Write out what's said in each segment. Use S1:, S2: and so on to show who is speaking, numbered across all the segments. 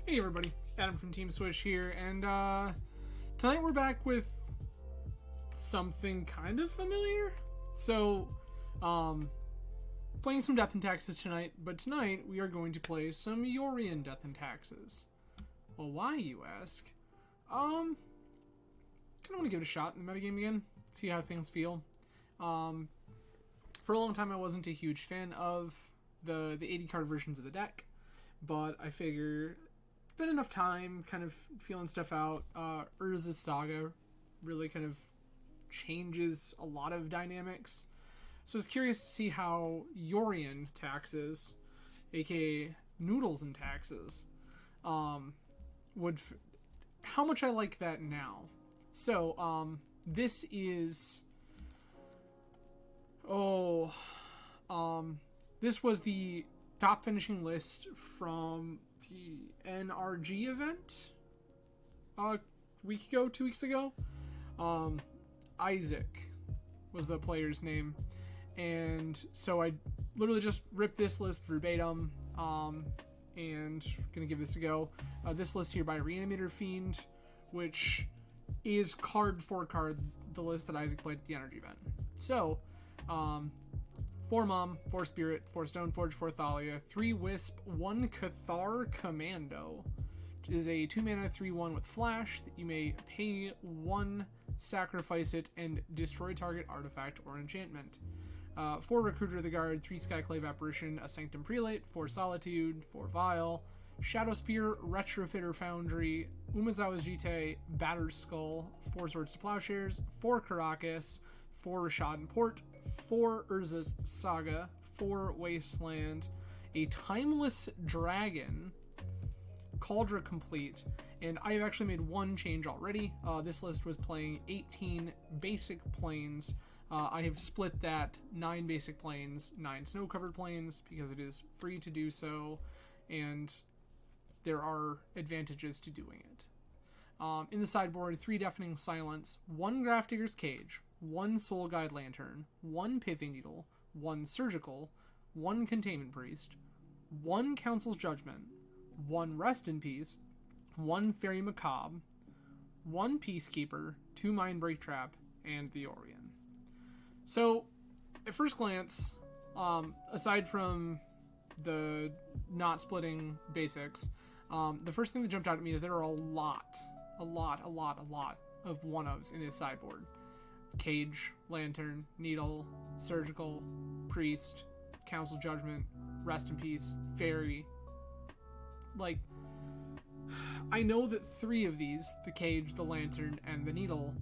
S1: Hey everybody, Adam from Team Switch here, and tonight we're back with something kind of familiar. So, playing some Death and Taxes tonight, but tonight we are going to play some Yorion Death and Taxes. Well, why, you ask? Kind of want to give it a shot in the metagame again, see how things feel. For a long time I wasn't a huge fan of the 80 card versions of the deck, but I figure been enough time kind of feeling stuff out. Urza's Saga really kind of changes a lot of dynamics. So I was curious to see how Yorion taxes, aka Noodles and taxes, how much I like that now. So, this is, this was the top finishing list from the NRG event a week ago, 2 weeks ago. Isaac was the player's name, and so I literally just ripped this list verbatim, and gonna give this a go. This list here by Reanimator Fiend, which is card for card the list that Isaac played at the Energy event. So, 4 Mom, 4 Spirit, 4 Stoneforge, 4 Thalia, 3 Wisp, 1 Cathar Commando. It is a 2-mana 3/1 with Flash that you may pay 1, sacrifice it, and destroy target artifact or enchantment. 4 Recruiter of the Guard, 3 Skyclave Apparition, a Sanctum Prelate, 4 Solitude, 4 Vial, Shadow Spear, Retrofitter Foundry, Umezawa's Jite, Battered Skull, 4 Swords to Plowshares, 4 Caracas, 4 Rashadan Port, 4 Urza's Saga, 4 Wasteland, a Timeless Dragon, Cauldron Complete, and I have actually made one change already. This list was playing 18 basic planes. I have split that 9 basic planes, 9 snow-covered planes, because it is free to do so, and there are advantages to doing it. In the sideboard, 3 Deafening Silence, 1 Grafdigger's Cage, 1 Soul Guide Lantern, 1 Pithing Needle, 1 Surgical, 1 Containment Priest, 1 Council's Judgment, 1 Rest in Peace, 1 Fairy Macabre, 1 Peacekeeper, 2 Mind Break Trap, and the Yorion. So, at first glance, aside from the not splitting basics, the first thing that jumped out at me is there are a lot of 1-ofs in his sideboard. Cage, Lantern, Needle, Surgical, Priest, Council Judgment, Rest in Peace, Fairy. Like, I know that 3 of these, the Cage, the Lantern, and the Needle,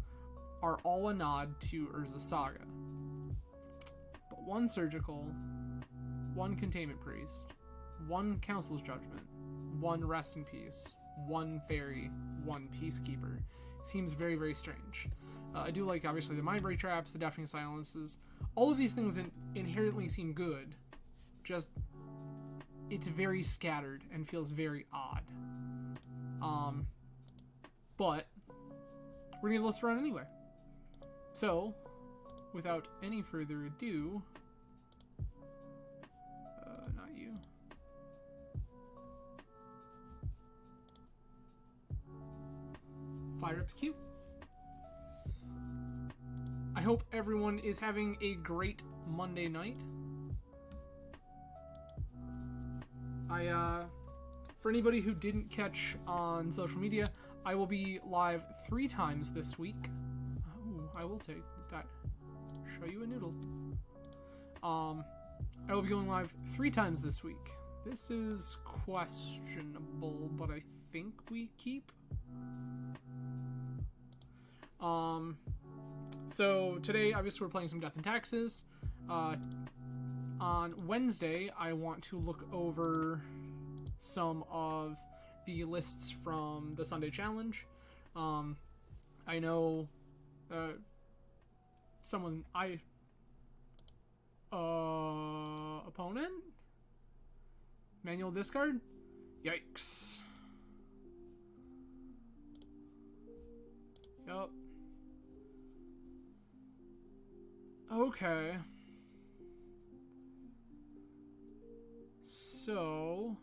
S1: are all a nod to Urza's Saga. But 1 Surgical, 1 Containment Priest, 1 Council's Judgment, 1 Rest in Peace, 1 Fairy, 1 Peacekeeper seems very, very strange. I do like, obviously, the Mind Break Traps, the Deafening Silences. All of these things inherently seem good. Just, it's very scattered and feels very odd. But we're gonna list around anyway. So, without any further ado, not you. Fire up the queue. I hope everyone is having a great Monday night. For anybody who didn't catch on social media, I will be live 3 times this week. Ooh, I will take that. Show you a noodle. I will be going live 3 times this week. This is questionable, but I think we keep. So today, obviously, we're playing some Death and Taxes. On Wednesday, I want to look over some of the lists from the Sunday Challenge. I know opponent? Manual discard? Yikes. Yup. Okay. So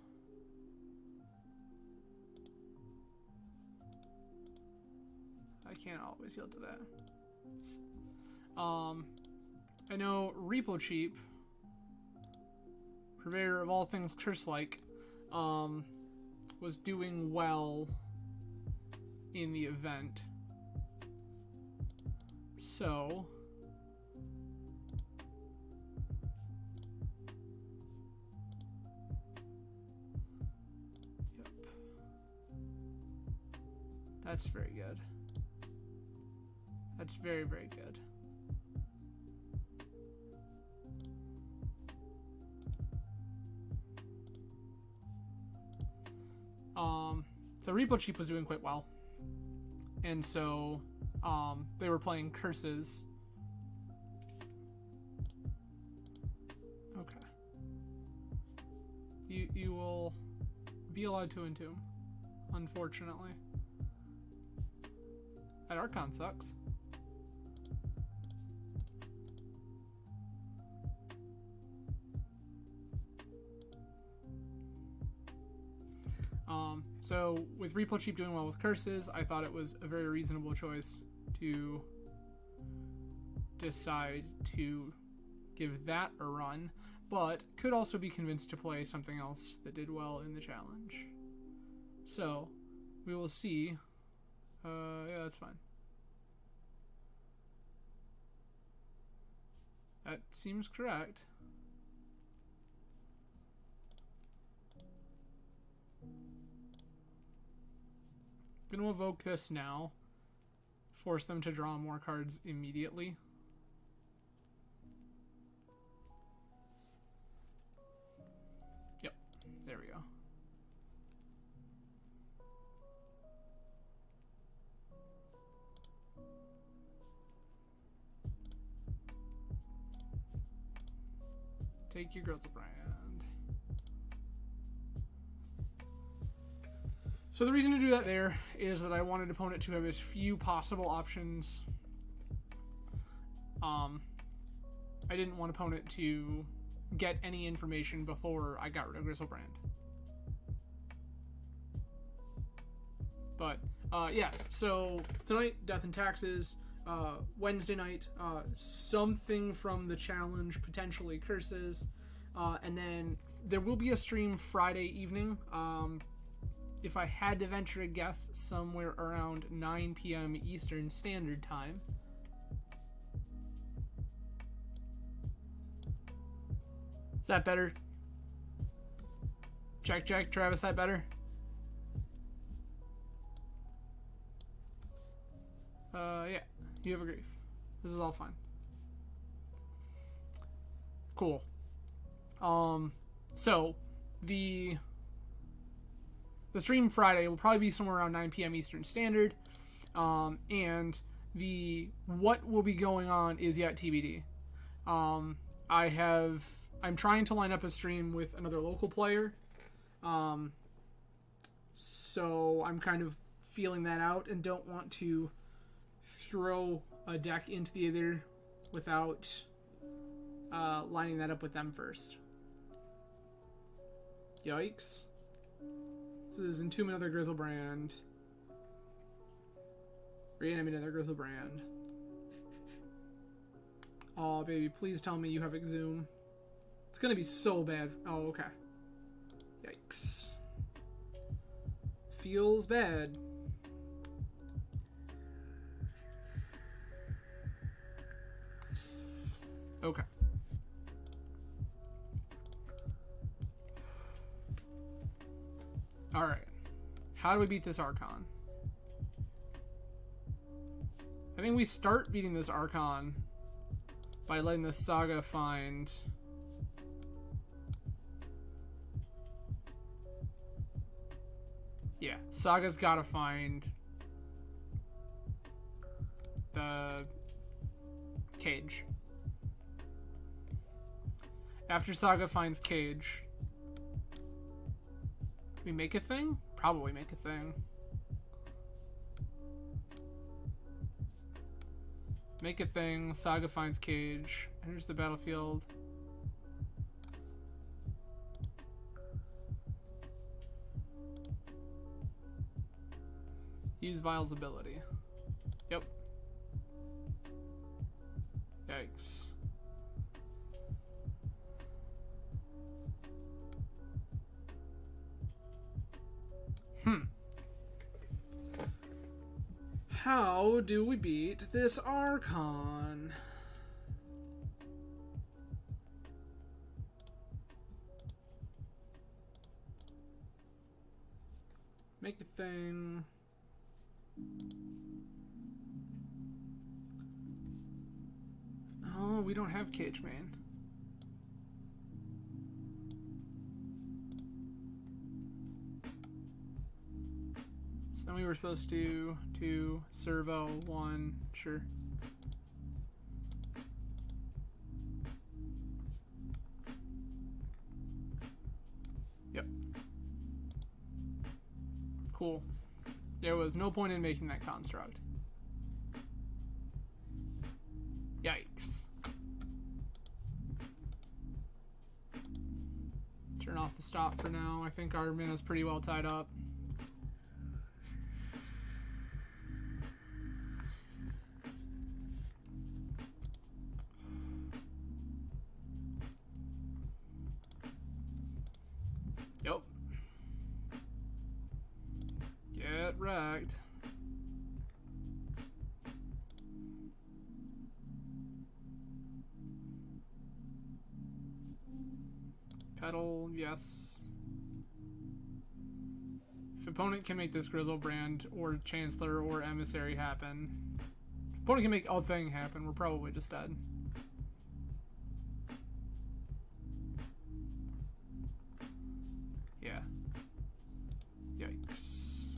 S1: can't always yield to that. I know Repo Cheap, purveyor of all things curse-like, was doing well in the event. So yep. That's very good. That's very, very good. So Repo Cheap was doing quite well. And so they were playing curses. Okay. You will be allowed to entomb, unfortunately. That Archon sucks. So with Repo Cheap doing well with curses, I thought it was a very reasonable choice to decide to give that a run, but could also be convinced to play something else that did well in the challenge. So we will see. Yeah, that's fine. That seems correct. Gonna evoke this now. Force them to draw more cards immediately. Yep, there we go. Take your Grizzlebrand. So the reason to do that there is that I wanted opponent to have as few possible options. I didn't want opponent to get any information before I got rid of Grizzlebrand. But yeah, so tonight, Death and Taxes. Wednesday night, something from the challenge, potentially curses, and then there will be a stream Friday evening. If I had to venture a guess, somewhere around 9 p.m. Eastern Standard Time. Is that better? Check, Travis, that better? Yeah, you have a grief. This is all fine. Cool. So, the stream Friday will probably be somewhere around 9 p.m. Eastern Standard, and what will be going on is yet TBD. I'm trying to line up a stream with another local player, so I'm kind of feeling that out and don't want to throw a deck into the ether without lining that up with them first. Yikes. This is Entomb another Grizzlebrand. Reanimate another Grizzlebrand. Aw, baby, please tell me you have Exhume. It's gonna be so bad. Oh, okay. Yikes. Feels bad. Okay. Alright. How do we beat this Archon? I think we start beating this Archon by letting the Saga find... Yeah, Saga's gotta find the cage. After Saga finds cage, we make a thing? Probably make a thing. Make a thing, Saga finds cage, enters the battlefield. Use Vile's ability. Yep. Yikes. How do we beat this Archon? Make a thing. Oh, we don't have Cage Main. So then we were supposed to servo 1, sure. Yep. Cool. There was no point in making that construct. Yikes. Turn off the stop for now. I think our mana's pretty well tied up. Yep. Get wrecked. Pedal, yes. If opponent can make this Grizzlebrand or Chancellor or Emissary happen. If opponent can make a thing happen, we're probably just dead. Yeah. Yikes.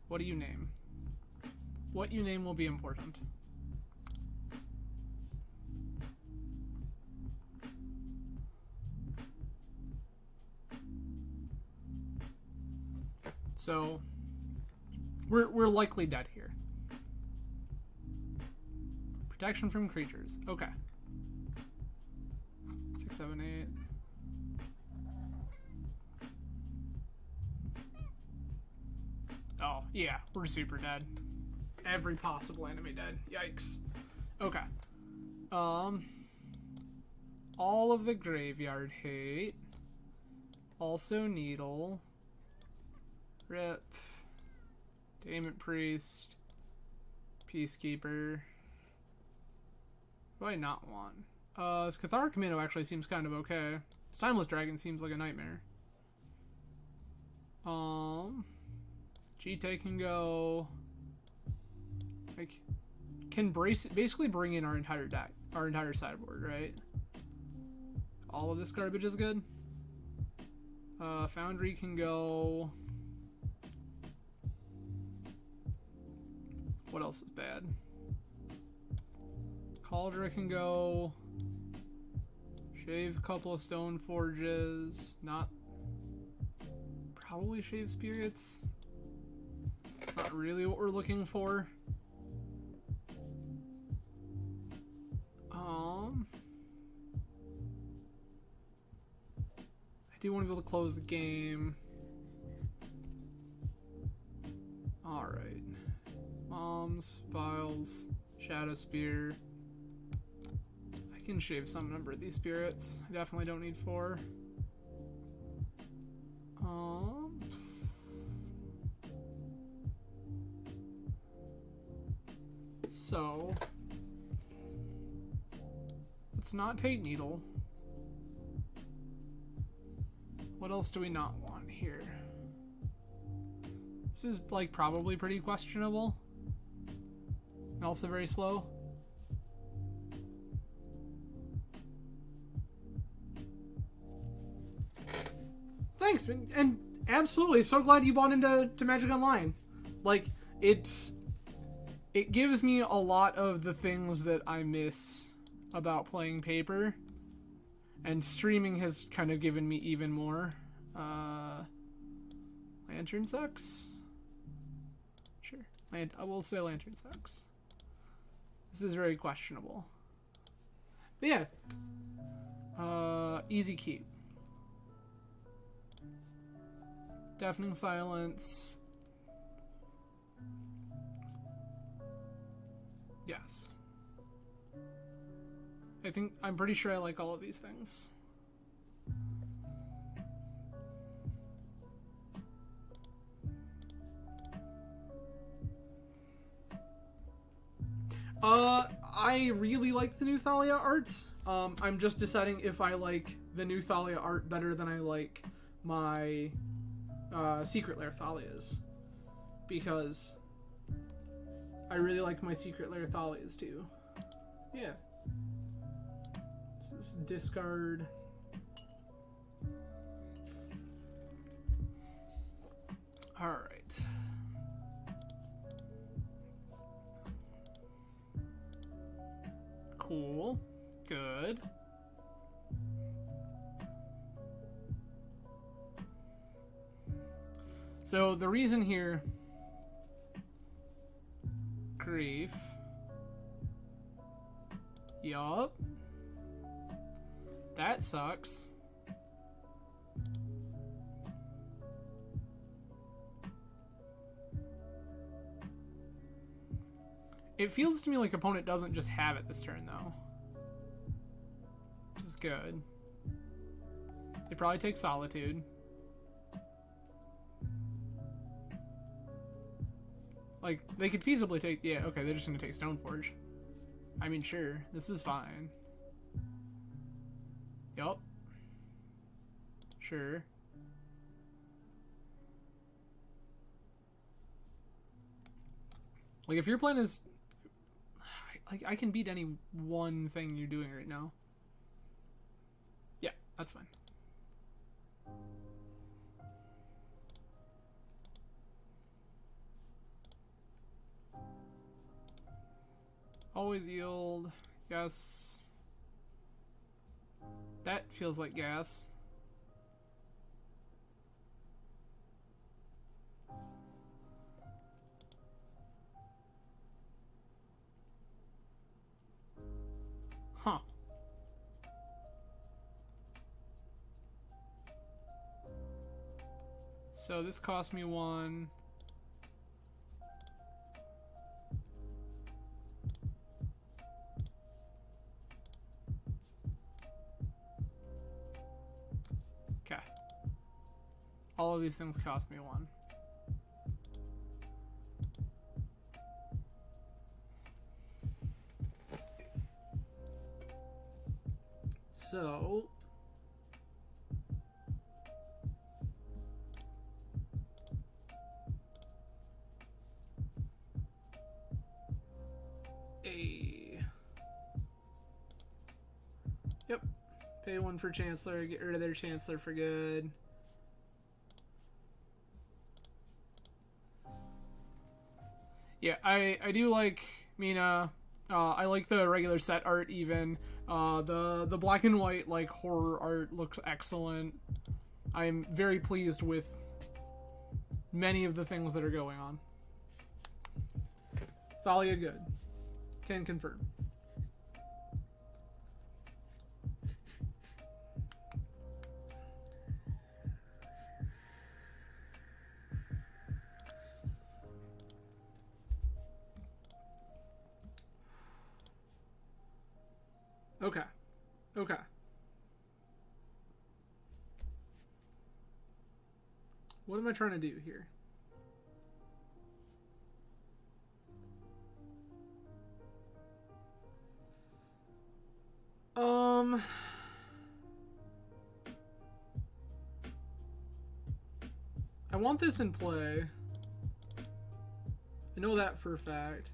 S1: What do you name? What you name will be important. So we're likely dead here. Protection from creatures. Okay. 6, 7, 8. Oh, yeah, we're super dead. Every possible enemy dead. Yikes. Okay. All of the graveyard hate. Also Needle. Rip. Daemon Priest. Peacekeeper. What do I not want? This Cathar Commando actually seems kind of okay. This Timeless Dragon seems like a nightmare. G-Take can go. Like, can basically bring in our entire deck, our entire sideboard, right? All of this garbage is good. Foundry can go. What else is bad? Cauldron can go. Shave a couple of Stone Forges. Not. Probably Shave Spirits. Not really what we're looking for. I do want to be able to close the game. Alright. Moms, Vials, Shadow Spear. I can shave some number of these spirits. I definitely don't need 4. So let's not take Needle. What else do we not want here? This is like probably pretty questionable. And also very slow. Thanks, and absolutely so glad you bought into Magic Online. Like, it gives me a lot of the things that I miss about playing Paper, and streaming has kind of given me even more. Lantern sucks. Sure, I will say Lantern sucks. This is very questionable. But yeah, easy keep. Deafening Silence. Yes. I'm pretty sure I like all of these things. I really like the new Thalia art. I'm just deciding if I like the new Thalia art better than I like my Secret Lair Thalias. Because I really like my Secret Lair Thalias too. Yeah. So this discard. Alright. Cool. Good. So the reason here... Grief. Yup. That sucks. It feels to me like opponent doesn't just have it this turn, though. Which is good. They probably take Solitude. Like, they could feasibly take... Yeah, okay, they're just gonna take Stoneforge. I mean, sure. This is fine. Yup. Sure. Like, if your plan is... Like, I can beat any one thing you're doing right now. Yeah, that's fine. Always yield. Yes. That feels like gas. Huh. So this cost me 1. Okay. All of these things cost me 1. So yep. Pay 1 for Chancellor, get rid of their Chancellor for good. Yeah, I do like Mina. I like the regular set art even. The black and white like horror art looks excellent. I'm very pleased with many of the things that are going on. Thalia good. Can confirm. Okay. Okay. What am I trying to do here? I want this in play. I know that for a fact.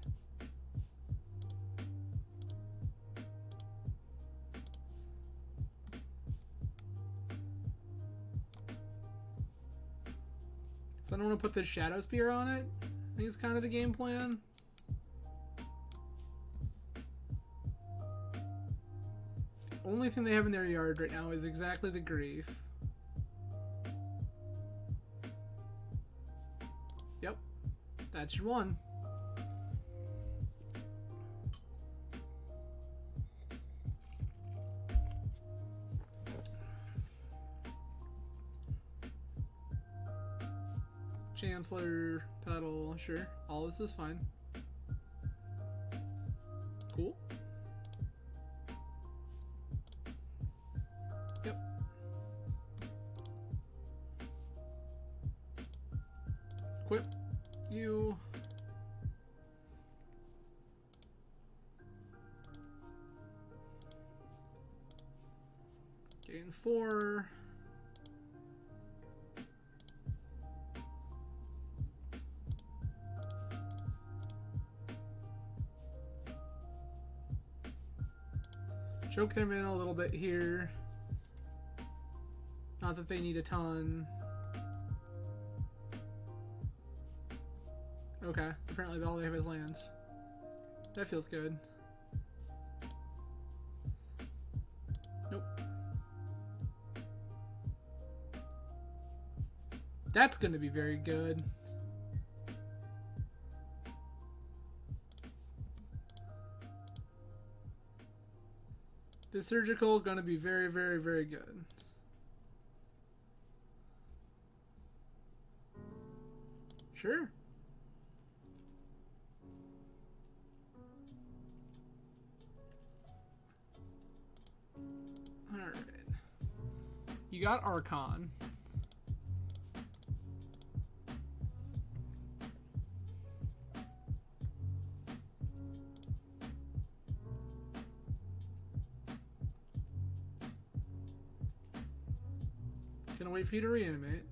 S1: So I don't want to put this Shadow Spear on it. I think it's kind of the game plan. Only thing they have in their yard right now is exactly the Grief. Yep. That's your one. Chancellor, Petal, sure. All this is fine. equip you. Gain 4. Choke them in a little bit here. Not that they need a ton. Okay, apparently all they have is lands. That feels good. Nope. That's going to be very good. The surgical going to be very, very, very good. Sure. Alright. You got Archon. Gonna wait for you to reanimate.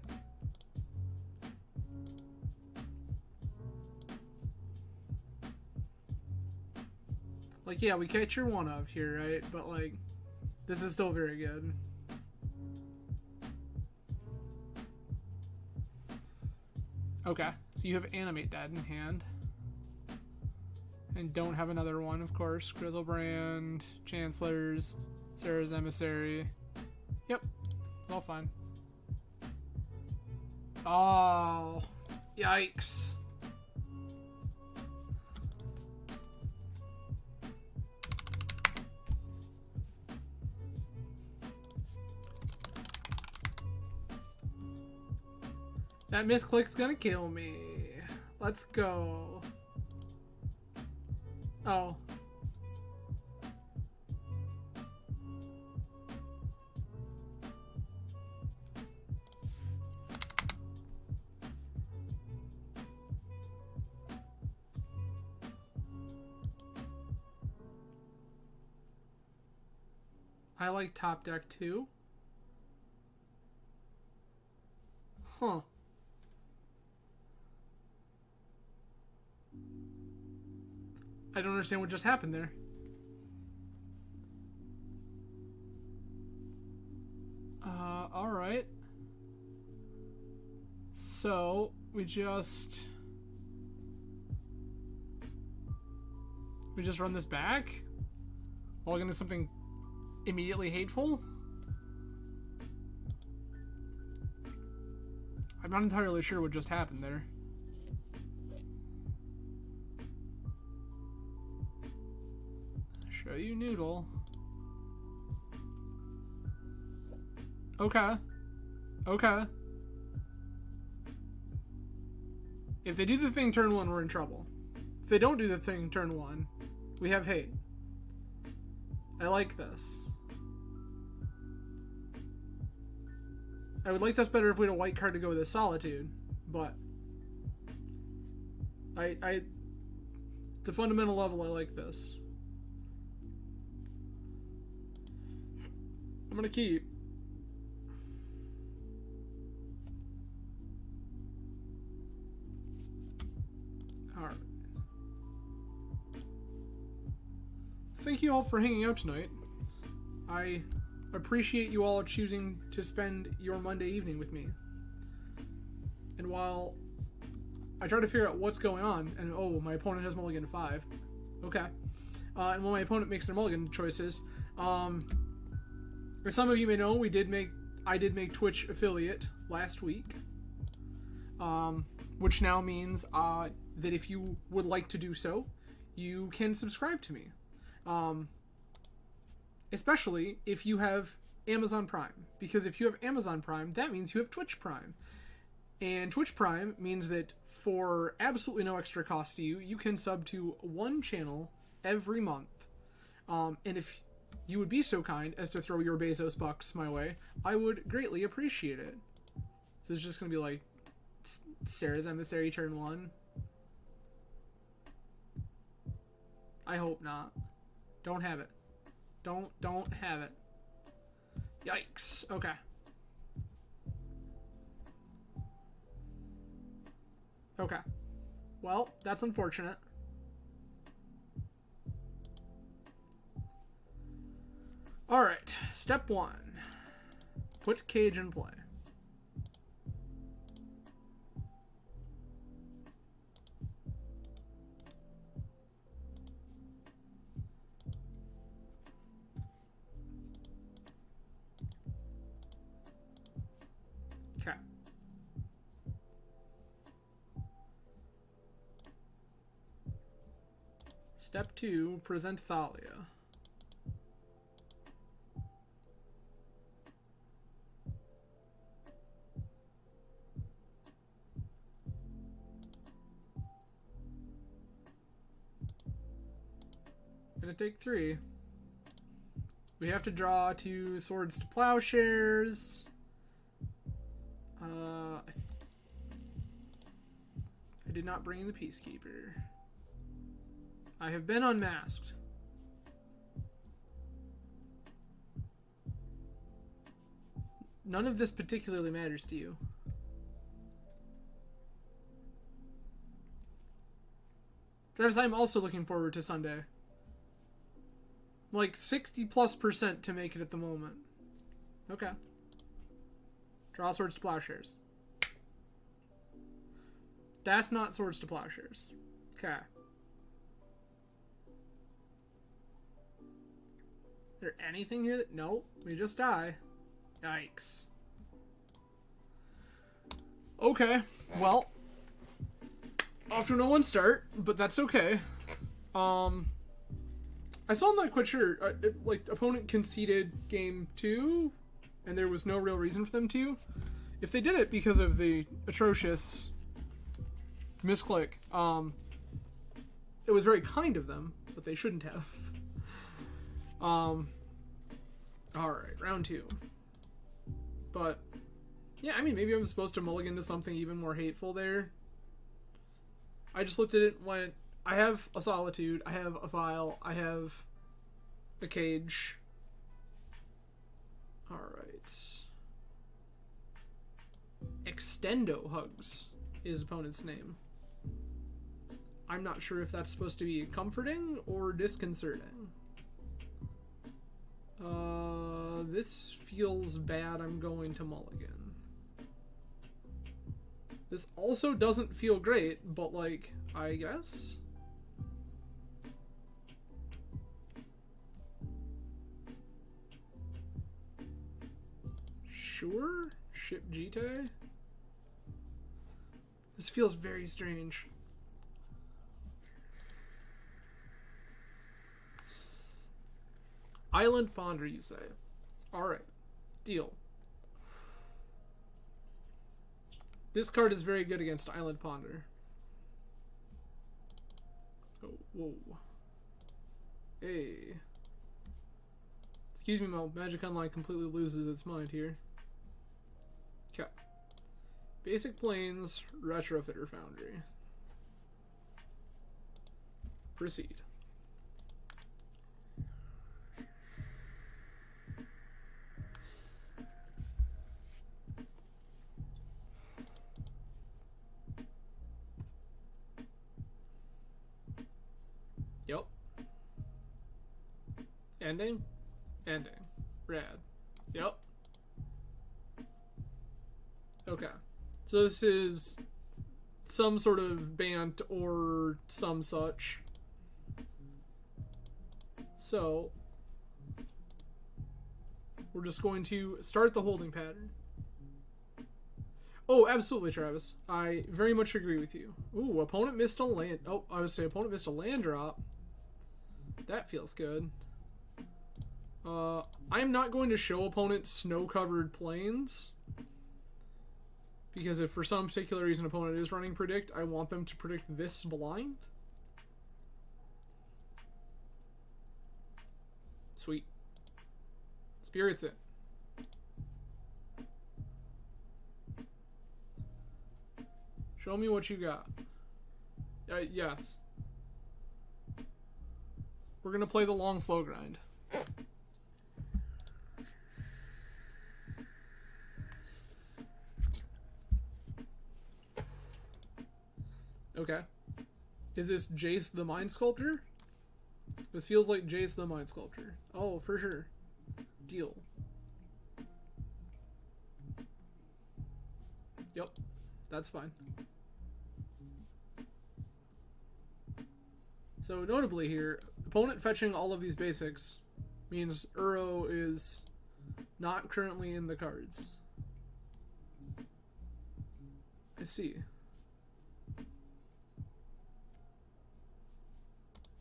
S1: Like, yeah, we catch your one of here, right? But, like, this is still very good. Okay, so you have Animate Dead in hand. And don't have another one, of course. Grizzlebrand, Chancellors, Sarah's Emissary. Yep, all fine. Oh, yikes. That misclick's gonna kill me. Let's go. Oh. I like top deck too. Huh. I don't understand what just happened there. Alright. So, we just run this back? Log into something immediately hateful? I'm not entirely sure what just happened there. Show you Noodle. Okay. Okay. If they do the thing turn 1, we're in trouble. If they don't do the thing turn 1, we have hate. I like this. I would like this better if we had a white card to go with a Solitude, but the fundamental level, I like this. I'm gonna keep. Alright. Thank you all for hanging out tonight. I appreciate you all choosing to spend your Monday evening with me. And while I try to figure out what's going on, and oh, my opponent has mulligan 5. Okay. And when my opponent makes their mulligan choices, as some of you may know, I did make Twitch affiliate last week, which now means that if you would like to do so, you can subscribe to me, especially if you have Amazon Prime, because if you have Amazon Prime, that means you have Twitch Prime, and Twitch Prime means that for absolutely no extra cost to you, you can sub to one channel every month, and if you would be so kind as to throw your Bezos bucks my way, I would greatly appreciate it. So it's just going to be like Sarah's Emissary turn 1? I hope not. Don't have it. Don't have it. Yikes. Okay. Okay. Well, that's unfortunate. Alright. Step 1. Put cage in play. Okay. Step 2, present Thalia. Gonna take 3. We have to draw 2 swords to plowshares. I did not bring in the Peacekeeper. I have been unmasked. None of this particularly matters to you. Travis, I'm also looking forward to Sunday. Like 60+% to make it at the moment. Okay. Draw swords to plowshares. That's not swords to plowshares. Okay. Is there anything here that... Nope. We just die. Yikes. Okay. Well. Off to no one start, but that's okay. I still am not quite sure. Like, opponent conceded game 2, and there was no real reason for them to. If they did it because of the atrocious misclick, it was very kind of them, but they shouldn't have. Alright, round 2. But, yeah, I mean, maybe I'm supposed to mulligan to something even more hateful there. I just looked at it and went, I have a Solitude, I have a File, I have a Cage. Alright. Extendo Hugs is opponent's name. I'm not sure if that's supposed to be comforting or disconcerting. This feels bad. I'm going to mulligan. This also doesn't feel great, but like, I guess? Sure? Ship Jite? This feels very strange. Island Ponder, you say? Alright. Deal. This card is very good against Island Ponder. Oh, whoa. Hey. Excuse me, my Magic Online completely loses its mind here. Okay. Basic Plains, Retrofitter Foundry. Proceed. Yep. Ending? Ending. Rad. Yep. Okay. So this is some sort of Bant or some such. So we're just going to start the holding pattern. Oh, absolutely, Travis. I very much agree with you. Ooh, opponent missed a land. Oh, I would say opponent missed a land drop. That feels good. I'm not going to show opponent snow-covered plains. Because if for some particular reason opponent is running predict, I want them to predict this blind. Sweet. Spirit's it. Show me what you got. Yes. We're gonna play the long, slow grind. Okay. Is this Jace the Mind Sculptor? This feels like Jace the Mind Sculptor. Oh, for sure. Deal. Yep. That's fine. So notably here, opponent fetching all of these basics means Uro is not currently in the cards. I see.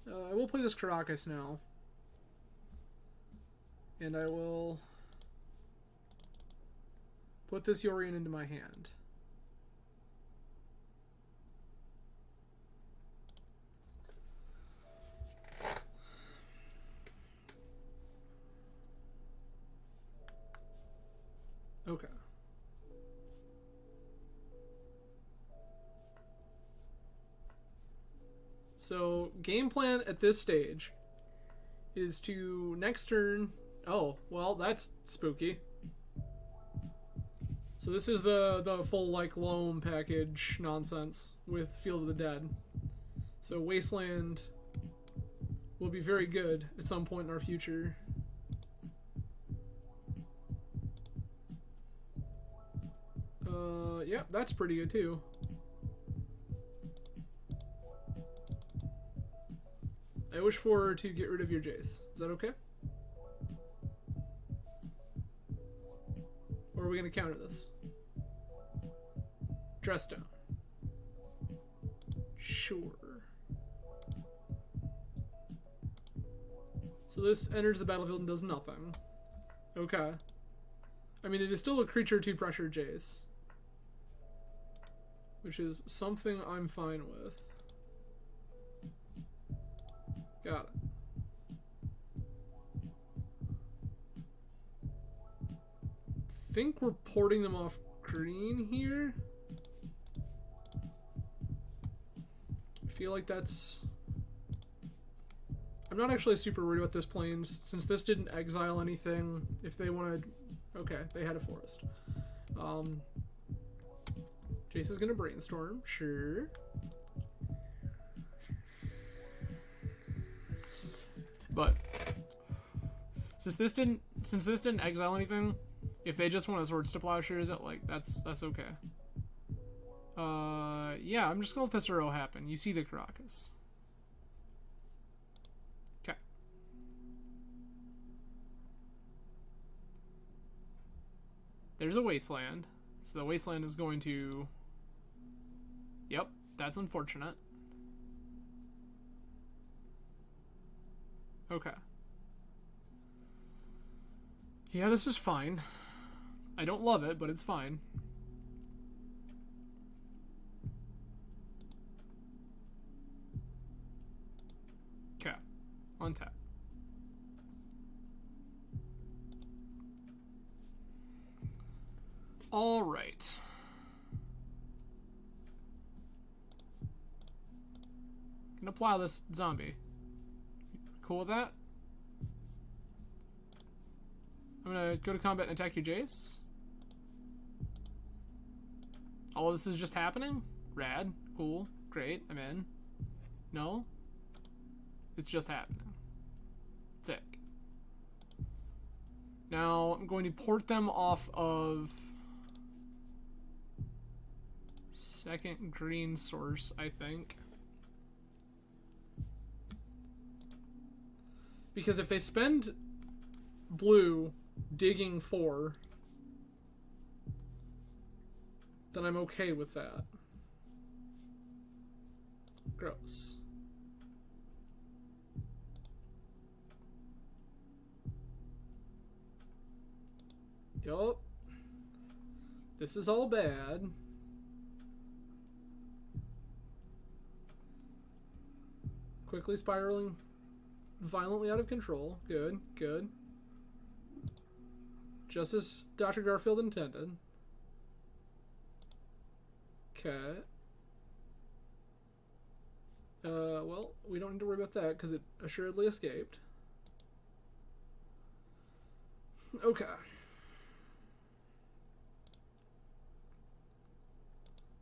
S1: I will play this Caracas now. And I will put this Yorion into my hand. Okay. So, game plan at this stage is to next turn... Oh, well, that's spooky. So this is the full, like, loam package nonsense with Field of the Dead. So Wasteland will be very good at some point in our future. Yeah, that's pretty good too. I wish for to get rid of your Jace. Is that okay? Or are we gonna counter this? Dress down. Sure. So this enters the battlefield and does nothing. Okay. I mean, it is still a creature 2 pressure Jace, which is something I'm fine with. Got it. Think we're porting them off green here. I feel like that's... I'm not actually super worried about this plains, since this didn't exile anything. If they wanted... Okay, they had a forest. Jace is gonna brainstorm, sure. But since this didn't exile anything, if they just want a Swords to Plowshares it, like that's okay. Yeah, I'm just gonna let this Uro happen. You see the Caracas. Okay. There's a Wasteland. So the Wasteland is going to... Yep, that's unfortunate. Okay. Yeah, this is fine. I don't love it, but it's fine. Okay. Untap. All right. Gonna plow this zombie. Cool with that? I'm gonna go to combat and attack your Jace. All of this is just happening? Rad. Cool. Great. I'm in. No? It's just happening. Sick. Now, I'm going to port them off of... second green source, I think. Because if they spend blue digging 4, then I'm okay with that. Gross. Yup. This is all bad. Quickly spiraling violently out of control. Good, good. Just as Dr. Garfield intended. Okay. Well, we don't need to worry about that because it assuredly escaped. Okay.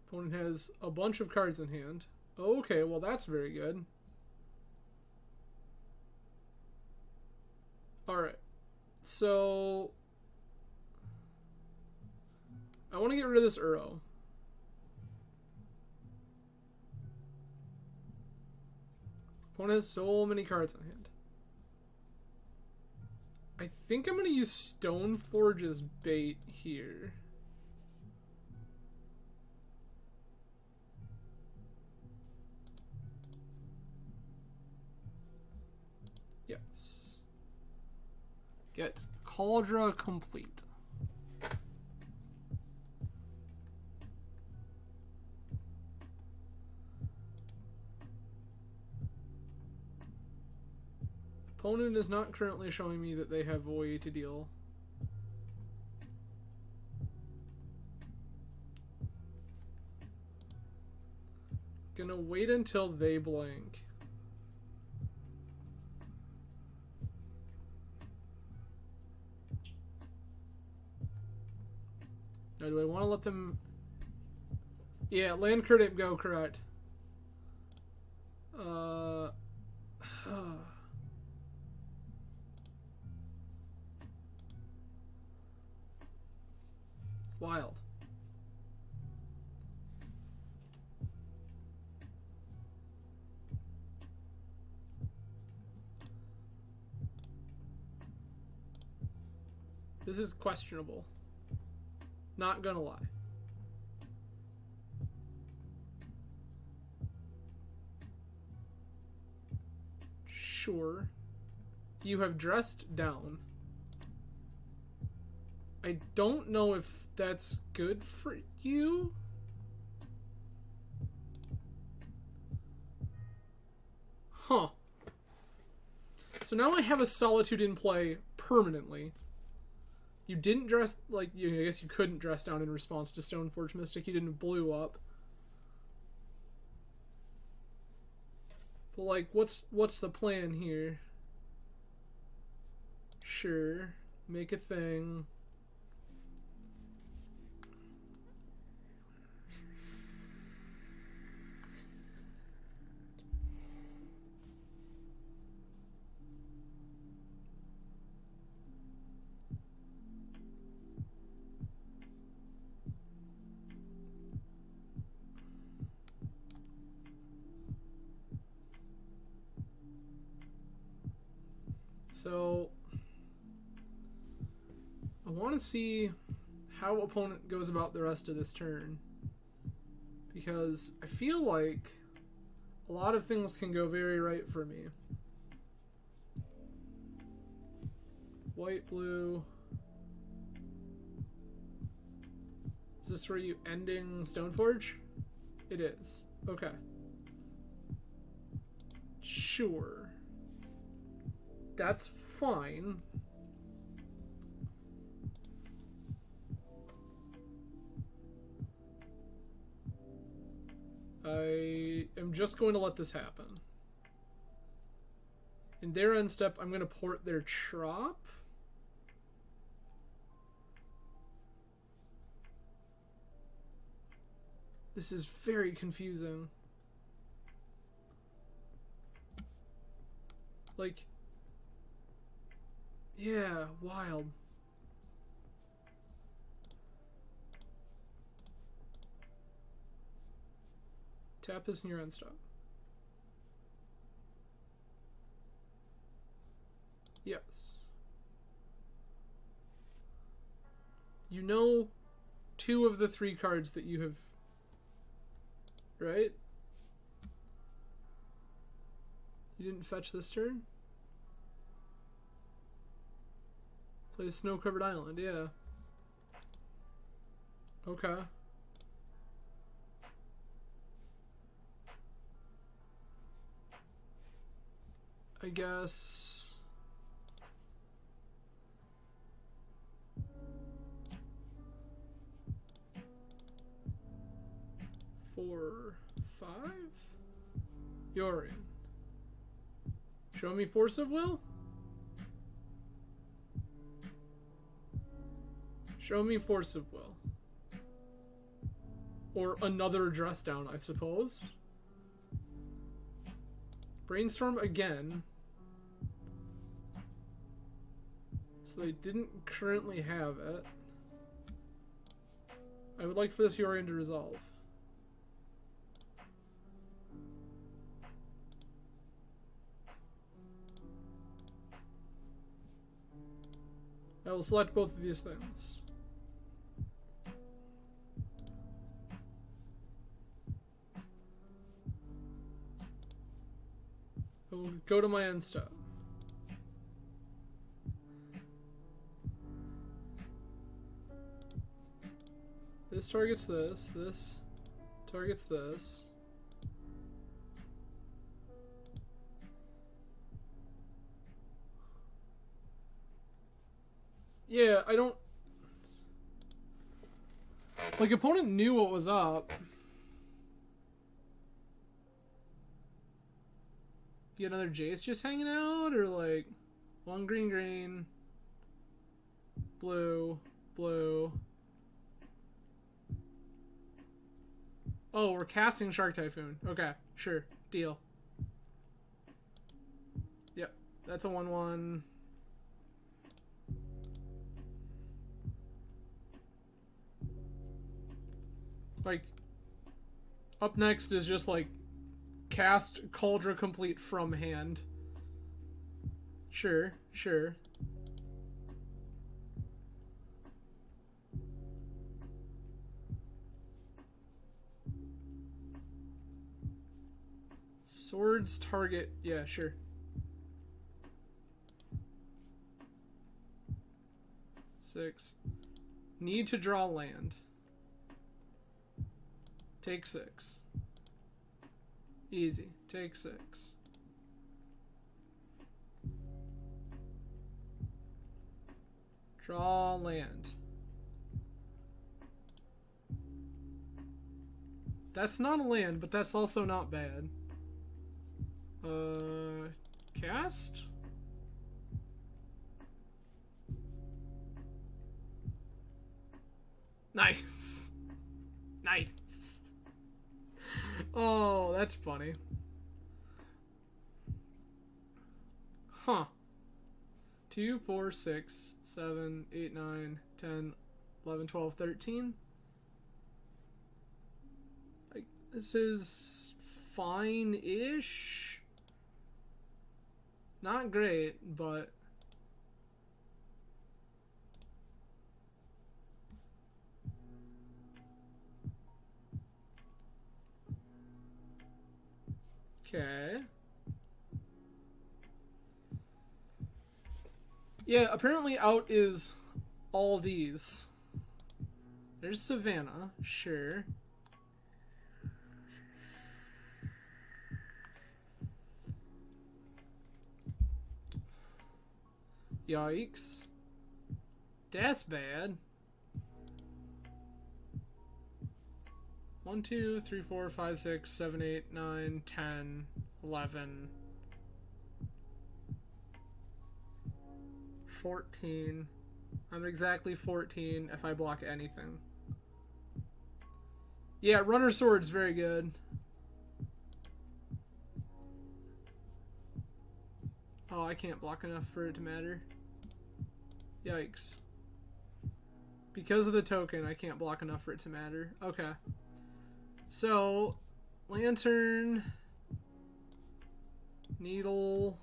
S1: Opponent has a bunch of cards in hand. Okay, well that's very good. Alright. So... I want to get rid of this Uro. Opponent has so many cards in hand. I think I'm going to use Stoneforge as bait here. Yes. Get Cauldra complete. Opponent is not currently showing me that they have Void to deal. Gonna wait until they blank. Now, do I want to let them... Yeah, land credit go, correct. Wild. This is questionable. Not gonna lie. Sure. You have dressed down. I don't know if that's good for you. Huh. So now I have a Solitude in play permanently. You didn't dress, like, I guess you couldn't dress down in response to Stoneforge Mystic. You didn't blue up. But, like, what's the plan here? Sure. Make a thing. So, I want to see how opponent goes about the rest of this turn. Because I feel like a lot of things can go very right for me. White, blue. Is this where you ending Stoneforge? It is. Okay. Sure. That's fine. I am just going to let this happen. In their end step, I'm going to port their Trop. This is very confusing. Like... Yeah, wild. Tap this in your end stop. Yes. You know 2 of the 3 cards that you have... Right? You didn't fetch this turn? Play Snow-Covered Island, yeah. Okay. I guess... 4, 5? Yorion. Show me force of will? Show me force of will. Or another dress down, I suppose. Brainstorm again. So they didn't currently have it. I would like for this Yorion to resolve. I will select both of these things. I will go to my end step. This targets this, this targets this. Yeah, I don't... Like, opponent knew what was up. Get another Jace just hanging out? Or, like, one green, green, blue, blue. Oh, we're casting Shark Typhoon. Okay, sure. Deal. Yep, that's a 1-1. Like, up next is just, like, cast Cauldron Complete from hand. Sure, sure. Swords target, yeah, sure. Six. Need to draw land. Take 6. Easy. Take 6. Draw land. That's not a land, but that's also not bad. Cast? Nice. Nice. Oh, that's funny. Huh. 2, 4, 6, 7, 8, 9, 10, 11, 12, 13. Like, this is fine-ish. Not great, but... Okay. Yeah, apparently out is all these. There's Savannah, sure. Yikes. That's bad. 1, 2, 3, 4, 5, 6, 7, 8, 9, 10, 11, 14. I'm exactly 14 if I block anything. Yeah, Runner Sword's very good. Oh, I can't block enough for it to matter. Yikes. Because of the token, I can't block enough for it to matter. Okay. So, Lantern, Needle,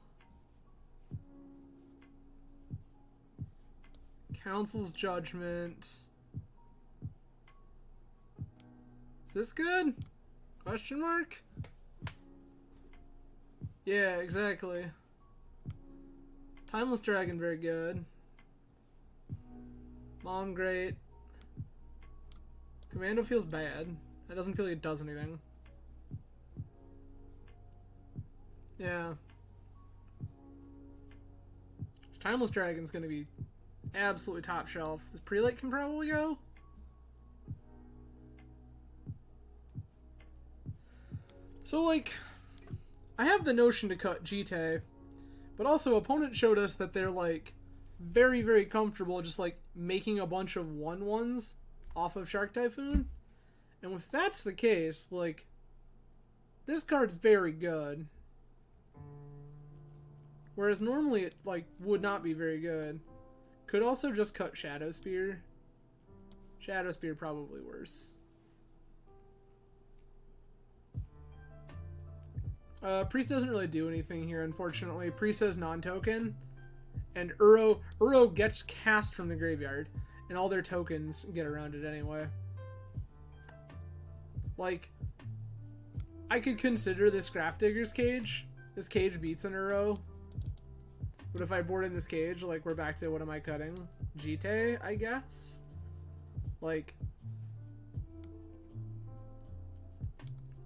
S1: Council's Judgment. Is this good? Question mark? Yeah, exactly. Timeless Dragon, very good. Mom, great. Commando feels bad. It doesn't feel like it does anything. Yeah. This Timeless Dragon's gonna be absolutely top shelf. This Prelate can probably go. So, like, I have the notion to cut Jite, but also opponent showed us that they're like very, very comfortable just like making a bunch of 1/1s off of Shark Typhoon. And if that's the case, like, this card's very good. Whereas normally it like would not be very good. Could also just cut Shadow Spear. Shadow Spear probably worse. Priest doesn't really do anything here, unfortunately. Priest says non-token. And Uro gets cast from the graveyard. And all their tokens get around it anyway. Like, I could consider this Grafdigger's Cage. This cage beats an Uro. But if I board in this cage, like, we're back to what am I cutting? Jite, I guess? Like,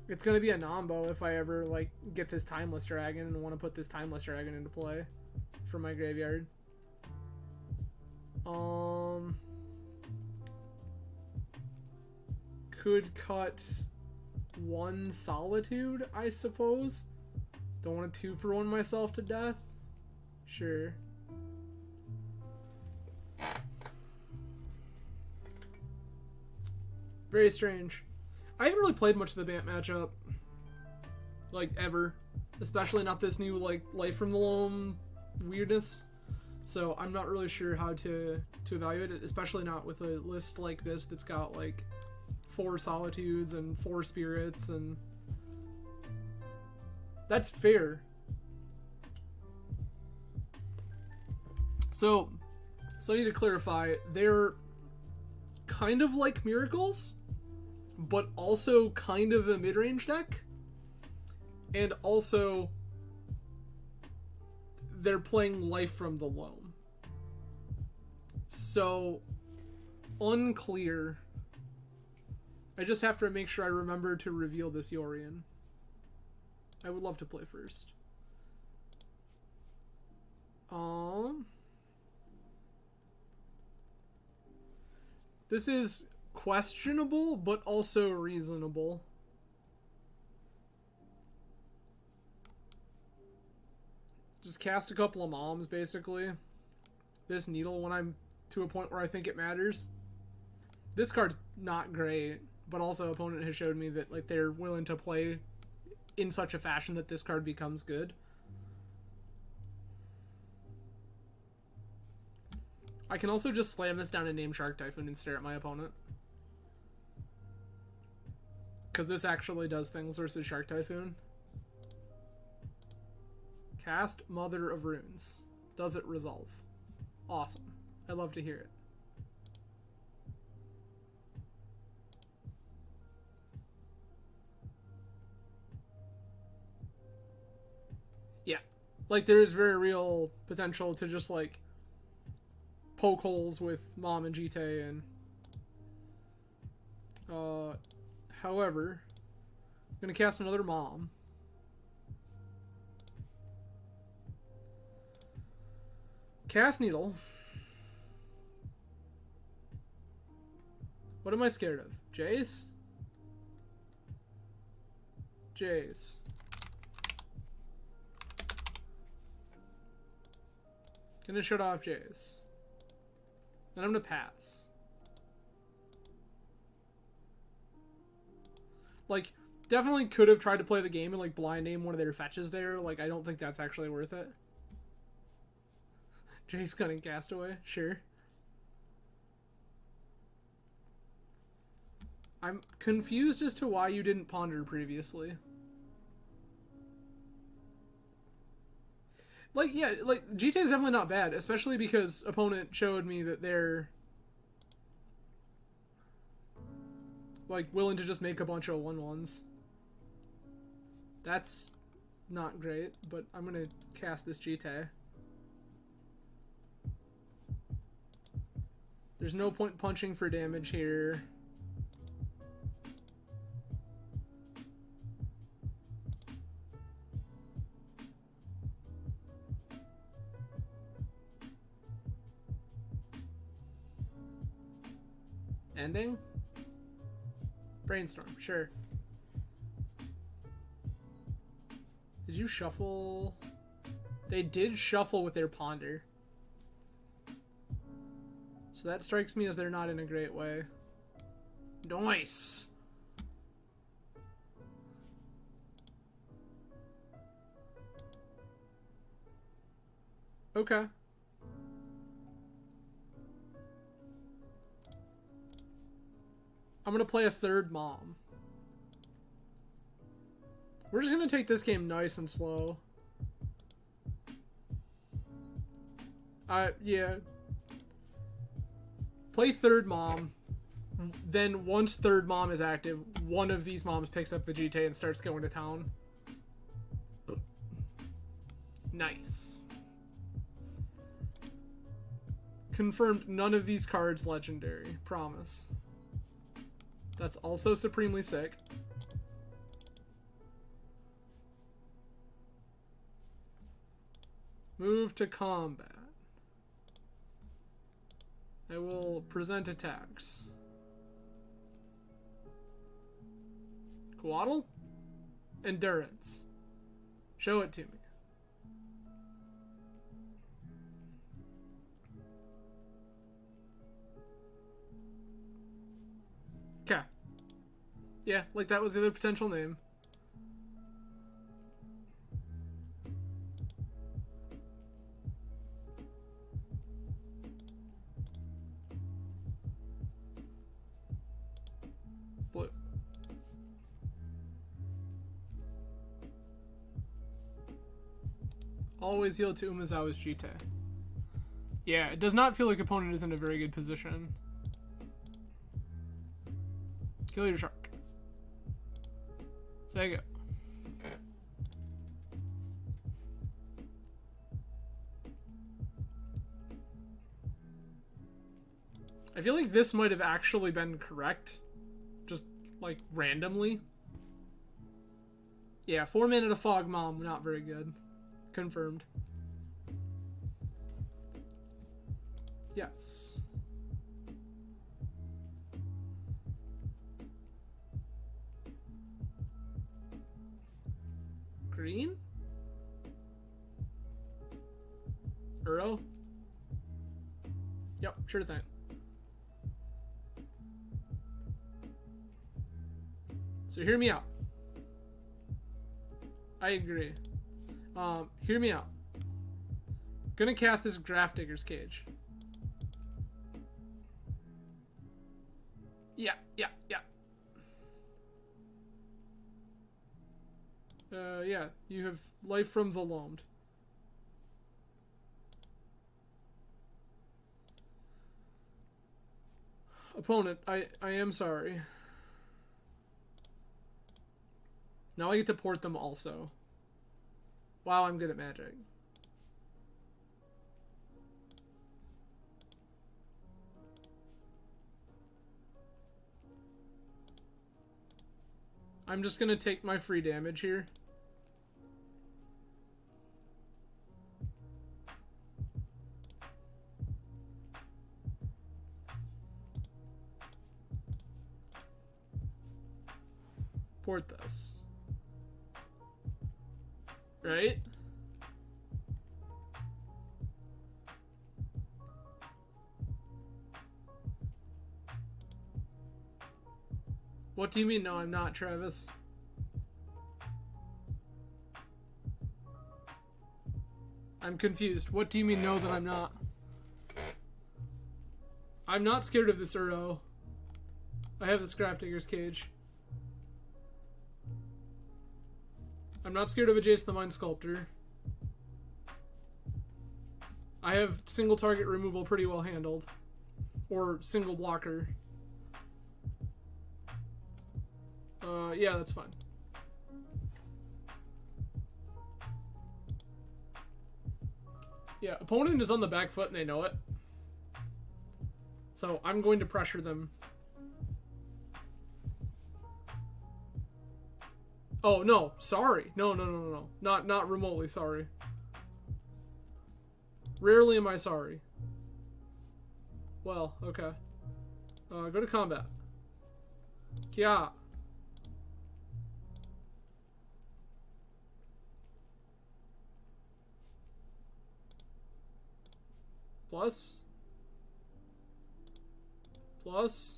S1: it's gonna be a Nombo if I ever, like, get this Timeless Dragon and want to put this Timeless Dragon into play for my graveyard. Could cut one Solitude, I suppose. Don't want to 2-for-1 myself to death. Sure. Very strange. I haven't really played much of the Bant matchup. Like, ever. Especially not this new, like, Life from the Loam weirdness. So I'm not really sure how to evaluate it. Especially not with a list like this that's got, like, 4 Solitudes and 4 Spirits and... That's fair. So I need to clarify, they're kind of like Miracles, but also kind of a mid-range deck, and also they're playing Life from the Loam. So, unclear. I just have to make sure I remember to reveal this Yorion. I would love to play first. This is questionable, but also reasonable. Just cast a couple of Moms, basically. This Needle when I'm to a point where I think it matters. This card's not great, but also opponent has showed me that like they're willing to play in such a fashion that this card becomes good. I can also just slam this down and name Shark Typhoon and stare at my opponent. Because this actually does things versus Shark Typhoon. Cast Mother of Runes. Does it resolve? Awesome. I love to hear it. Yeah. Like, there is very real potential to just, like, poke holes with Mom and Jite and... however, I'm going to cast another Mom. Cast Needle. What am I scared of? Jace? Jace. Gonna shut off Jace. Then I'm gonna pass. Like, definitely could have tried to play the game and like blind aim one of their fetches there. Like, I don't think that's actually worth it. Jace cutting Castaway, sure. I'm confused as to why you didn't ponder previously. Like, yeah, like, GTA is definitely not bad, especially because opponent showed me that they're like willing to just make a bunch of 1/1s. That's not great, but I'm gonna cast this GTA. There's no point punching for damage here. Ending? Brainstorm, sure. Did you shuffle? They did shuffle with their ponder. So that strikes me as they're not in a great way. Nice! Okay. I'm gonna play a third mom. We're just gonna take this game nice and slow. Yeah. Play third mom. Then once third mom is active, one of these moms picks up the GTA and starts going to town. Nice. Confirmed none of these cards legendary. Promise. That's also supremely sick. Move to combat. I will present attacks. Coatl? Endurance. Show it to me. Okay. Yeah, like that was the other potential name. Blue. Always yield to Umezawa's Jite. Yeah, it does not feel like opponent is in a very good position. Kill your shark. Say go. I feel like this might have actually been correct. Just, like, randomly. Yeah, 4 mana to Fog Mom, not very good. Confirmed. Yes. Green? Uro? Yep, sure thing. So hear me out. I agree. Hear me out. Gonna cast this Graph Digger's Cage. Yeah. Yeah, you have life from the loamed. Opponent, I am sorry. Now I get to port them also. Wow, I'm good at Magic. I'm just gonna take my free damage here. Port this. Right? What do you mean, no, I'm not, Travis? I'm confused. What do you mean, no, that I'm not? I'm not scared of this Uro. I have this Graph Digger's Cage. I'm not scared of a Jace the Mind Sculptor. I have single target removal pretty well handled. Or single blocker. Yeah, that's fine. Yeah, opponent is on the back foot and they know it. So I'm going to pressure them. Oh, no, sorry. No. Not remotely sorry. Rarely am I sorry. Well, okay. Go to combat. Kia. Plus. Plus.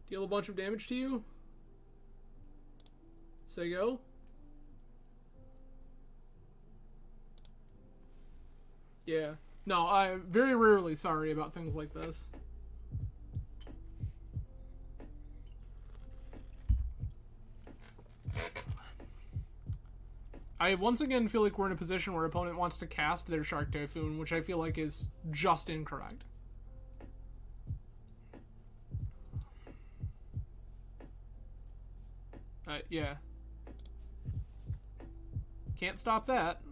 S1: Deal a bunch of damage to you. Say go. Yeah. No, I'm very rarely sorry about things like this. I once again feel like we're in a position where opponent wants to cast their Shark Typhoon, which I feel like is just incorrect. Yeah. Can't stop that.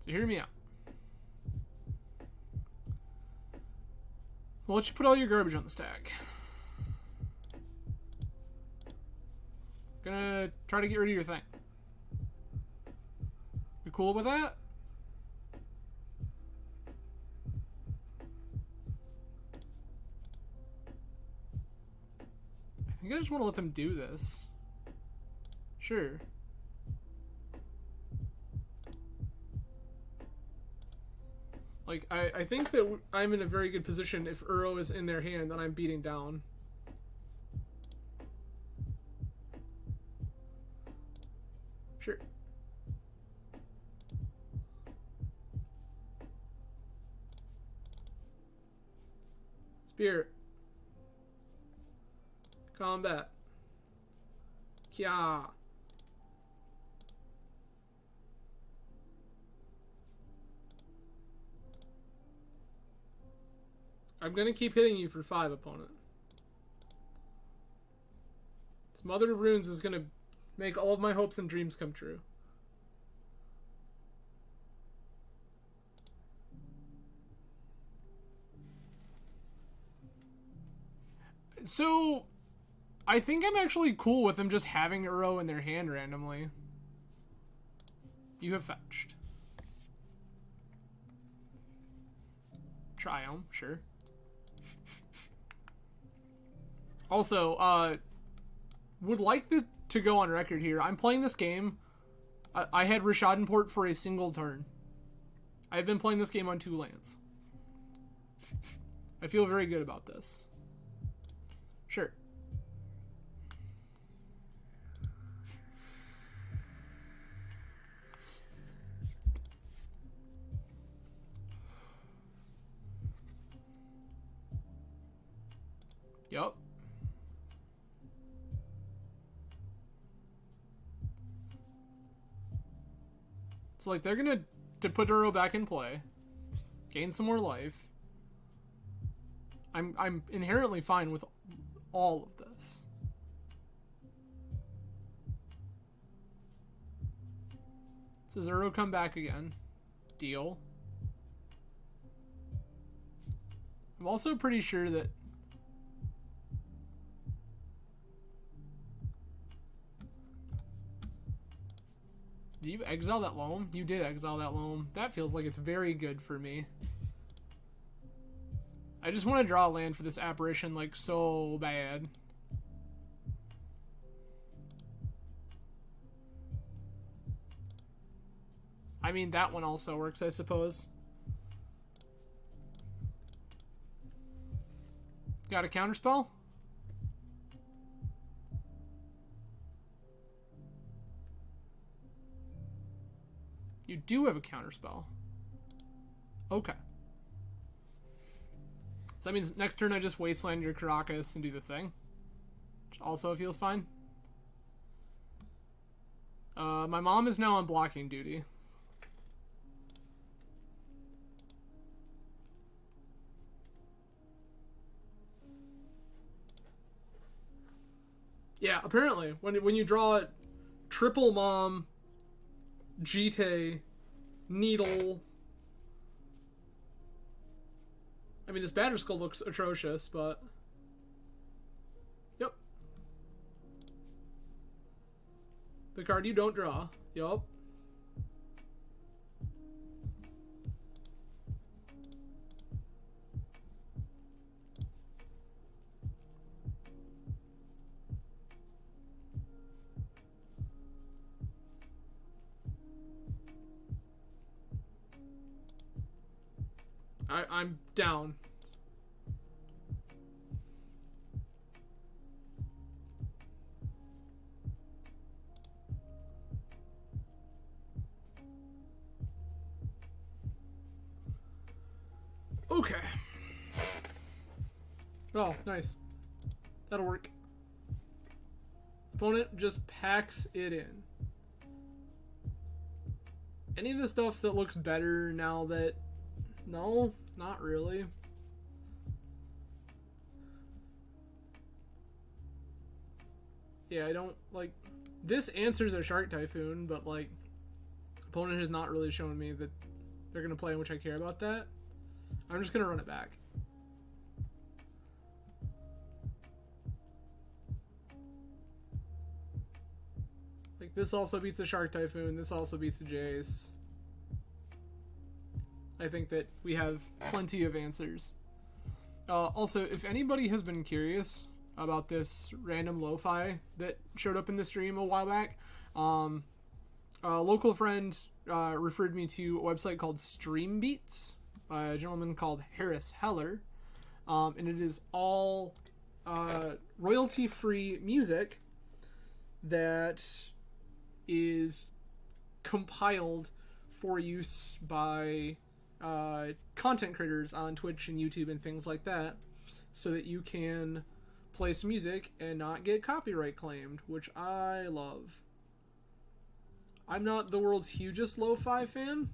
S1: So hear me out. We'll let you put all your garbage on the stack. Gonna try to get rid of your thing. You cool with that? I think I just want to let them do this. Sure. Like, I think that I'm in a very good position if Uro is in their hand and I'm beating down. Sure. Spirit. Combat. Kya. I'm gonna keep hitting you for 5, opponent. This Mother of Runes is gonna make all of my hopes and dreams come true. So, I think I'm actually cool with them just having Uro in their hand randomly. You have fetched. Triumph, sure. Also, would like to go on record here. I'm playing this game. I had Rishadenport for a single turn. I've been playing this game on 2 lands. I feel very good about this. Sure. Yup. So like they're gonna put Uro back in play, gain some more life. I'm inherently fine with all of this. So Uro come back again. Deal. I'm also pretty sure that did you exile that loam? You did exile that loam. That feels like it's very good for me. I just want to draw a land for this apparition like so bad. I mean, that one also works, I suppose. Got a counterspell? You do have a counterspell. Okay. So that means next turn I just wasteland your Caracas and do the thing. Which also feels fine. My mom is now on blocking duty. Yeah, apparently. When you draw it, triple mom, Jite, Needle. I mean, this Batterskull looks atrocious, but... Yep. The card you don't draw. Yup. I'm down. Okay. Oh, nice. That'll work. Opponent just packs it in. Any of the stuff that looks better now that... No, not really. Yeah, I don't, like... This answers a Shark Typhoon, but, like... Opponent has not really shown me that they're going to play in which I care about that. I'm just going to run it back. Like, this also beats a Shark Typhoon. This also beats a Jace. I think that we have plenty of answers. Also, if anybody has been curious about this random lo-fi that showed up in the stream a while back, a local friend referred me to a website called Stream Beats by a gentleman called Harris Heller, and it is all royalty-free music that is compiled for use by content creators on Twitch and YouTube and things like that, so that you can play some music and not get copyright claimed, which I love. I'm not the world's hugest lo-fi fan,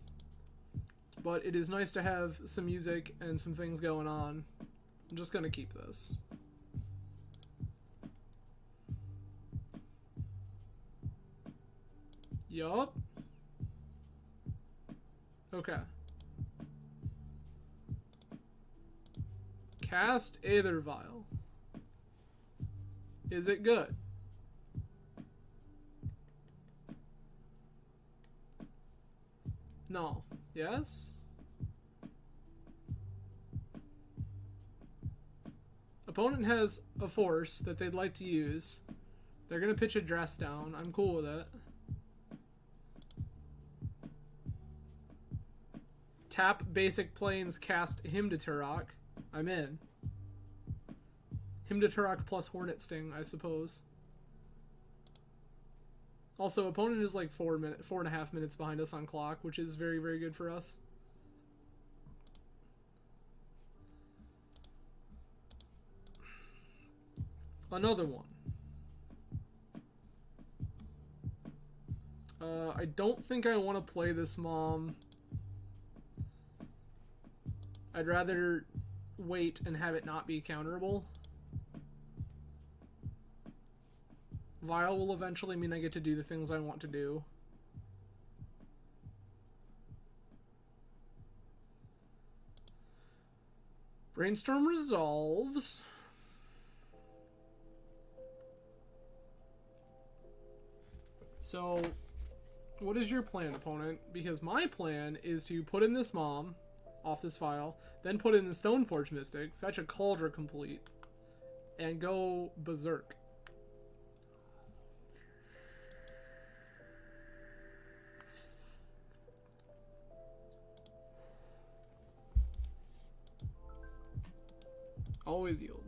S1: but it is nice to have some music and some things going on. I'm just gonna keep this. Yup. Okay. Cast Aether Vial. Is it good? No. Yes? Opponent has a force that they'd like to use. They're gonna pitch a dress down. I'm cool with it. Tap basic planes, cast Hymn to Turok. I'm in. Hymn to Turok plus Hornet Sting, I suppose. Also, opponent is like 4.5 minutes behind us on clock, which is very, very good for us. Another one. I don't think I want to play this Mom. I'd rather wait and have it not be counterable. Vial will eventually mean I get to do the things I want to do. Brainstorm resolves. So, what is your plan, opponent? Because my plan is to put in this Mom off this file, then put in the Stoneforge Mystic, fetch a Cauldron complete, and go berserk. Always yield.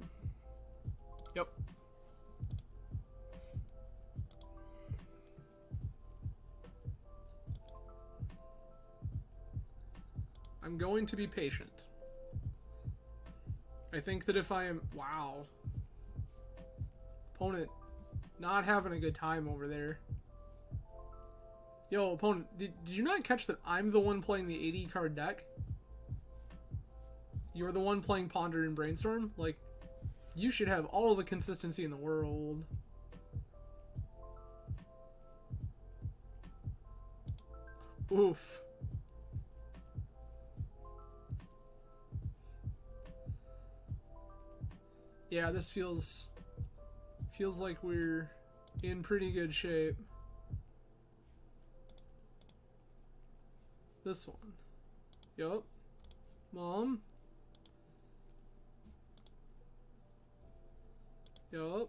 S1: Yep. I'm going to be patient. I think that if I am... Wow. Opponent not having a good time over there. Yo, opponent, did you not catch that I'm the one playing the 80 card deck? You're the one playing Ponder and Brainstorm? Like, you should have all the consistency in the world. Oof. Yeah, this feels like we're in pretty good shape. This one. Yup. Mom. Yup.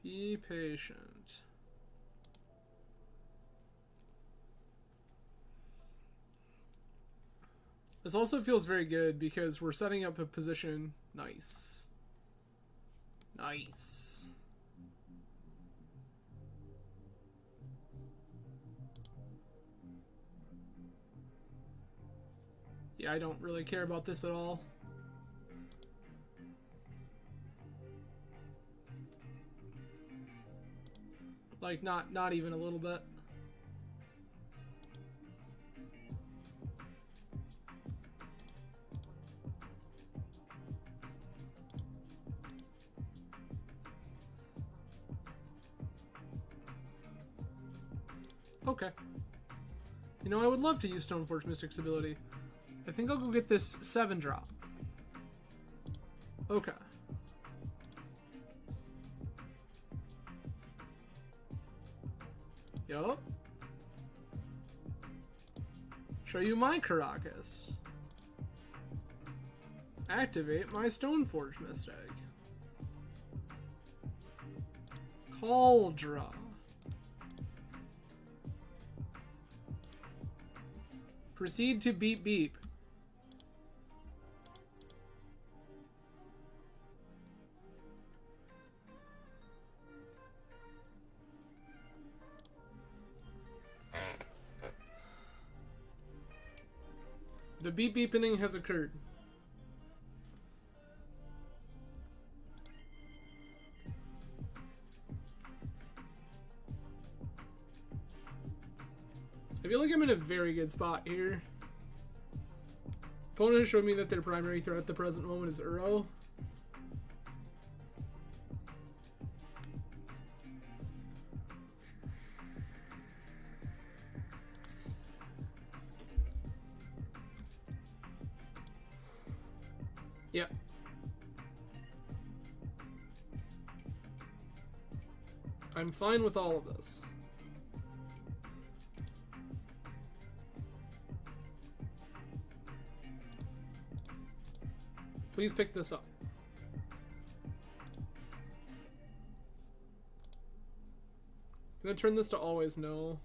S1: Be patient. This also feels very good because we're setting up a position. Nice. Nice. Yeah, I don't really care about this at all. Like, not even a little bit. Okay. You know, I would love to use Stoneforge Mystic's ability. I think I'll go get this 7-drop. Okay. Yup. Show you my Caracas. Activate my Stoneforge Mystic. Cauldra. Proceed to beep beep. The beep beeping has occurred. I feel like I'm in a very good spot here. Opponent has showed me that their primary threat at the present moment is Uro. Yep. I'm fine with all of this. Please pick this up. I'm gonna turn this to always no.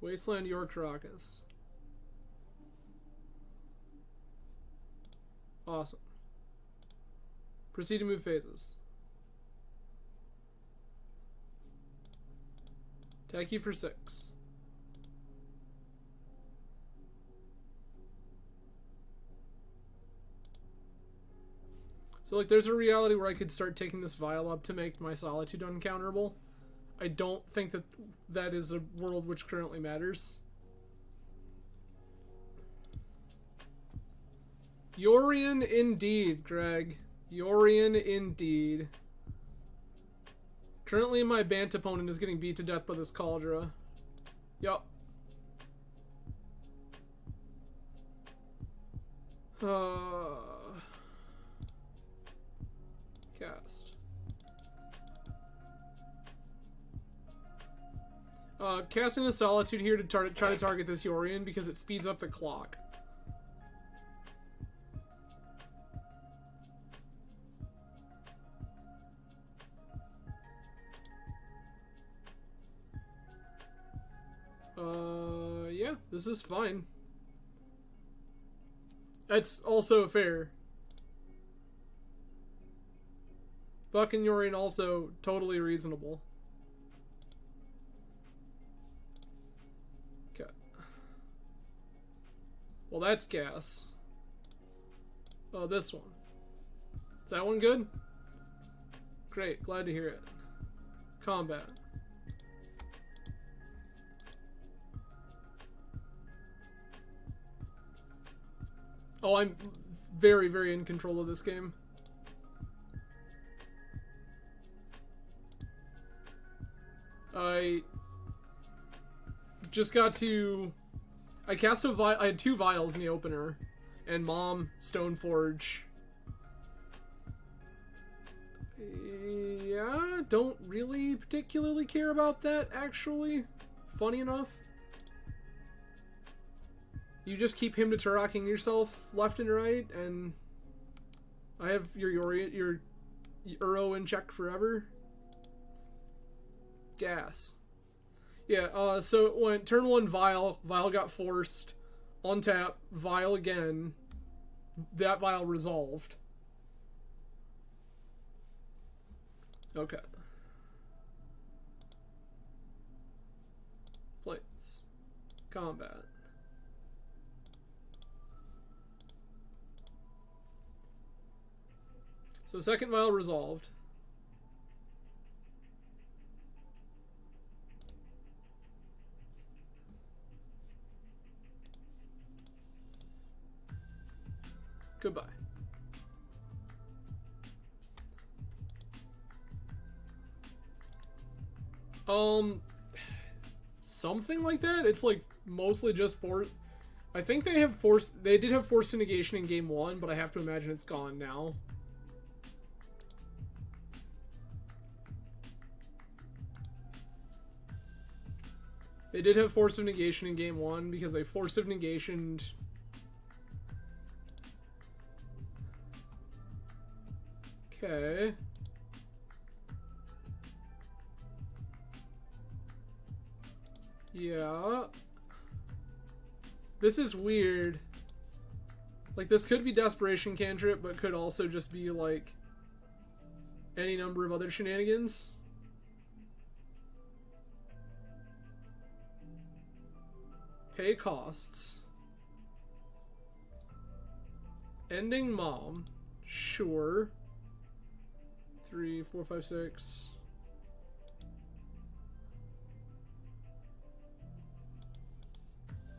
S1: Wasteland, your Caracas. Awesome. Proceed to move phases. Attack you for 6. So, like, there's a reality where I could start taking this vial up to make my Solitude uncounterable. I don't think that that is a world which currently matters. Yorion indeed, Greg. Yorion indeed. Currently my Bant opponent is getting beat to death by this Cauldra. Yup. Cast. Casting a Solitude here to try to target this Yorion because it speeds up the clock. Yeah, this is fine. That's also fair. Fucking Yorion also totally reasonable. Okay. Well, that's gas. Oh, this one. Is that one good? Great, glad to hear it. Combat. Oh, I'm very, very in control of this game. I just got to... I cast a vial... I had 2 vials in the opener. And Mom, Stoneforge... Yeah, don't really particularly care about that, actually. Funny enough. You just keep him to yourself left and right, and I have your Yorion, your Uro in check forever. Gas. Yeah, so when turn 1 Vial got forced, untap, Vial again, that Vial resolved. Okay. Plates. Combat. So second Vial resolved. Goodbye. Something like that. It's like mostly just for. I think they have force. They did have force negation in game 1, but I have to imagine it's gone now. They did have force of negation in game 1 because they force of negationed. Okay. Yeah. This is weird. Like, this could be Desperation Cantrip, but could also just be, like, any number of other shenanigans. Pay costs. Ending Mom. Sure. 3, 4, 5, 6.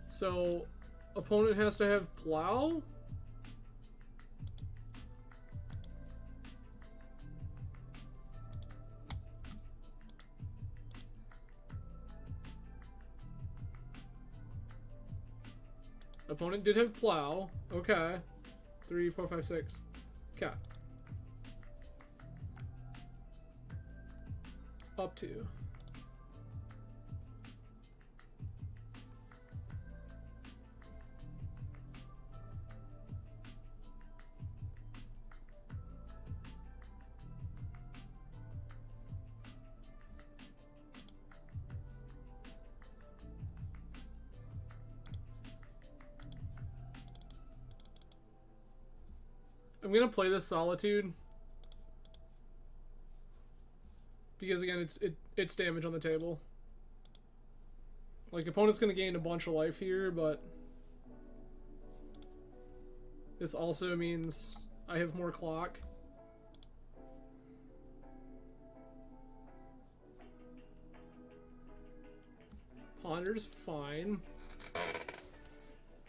S1: So, opponent has to have Plow? Opponent did have Plow. Okay. 3, 4, 5, 6. Okay. Up to. I'm gonna play this Solitude because again, it's damage on the table. Like, opponent's gonna gain a bunch of life here, but this also means I have more clock. Ponder's fine.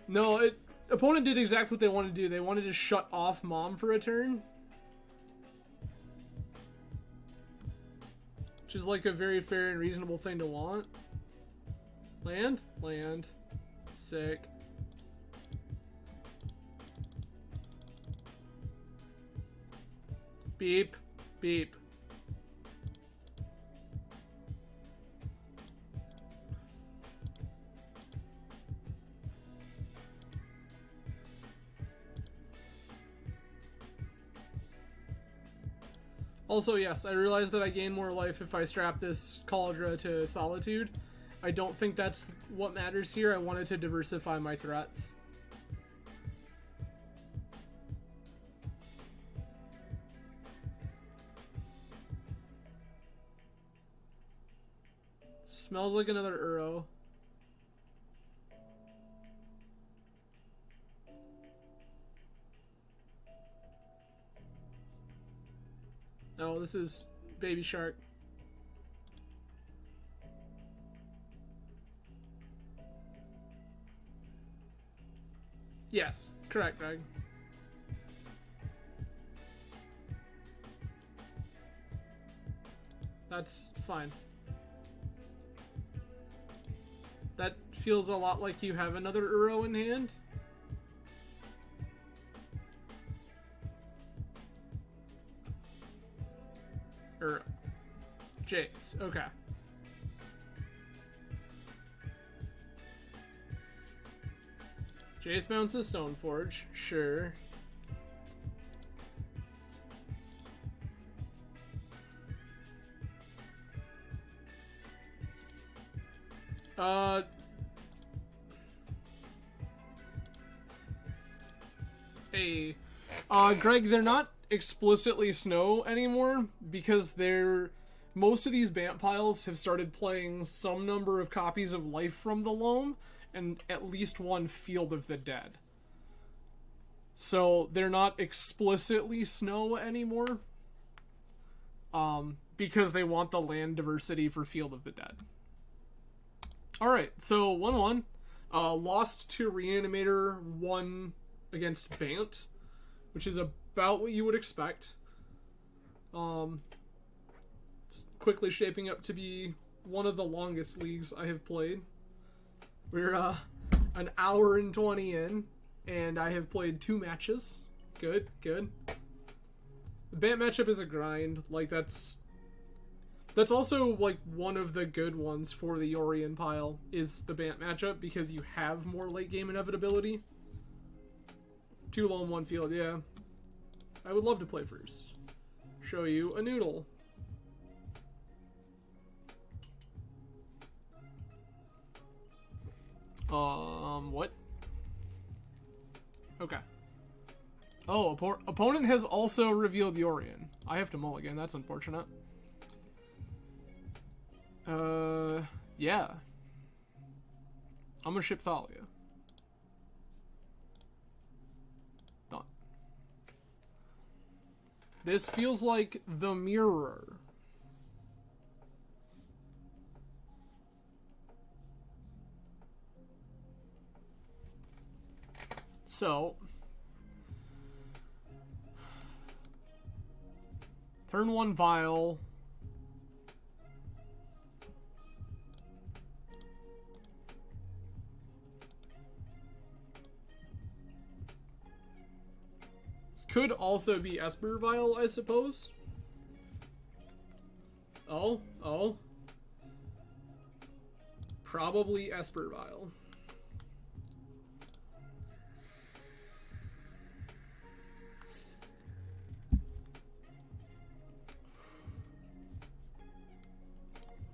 S1: No, opponent did exactly what they wanted to do. They wanted to shut off Mom for a turn. Which is like a very fair and reasonable thing to want. Land? Land. Sick. Beep. Beep. Also, yes, I realize that I gain more life if I strap this Cauldra to Solitude. I don't think that's what matters here. I wanted to diversify my threats. Smells like another Uro. Oh, this is Baby Shark. Yes, correct, Greg. That's fine. That feels a lot like you have another Uro in hand. Or Jace. Okay. Jace bounces Stoneforge. Sure. Hey. Greg, they're not explicitly snow anymore because most of these Bant piles have started playing some number of copies of Life from the Loam and at least one Field of the Dead. So they're not explicitly snow anymore. Because they want the land diversity for Field of the Dead. Alright, so 1-1. Lost to Reanimator 1 against Bant, which is about what you would expect. It's quickly shaping up to be one of the longest leagues I have played. We're an hour and 20 in, and I have played 2 matches. Good, good. The Bant matchup is a grind. Like, that's also, like, one of the good ones for the Yorion pile is the Bant matchup, because you have more late-game inevitability. 2 loam, 1 field, yeah. I would love to play first. Show you a Noodle. What? Okay. Oh, opponent has also revealed Yorion. I have to mulligan, that's unfortunate. Yeah. I'm gonna ship Thalia. Done. This feels like the mirror. So, turn 1 Vial. This could also be Esper Vial, I suppose. Oh. Probably Esper Vial.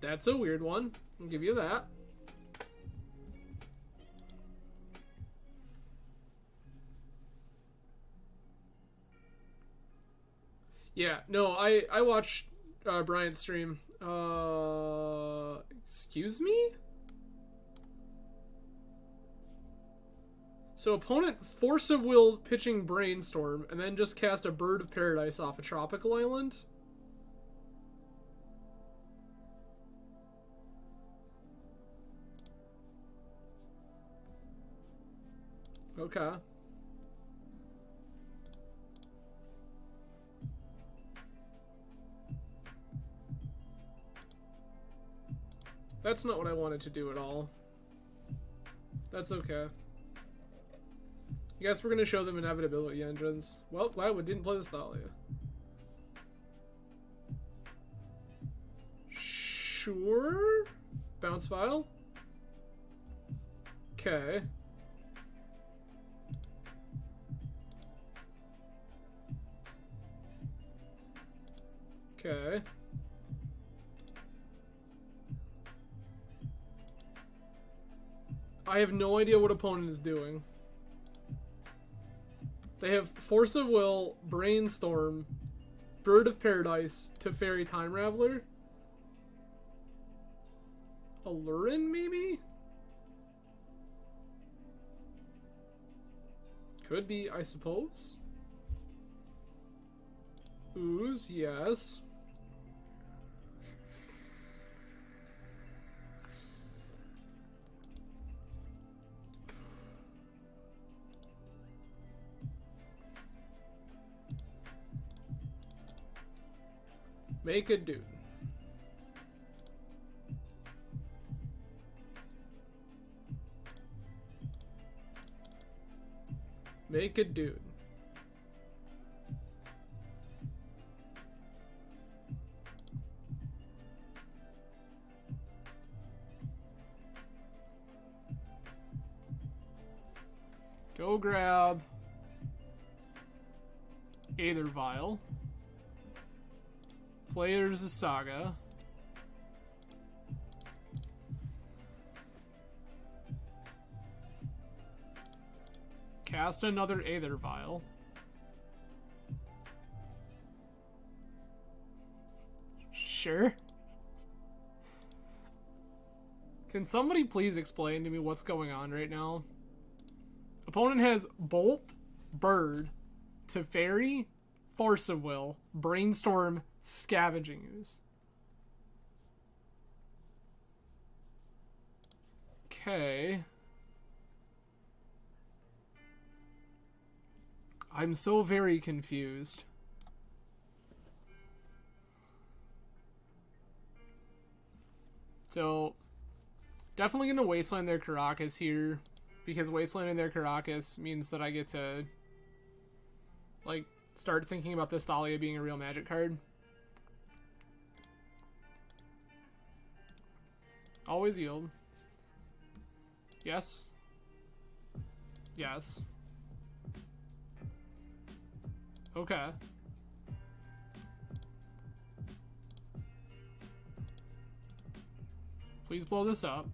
S1: That's a weird one. I'll give you that. Yeah, no, I watched Bryant's stream. Excuse me? So opponent Force of Will pitching Brainstorm and then just cast a Bird of Paradise off a tropical island? Okay. That's not what I wanted to do at all. That's okay. I guess we're gonna show them inevitability engines. Well, glad we didn't play this Thalia. Sure? Bounce Vial? Okay. Okay. I have no idea what opponent is doing. They have Force of Will, Brainstorm, Bird of Paradise, Teferi Time Raveler. Allurin, maybe? Could be, I suppose. Ooze, yes. Make a dude. Make a dude. go grab Aether Vial. Players a Saga. Cast another Aether Vial. Sure. Can somebody please explain to me what's going on right now? Opponent has Bolt, Bird, Teferi, Force of Will, Brainstorm, Scavenging Ooze. Okay. I'm so very confused. So, definitely going to Wasteland their Karakas here, because Wastelanding their Karakas means that I get to, like, start thinking about this Thalia being a real Magic card. Always yield. Yes. Yes. Okay. Please blow this up.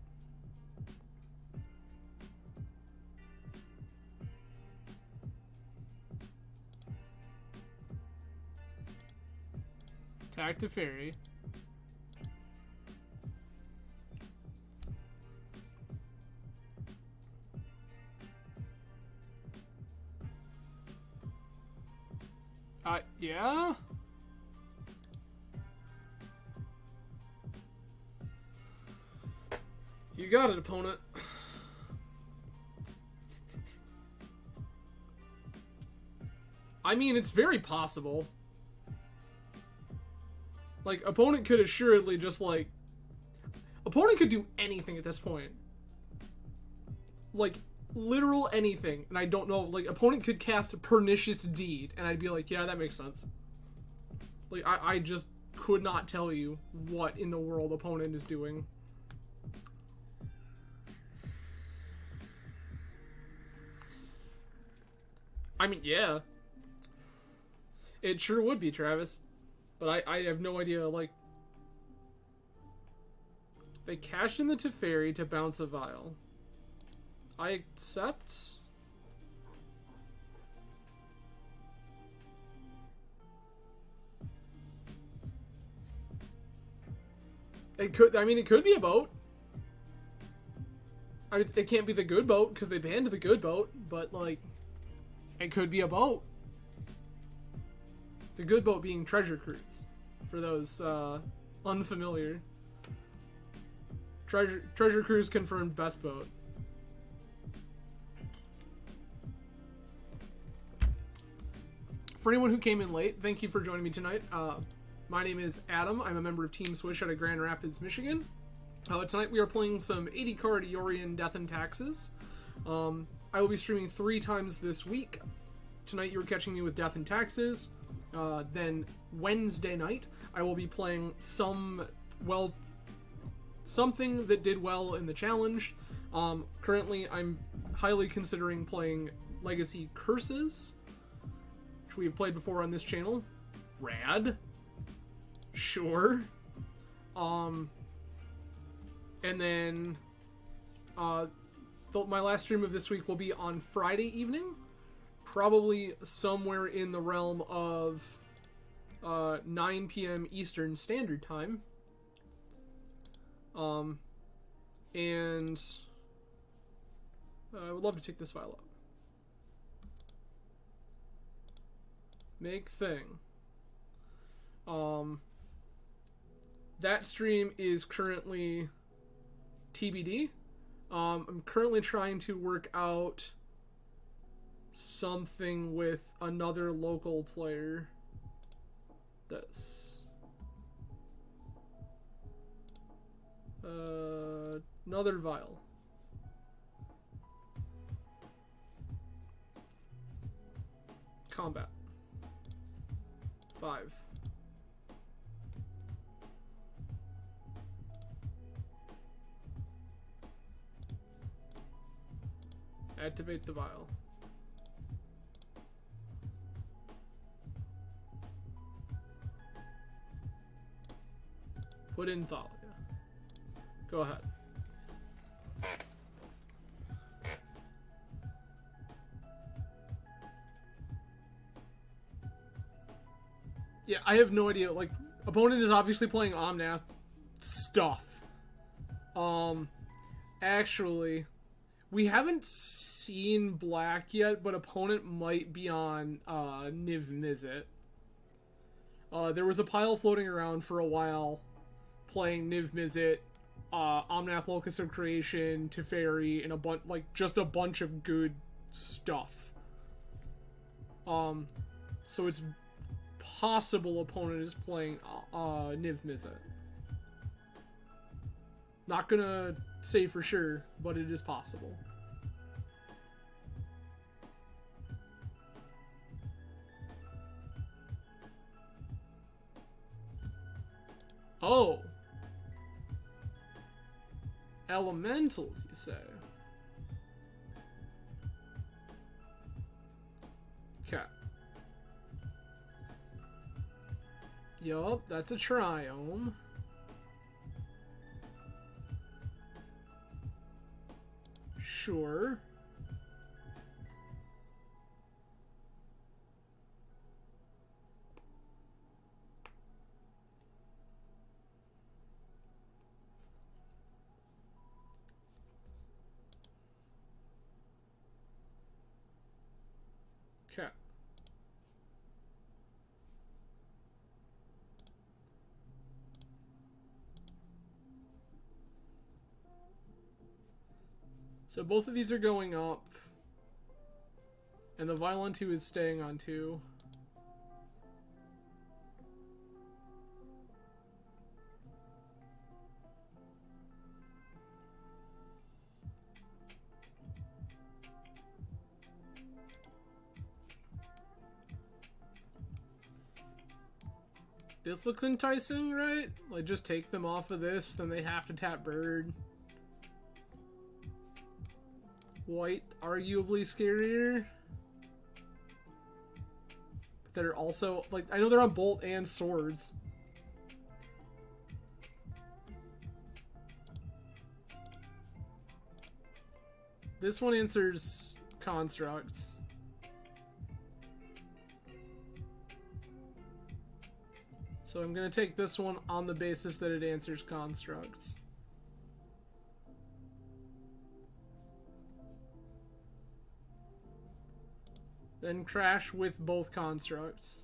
S1: Attack Teferi. Yeah? You got it, opponent. I mean, it's very possible. Like, opponent could assuredly just, like... Opponent could do anything at this point. Like, literal anything. And I don't know, like, opponent could cast Pernicious Deed. And I'd be like, yeah, that makes sense. Like, I just could not tell you what in the world opponent is doing. I mean, yeah. It sure would be, Travis. But I have no idea, like... They cashed in the Teferi to bounce a Vial. I accept... It could, I mean, it could be a boat. I mean, it can't be the good boat, because they banned the good boat, but, like... It could be a boat. The good boat being Treasure Cruise, for those unfamiliar. Treasure Cruise confirmed best boat. For anyone who came in late, thank you for joining me tonight. My name is Adam. I'm a member of Team Swish out of Grand Rapids, Michigan. Tonight we are playing some 80-card Yorion Death and Taxes. I will be streaming 3 times this week. Tonight you were catching me with Death and Taxes. Then Wednesday night I will be playing something that did well in the challenge. Currently I'm highly considering playing Legacy Curses, which we have played before on this channel. Rad. Sure. And then my last stream of this week will be on Friday evening, probably somewhere in the realm of 9 p.m. Eastern Standard Time. And I would love to take this file up. Make thing. That stream is currently TBD. I'm currently trying to work out something with another local player. That's another Vial. Combat. 5. Activate the Vial. Put in Thalia. Go ahead. Yeah, I have no idea. Like, opponent is obviously playing Omnath stuff. Actually, we haven't seen black yet, but opponent might be on Niv Mizzet. There was a pile floating around for a while playing Niv Mizzet, Omnath Locus of Creation, Teferi, and just a bunch of good stuff. So it's possible opponent is playing Niv Mizzet. Not gonna say for sure, but it is possible. Oh. Elementals, you say? Okay. Yup, that's a triome. Sure. Okay. So both of these are going up. And the Violent 2 is staying on 2. This looks enticing, right? Like, just take them off of this, then they have to tap bird. White, arguably scarier. But they're also, like, I know they're on bolt and swords. This one answers constructs. So I'm going to take this one on the basis that it answers constructs. Then crash with both constructs.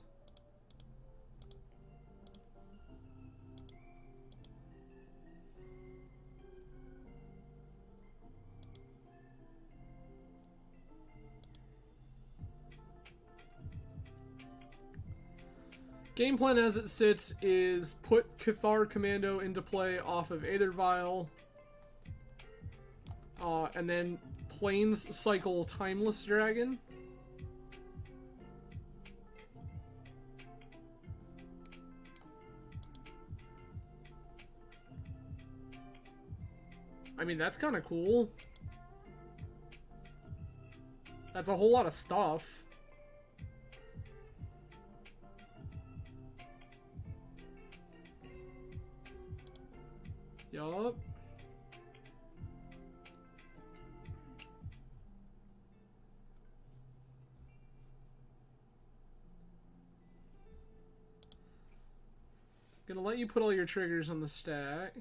S1: Game plan as it sits is put Cathar Commando into play off of Aether Vial. And then Plains cycle Timeless Dragon. I mean, that's kind of cool. That's a whole lot of stuff. Yup. Gonna let you put all your triggers on the stack.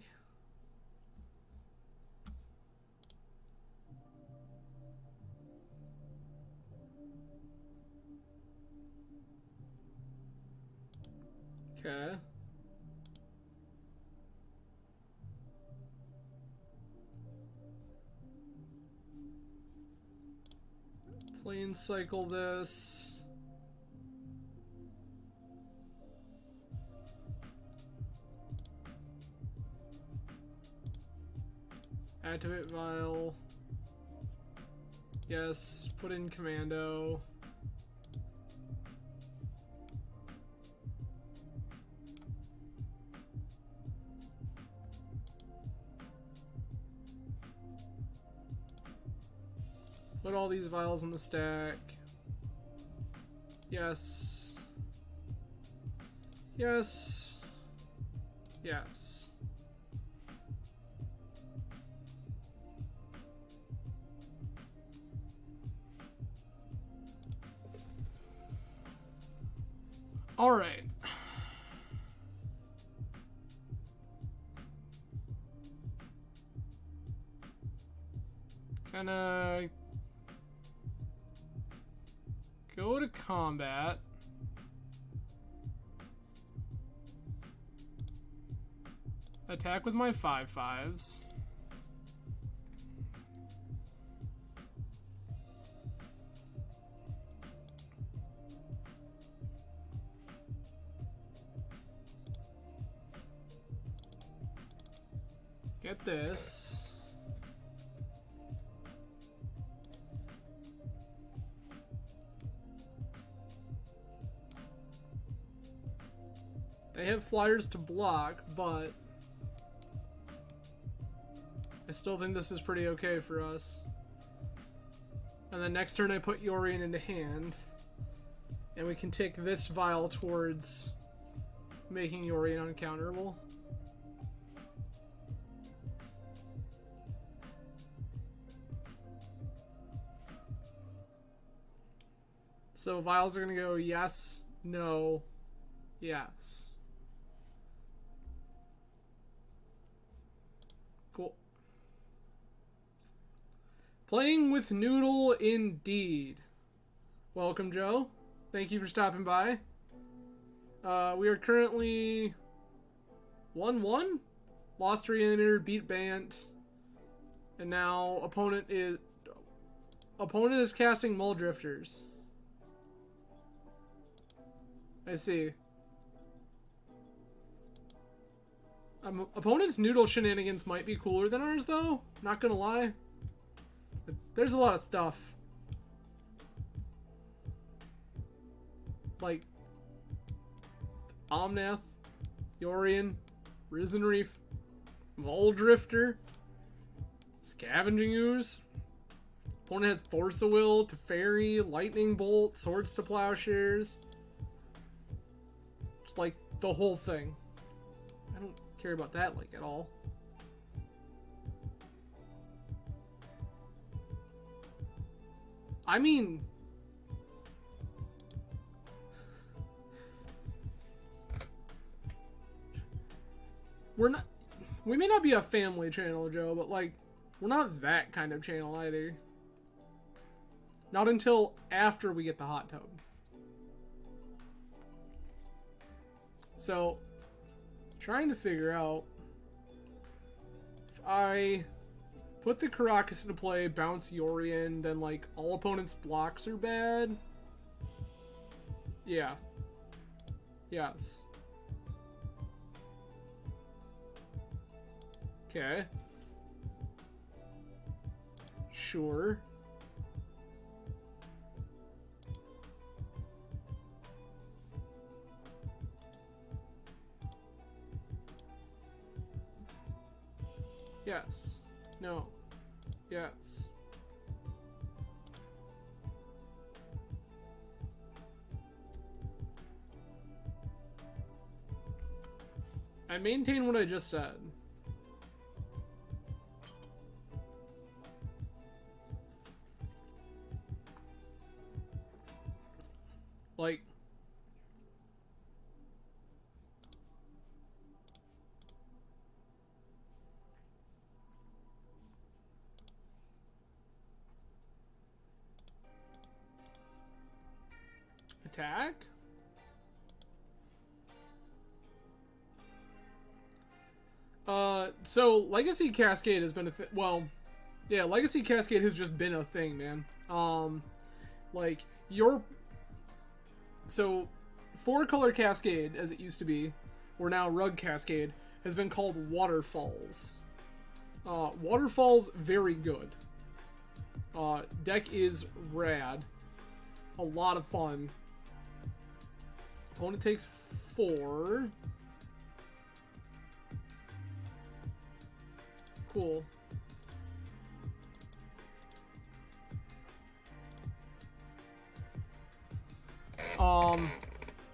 S1: Okay. Plane cycle this. Activate Vial. Yes, put in Commando. Put all these vials in the stack. Yes. Yes. Yes. All right. Kinda go to combat. Attack with my 5/5s. Get this. They have flyers to block, but I still think this is pretty okay for us. And then next turn I put Yorion into hand. And we can take this vial towards making Yorion uncounterable. So vials are going to go yes, no, yes. Cool. Playing with Noodle indeed. Welcome, Joe. Thank you for stopping by. We are currently 1-1. Lost Reanimator, beat Bant. And now opponent is casting Mull Drifters. I see. Opponent's Noodle shenanigans might be cooler than ours, though. Not gonna lie. There's a lot of stuff. Like Omnath, Yorion, Risen Reef, Mull Drifter, Scavenging Ooze. Opponent has Force of Will, Teferi, Lightning Bolt, Swords to Plowshares. Just like the whole thing. I don't care about that like at all. I mean, we may not be a family channel, Joe, but like, we're not that kind of channel either. Not until after we get the hot tub. So, trying to figure out if I put the Caracas into play, bounce Yorion, then like all opponents' blocks are bad. Yeah. Yes. Okay. Sure. Yes. No. Yes. I maintain what I just said. Like, attack? So Legacy Cascade has been a well, yeah, Legacy Cascade has just been a thing, man. Like, so 4-color Cascade, as it used to be, or now Rug Cascade, has been called Waterfalls. Waterfalls, very good. Deck is rad. A lot of fun. Opponent takes 4. Cool.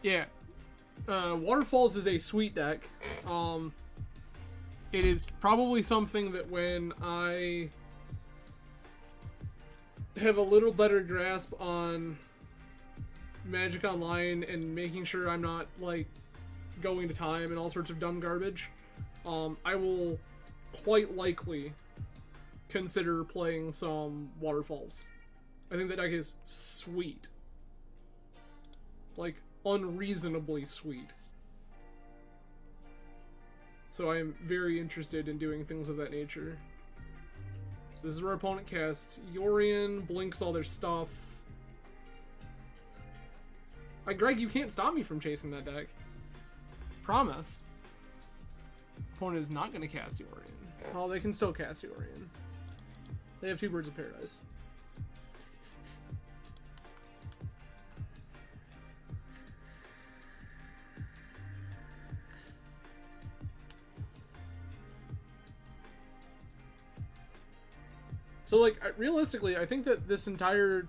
S1: Yeah. Waterfalls is a sweet deck. It is probably something that when I have a little better grasp on Magic Online and making sure I'm not, like, going to time and all sorts of dumb garbage, I will quite likely consider playing some Waterfalls. I think that deck is sweet. Like, unreasonably sweet. So I am very interested in doing things of that nature. So this is where our opponent casts Yorion, blinks all their stuff. Greg, you can't stop me from chasing that deck. Promise. Opponent is not going to cast Yorion. Oh, they can still cast Yorion. They have 2 Birds of Paradise. So, like, realistically, I think that this entire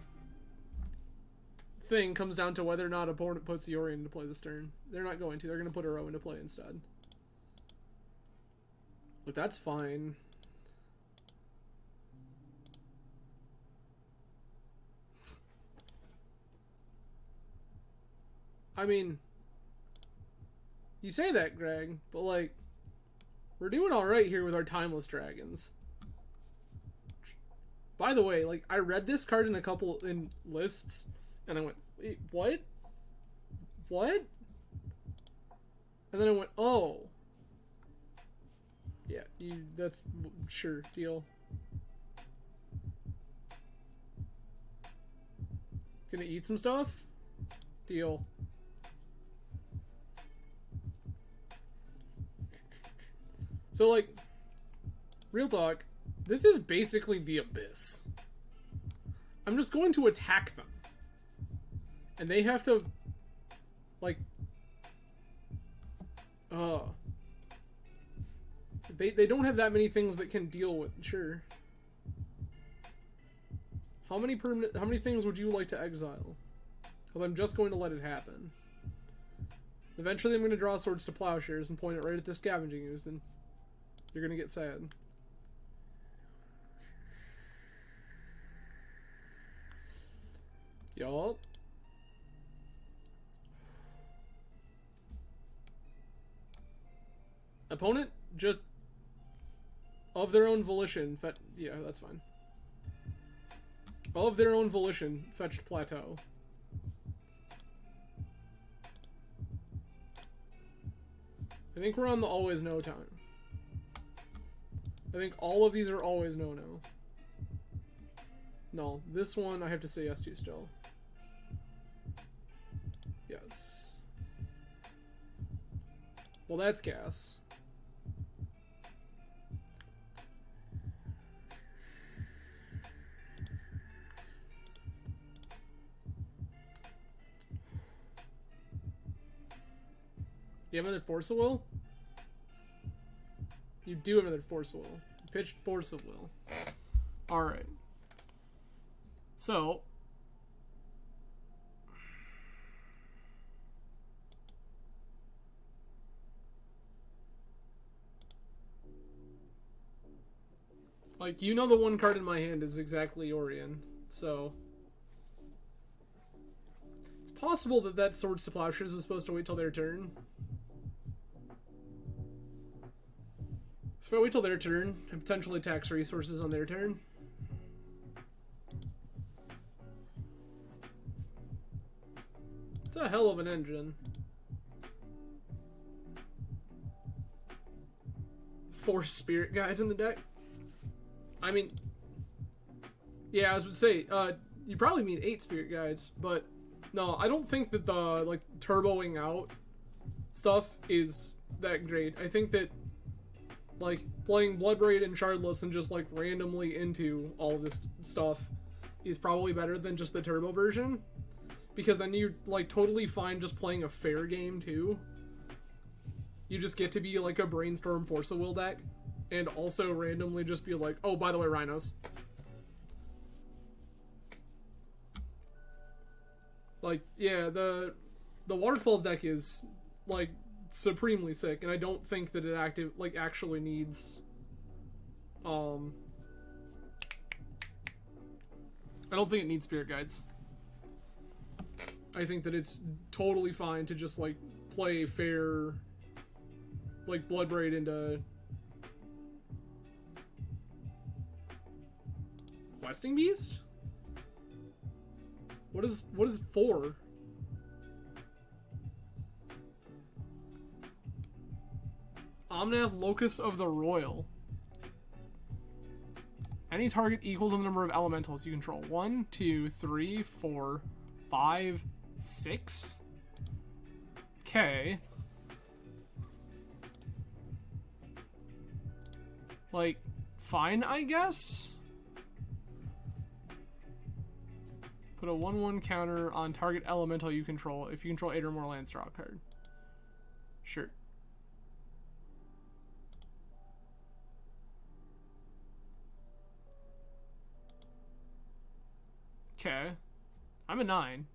S1: thing comes down to whether or not opponent puts Yorion into play this turn. They're not going to. They're going to put a row into play instead. Look, that's fine. I mean, you say that, Greg, but, like, we're doing alright here with our Timeless Dragons. By the way, like, I read this card in a couple in lists, and I went, wait, what? What? And then I went, oh. Yeah, that's, sure, deal. Gonna eat some stuff? Deal. So, like, real talk, this is basically the Abyss. I'm just going to attack them. And they have to, like, they don't have that many things that can deal with, sure. How many things would you like to exile? Because I'm just going to let it happen. Eventually I'm going to draw Swords to Plowshares and point it right at the Scavenging Ooze, and you're going to get sad. Yup. Opponent just of their own volition yeah, that's fine. Of their own volition fetched Plateau. I think we're on the always no time. I think all of these are always no. No, this one I have to say yes to still. Yes. Well, that's gas. You have another Force of Will? You do have another Force of Will. You pitched Force of Will. Alright. So, like, you know the one card in my hand is exactly Yorion, so it's possible that that Swords to Plowshares is supposed to wait till their turn. So if I wait till their turn, and potentially tax resources on their turn. It's a hell of an engine. 4 Spirit Guides in the deck? I mean, yeah, I was going to say, you probably mean 8 Spirit Guides, but no, I don't think that the, like, turboing out stuff is that great. I think that, like, playing Bloodbraid and Shardless and just, like, randomly into all of this stuff is probably better than just the turbo version. Because then you're, like, totally fine just playing a fair game, too. You just get to be, like, a Brainstorm Force of Will deck. And also randomly just be like, oh, by the way, Rhinos. Like, yeah, the Waterfalls deck is, like, supremely sick, and I don't think that it actually needs, I don't think it needs Spirit Guides. I think that it's totally fine to just, like, play fair, like, Bloodbraid into Questing Beast? What is 4? Omnath, Locust of the Royal. Any target equal to the number of elementals you control. 1, 2, 3, 4, 5, 6. Okay. Like, fine, I guess? Put a 1/1 counter on target elemental you control if you control 8 or more lands, draw a card. Sure. Okay. I'm a 9.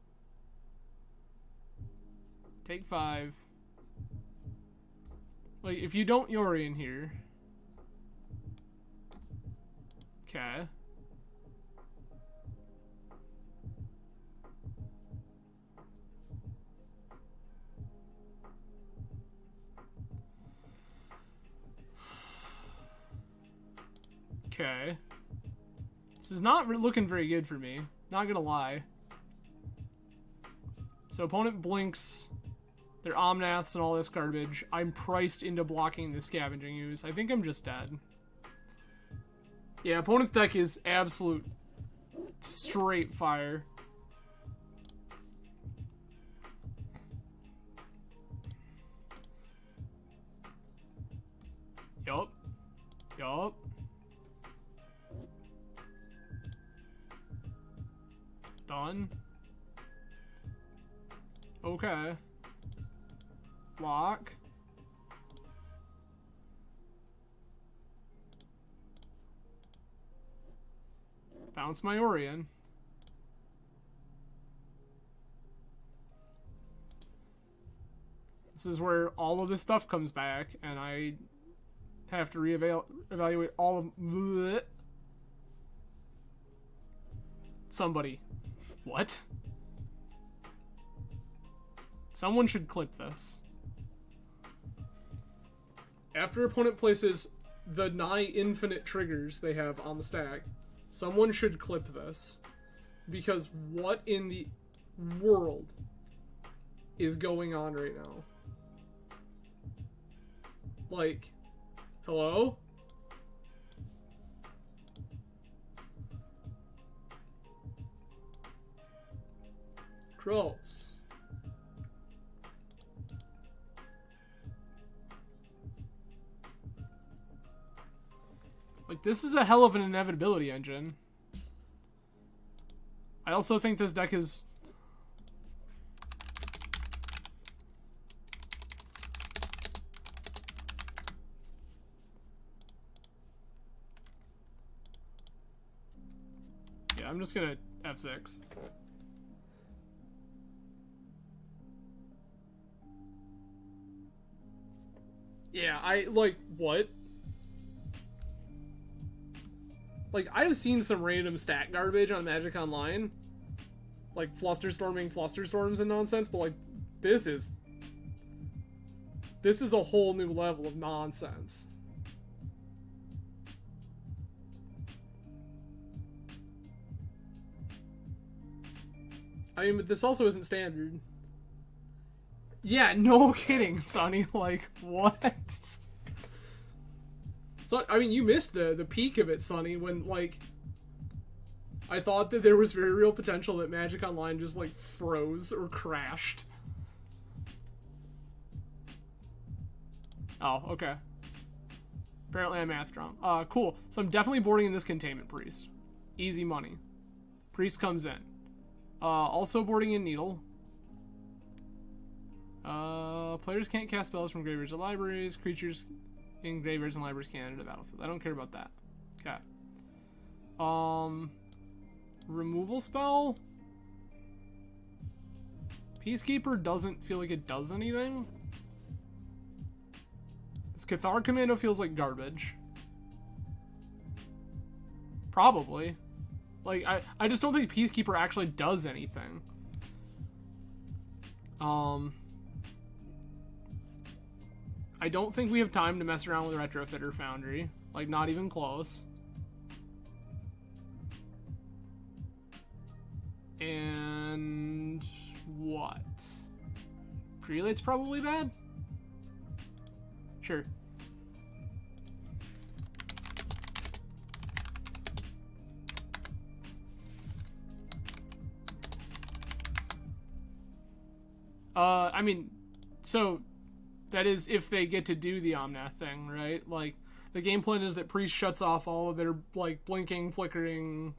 S1: Take 5. Like, if you don't Yorion here. Okay. Okay. This is not looking very good for me. Not gonna lie. So opponent blinks their Omnaths and all this garbage. I'm priced into blocking the Scavenging Ooze. I think I'm just dead. Yeah, opponent's deck is absolute straight fire. Yup. Yup. Done. Okay. Block. Bounce my Yorion. This is where all of this stuff comes back, and I have to reevaluate all of... Bleh. Somebody. What? Someone should clip this. After opponent places the nigh infinite triggers they have on the stack, someone should clip this. Because what in the world is going on right now? Like, hello? Krulls. Like, this is a hell of an inevitability engine. I also think this deck is... Yeah, I'm just gonna F6. Yeah, like, what? Like, I've seen some random stat garbage on Magic Online. Like, Flusterstorms and nonsense, but, like, this is a whole new level of nonsense. I mean, but this also isn't standard. Yeah, no kidding, Sonny. Like, what? So, I mean, you missed the peak of it, Sonny, when, like, I thought that there was very real potential that Magic Online just, like, froze or crashed. Oh, okay. Apparently I'm math drunk. Cool. So I'm definitely boarding in this Containment Priest. Easy money. Priest comes in. Also boarding in Needle. Players can't cast spells from graveyards or libraries. Creatures in graveyards and libraries can't enter the battlefield. I don't care about that. Okay. Removal spell? Peacekeeper doesn't feel like it does anything. This Cathar Commando feels like garbage. Probably. Like, I just don't think Peacekeeper actually does anything. Um, I don't think we have time to mess around with Retrofitter Foundry. Like, not even close. And what? Prelate's probably bad? Sure. I mean, so that is if they get to do the Omnath thing, right? Like, the game plan is that Priest shuts off all of their, like, blinking, flickering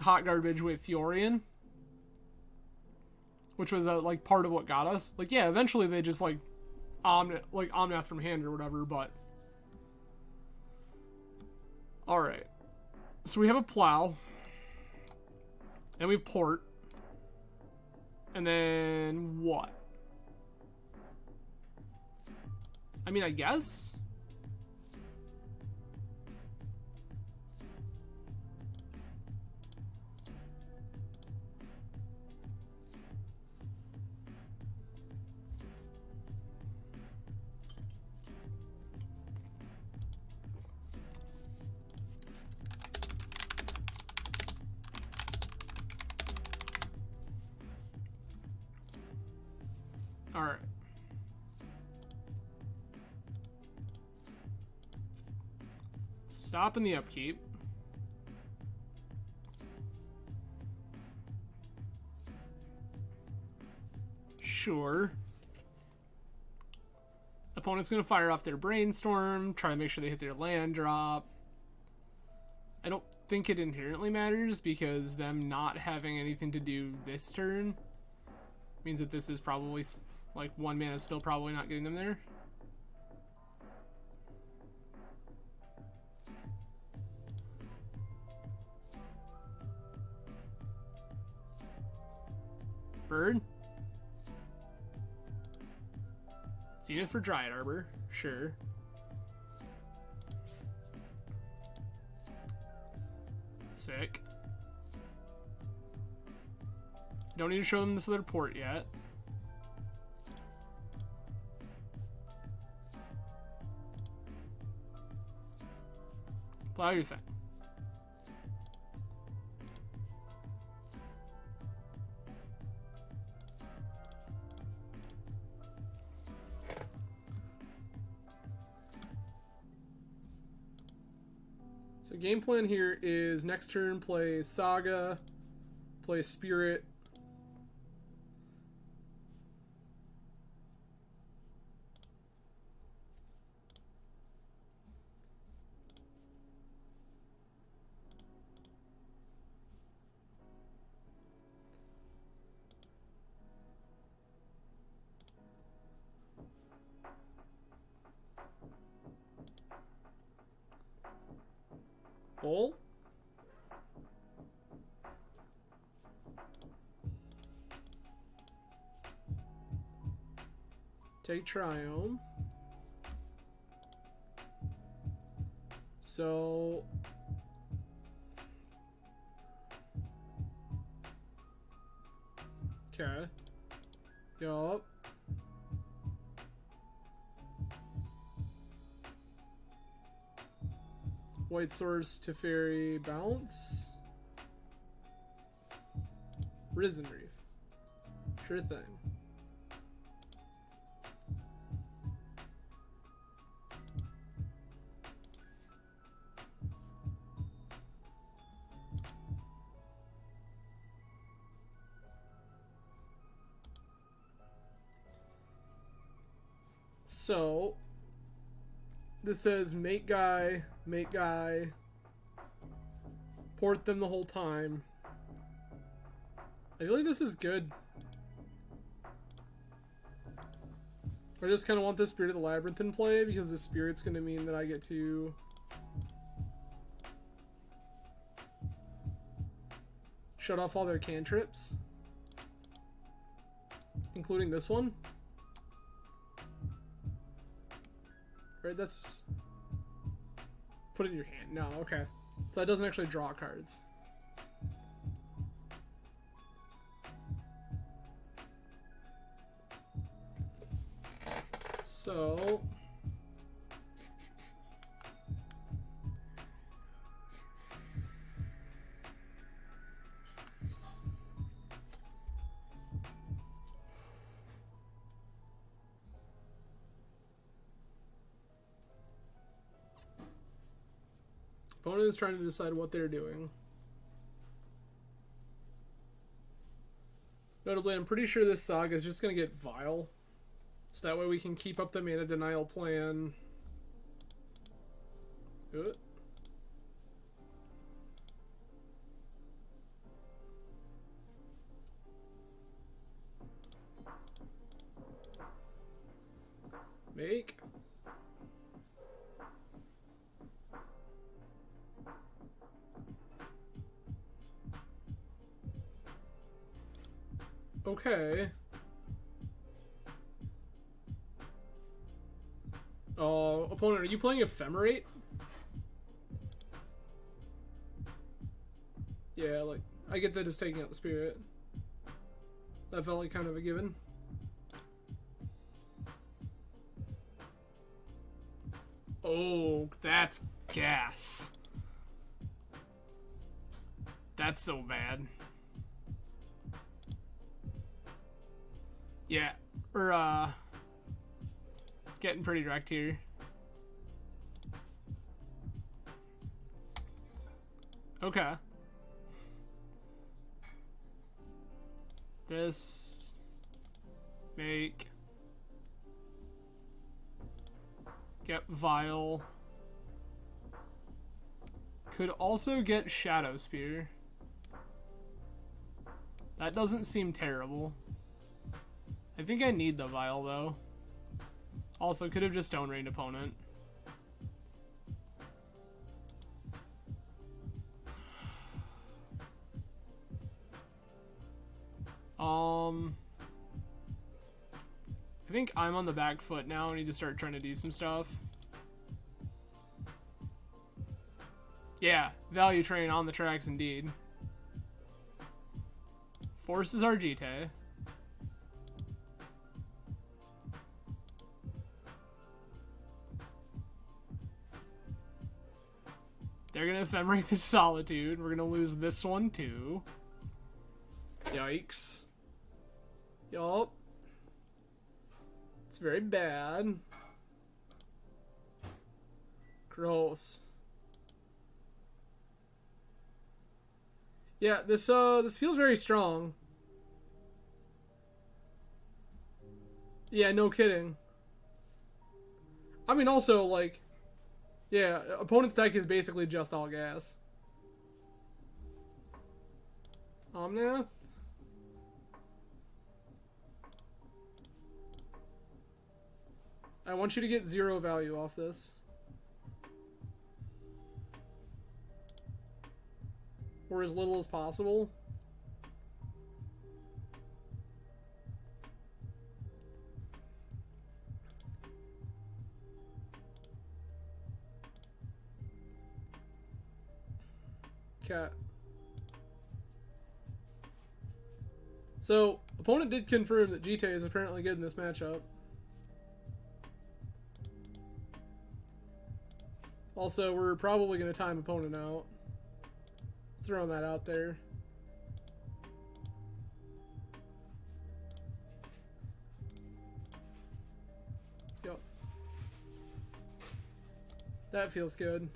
S1: hot garbage with Yorion, which was, like, part of what got us. Like, yeah, eventually they just, like, Omnath from hand or whatever, but... Alright. So we have a Plow. And we have Port. And then what? I mean, I guess? Alright. Stop in the upkeep. Sure. Opponent's gonna fire off their Brainstorm, try to make sure they hit their land drop. I don't think it inherently matters because them not having anything to do this turn means that this is probably, like, 1 mana is still probably not getting them there. Bird. Zenith for Dryad Arbor. Sure. Sick. Don't need to show them this other port yet. Plow your thing. So game plan here is next turn play Saga, play Spirit. Bowl. Take Triome. So okay. Yup. White Swords to Fairy bounce. Risen Reef. Sure thing. So this says make guy, port them the whole time. I feel like this is good. I just kind of want this Spirit of the Labyrinth in play because the Spirit's going to mean that I get to shut off all their cantrips, including this one. Right, that's... Put it in your hand. No, okay. So that doesn't actually draw cards. So... Opponent is trying to decide what they're doing. Notably, I'm pretty sure this Saga is just going to get Vile. So that way we can keep up the mana denial plan. Good. Make. Okay. Opponent, are you playing Ephemerate? Yeah, like, I get that it's taking out the spirit. That felt like kind of a given. Oh, that's gas. That's so bad. Yeah, we're getting pretty wrecked here. Okay. This make get Vile. Could also get Shadow Spear. That doesn't seem terrible. I think I need the Vile though. Also, could have just Stone Rained opponent. I think I'm on the back foot now. I need to start trying to do some stuff. Yeah, value train on the tracks indeed. Forces Argite. They're gonna ephemerate the Solitude. We're gonna lose this one too. Yikes. Yup. It's very bad. Gross. Yeah, this feels very strong. Yeah, no kidding. I mean, also, like, yeah, opponent's deck is basically just all gas. Omnath? I want you to get 0 value off this. Or as little as possible. Cat. So, opponent did confirm that GT is apparently good in this matchup. Also, we're probably going to time opponent out. Throwing that out there. Yep. That feels good.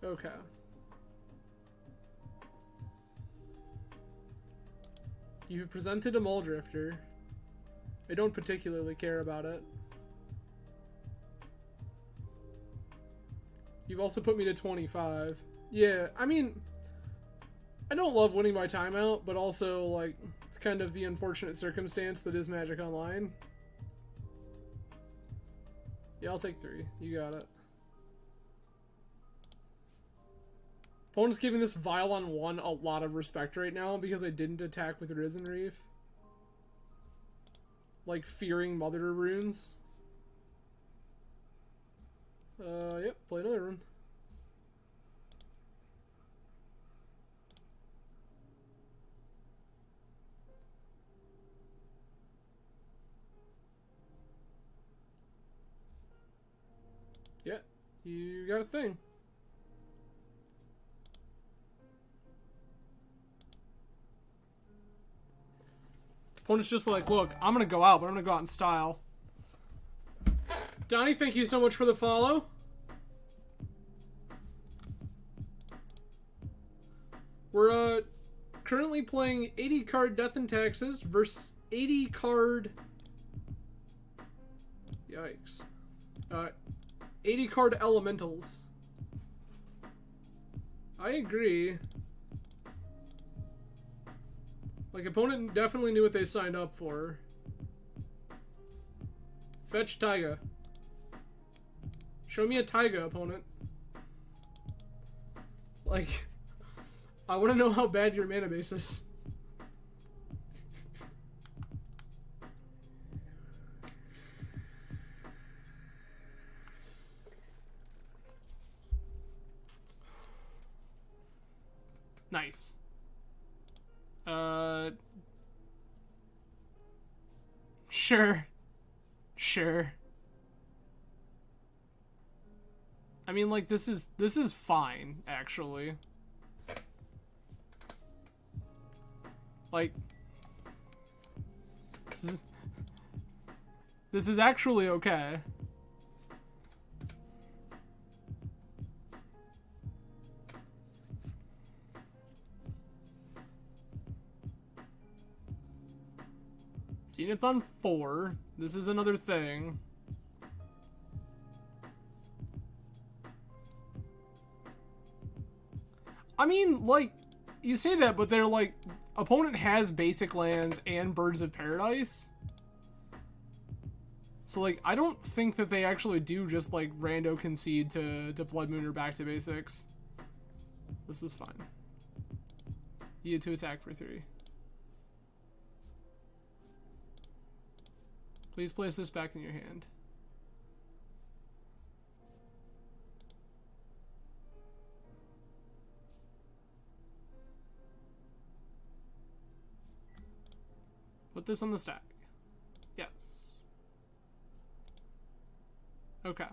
S1: Okay. You've presented a Muldrifter. I don't particularly care about it. You've also put me to 25. Yeah, I mean, I don't love winning by timeout, but also, like, it's kind of the unfortunate circumstance that is Magic Online. Yeah, I'll take 3. You got it. Opponent's giving this Vile on 1 a lot of respect right now because I didn't attack with Risen Reef. Like, fearing Mother runes. Yep, play another rune. Yeah, you got a thing. Opponent's just like, look, I'm gonna go out, but I'm gonna go out in style. Donnie, thank you so much for the follow. We're currently playing 80 card Death and Taxes versus 80 card. Yikes. 80 card Elementals. I agree. Like, opponent definitely knew what they signed up for. Fetch Taiga. Show me a Taiga, opponent. Like, I want to know how bad your mana base is. Nice. Sure. Sure. I mean, like, this is fine, actually. Like, this is actually okay. Zenith on 4. This is another thing. I mean, like, you say that, but they're like, opponent has basic lands and Birds of Paradise. So, like, I don't think that they actually do just, like, rando concede to Blood Moon or back to basics. This is fine. You get to attack for 3. Please place this back in your hand. Put this on the stack. Yes. Okay.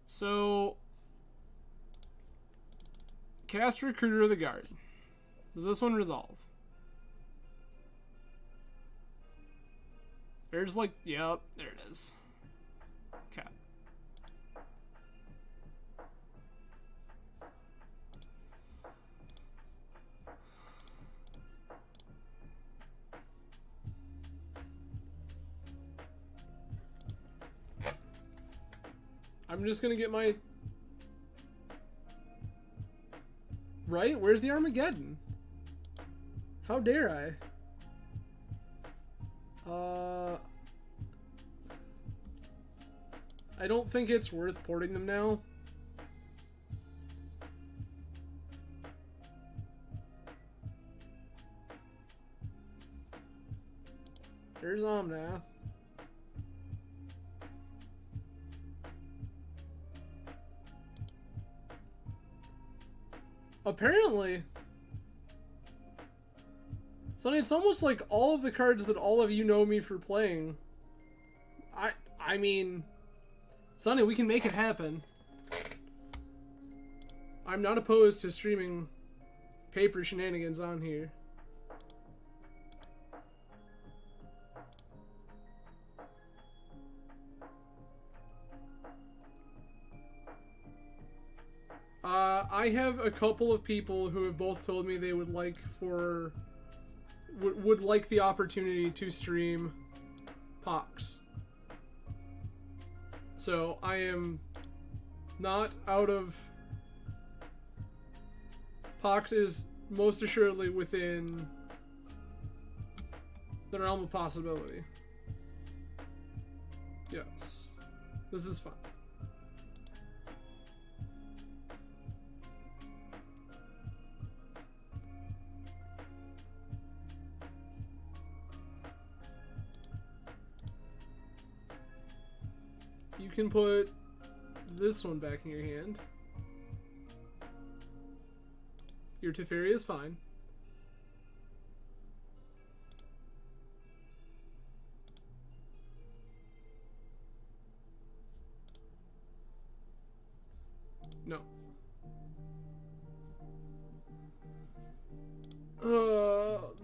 S1: So, cast Recruiter of the Guard. Does this one resolve? There's like, yep, there it is. Okay. I'm just gonna get my... Right? Where's the Armageddon? How dare I? I don't think it's worth porting them now. There's Omnath. Apparently, Sonny, it's almost like all of the cards that all of you know me for playing. I mean, Sonny, we can make it happen. I'm not opposed to streaming paper shenanigans on here. I have a couple of people who have both told me they would like would like the opportunity to stream Pox. So I am not out of... Pox is most assuredly within the realm of possibility. Yes. This is fun. you can put this one back in your hand. Your Teferi is fine. No.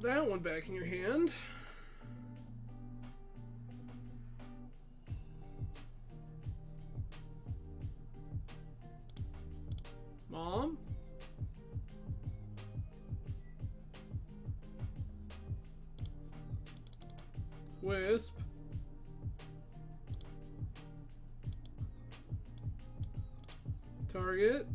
S1: That one back in your hand. Mom? Wisp. Target.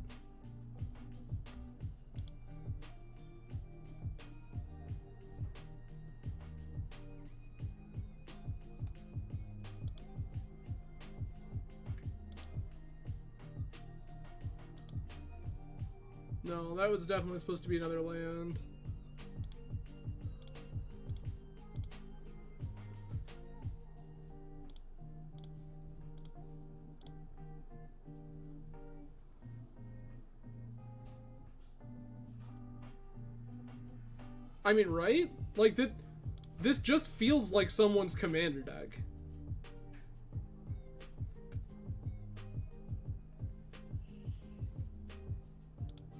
S1: No, that was definitely supposed to be another land. I mean, right? Like, this just feels like someone's commander deck.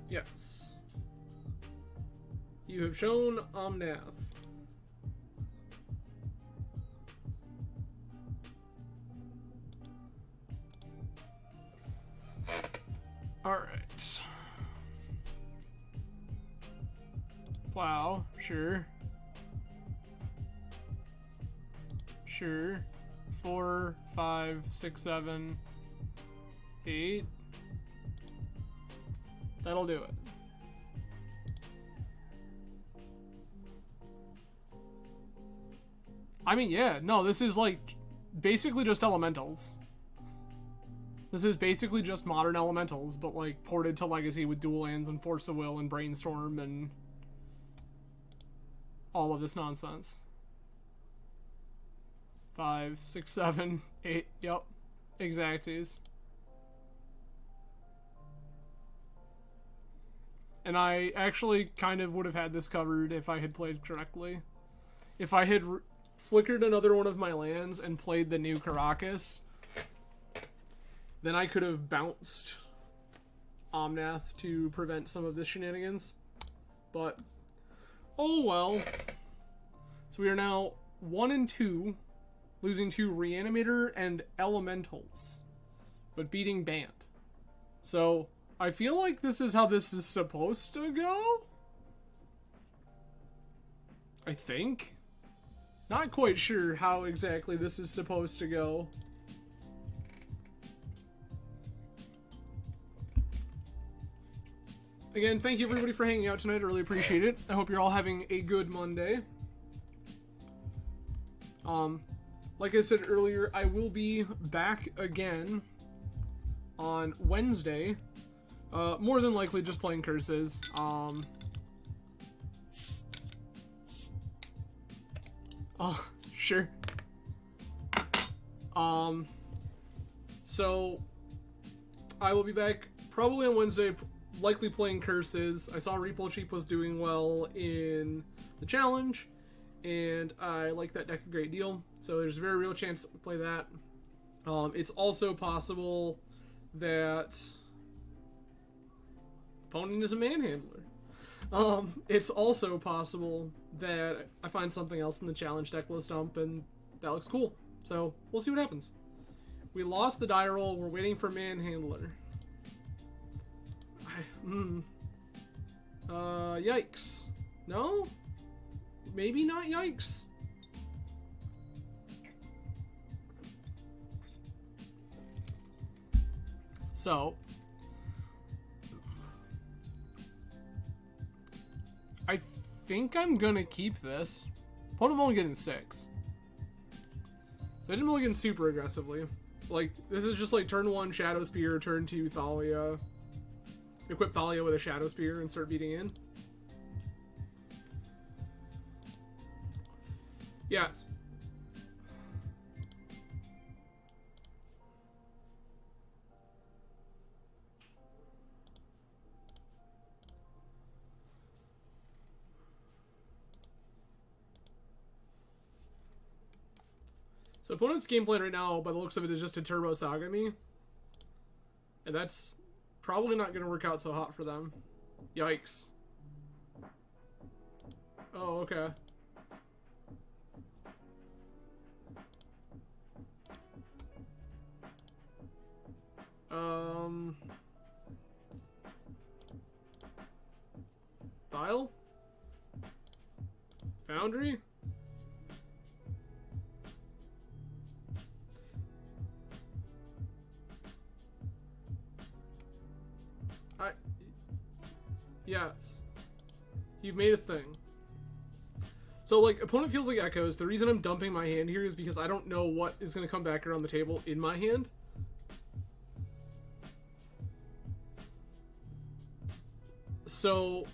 S1: Yes. You have shown Omnath. Alright. Plow, sure. Sure. 4, 5, 6, 7, 8. That'll do it. I mean, yeah, no, this is like basically just elementals. This is basically just modern elementals, but like ported to Legacy with dual lands and Force of Will and Brainstorm and all of this nonsense. 5, 6, 7, 8. Yep. Exacties. And I actually kind of would have had this covered if I had played correctly. If I had flickered another one of my lands and played the new Caracas, then I could have bounced Omnath to prevent some of the shenanigans. But, oh well. So we are now 1 and 2, losing to Reanimator and Elementals, but beating Bant. So I feel like this is how this is supposed to go? I think. Not quite sure how exactly this is supposed to go. Again, thank you everybody for hanging out tonight. I really appreciate it. I hope you're all having a good Monday. Like I said earlier, I will be back again on Wednesday. More than likely just playing curses. Oh, sure. So I will be back probably on Wednesday, likely playing curses. I saw Repo Cheap was doing well in the challenge, and I like that deck a great deal. So there's a very real chance that we play that. It's also possible that opponent is a manhandler. It's also possible that I find something else in the challenge deck list dump, and that looks cool. So we'll see what happens. We lost the die roll. We're waiting for manhandler. Yikes. No? Maybe not yikes. So I think I'm gonna keep this. Opponent only getting 6. So I didn't mulligan super aggressively. Like, this is just like turn 1 Shadow Spear, turn 2 Thalia. Equip Thalia with a Shadow Spear and start beating in. Yes. So opponent's game plan right now, by the looks of it, is just to Turbo Saga me. And that's probably not going to work out so hot for them. Yikes. Oh, okay. File? Foundry? Yes. You've made a thing. So, like, opponent feels like echoes. The reason I'm dumping my hand here is because I don't know what is going to come back around the table in my hand. So,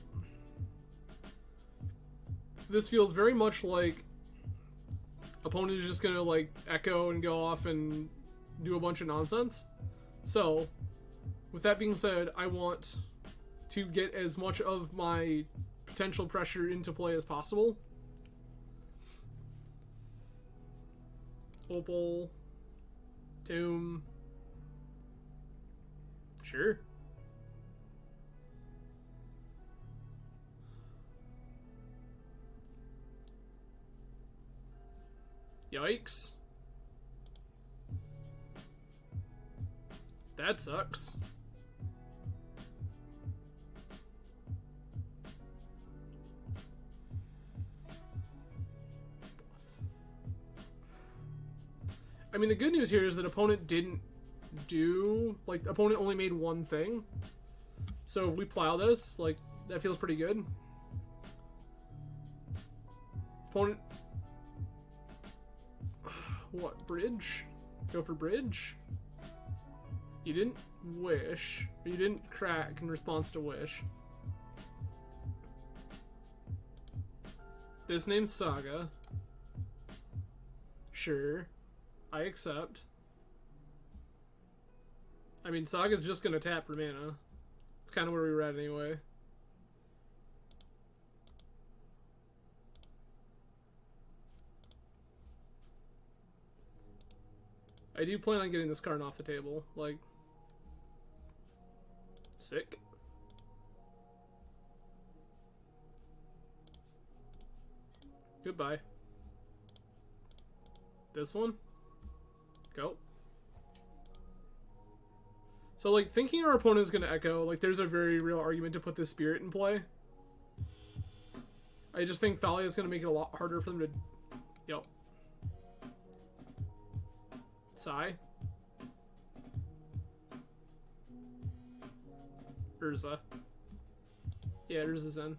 S1: this feels very much like opponent is just going to, like, echo and go off and do a bunch of nonsense. So, with that being said, I want to get as much of my potential pressure into play as possible. Opal. Tomb. Sure. Yikes. That sucks. I mean, the good news here is that opponent didn't do... Like, opponent only made one thing. So if we plow this, like, that feels pretty good. Opponent... What, bridge? Go for bridge? You didn't wish. Or you didn't crack in response to wish. This name's Saga. Sure. I accept. I mean, Saga's just gonna tap for mana. It's kind of where we were at anyway. I do plan on getting this card off the table. Like, sick. Goodbye. This one? Go. So, like, thinking our opponent is going to echo, like, there's a very real argument to put this spirit in play. I just think Thalia is going to make it a lot harder for them to... Yep. Sigh. Urza. Yeah, Urza's in.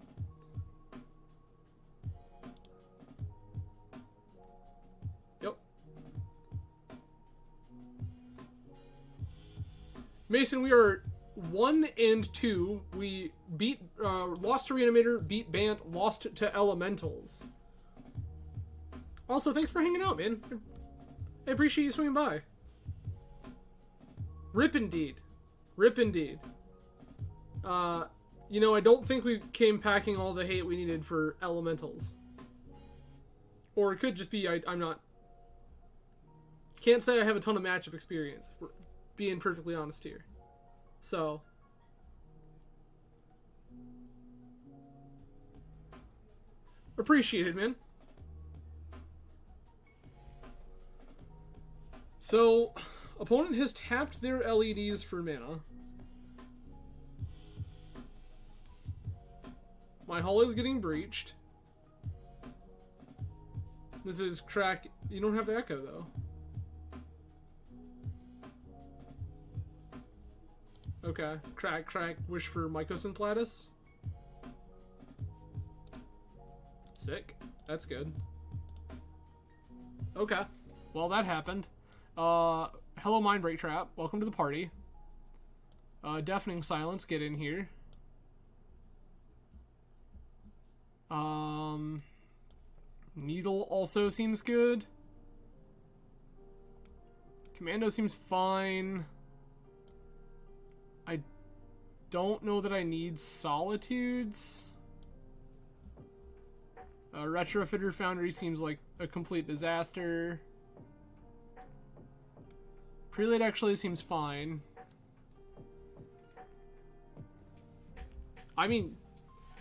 S1: Yep. Mason, we are 1 and 2. We beat, lost to Reanimator, beat Bant, lost to Elementals. Also, thanks for hanging out, man. I appreciate you swinging by. Rip indeed. Rip indeed. You know, I don't think we came packing all the hate we needed for Elementals. Or it could just be I'm not... Can't say I have a ton of matchup experience, for being perfectly honest here. So... Appreciate it, man. So, opponent has tapped their LEDs for mana. My hull is getting breached. This is crack. You don't have the echo, though. Okay. Crack, crack. Wish for Mycosynth Lattice. Sick. That's good. Okay. Well, that happened. Hello, Mindbreak Trap. Welcome to the party. Deafening Silence. Get in here. Needle also seems good. Commando seems fine. I don't know that I need Solitudes. Retrofitter Foundry seems like a complete disaster. Prelate actually seems fine. I mean,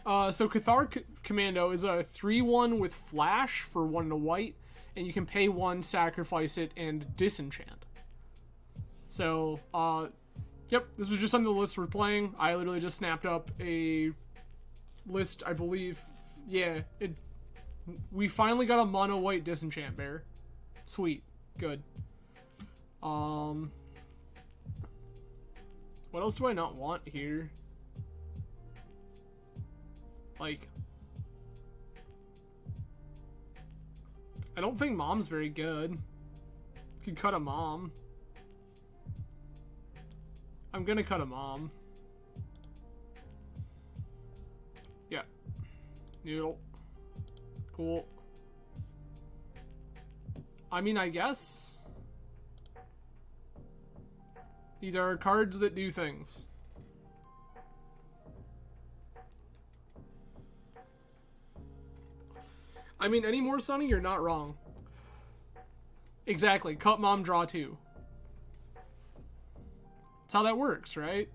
S1: so Cathar Commando is a 3/1 with flash for 1 and a white, and you can pay 1, sacrifice it, and disenchant. So, yep, this was just some of the lists we're playing. I literally just snapped up a list, I believe. Yeah, we finally got a mono white disenchant bear. Sweet. Good. What else do I not want here? Like, I don't think mom's very good. Could cut a mom. I'm gonna cut a mom. Yeah. Noodle. Cool. I mean, I guess these are cards that do things. I mean, any more, Sonny, you're not wrong. Exactly. Cut mom, draw 2. That's how that works, right?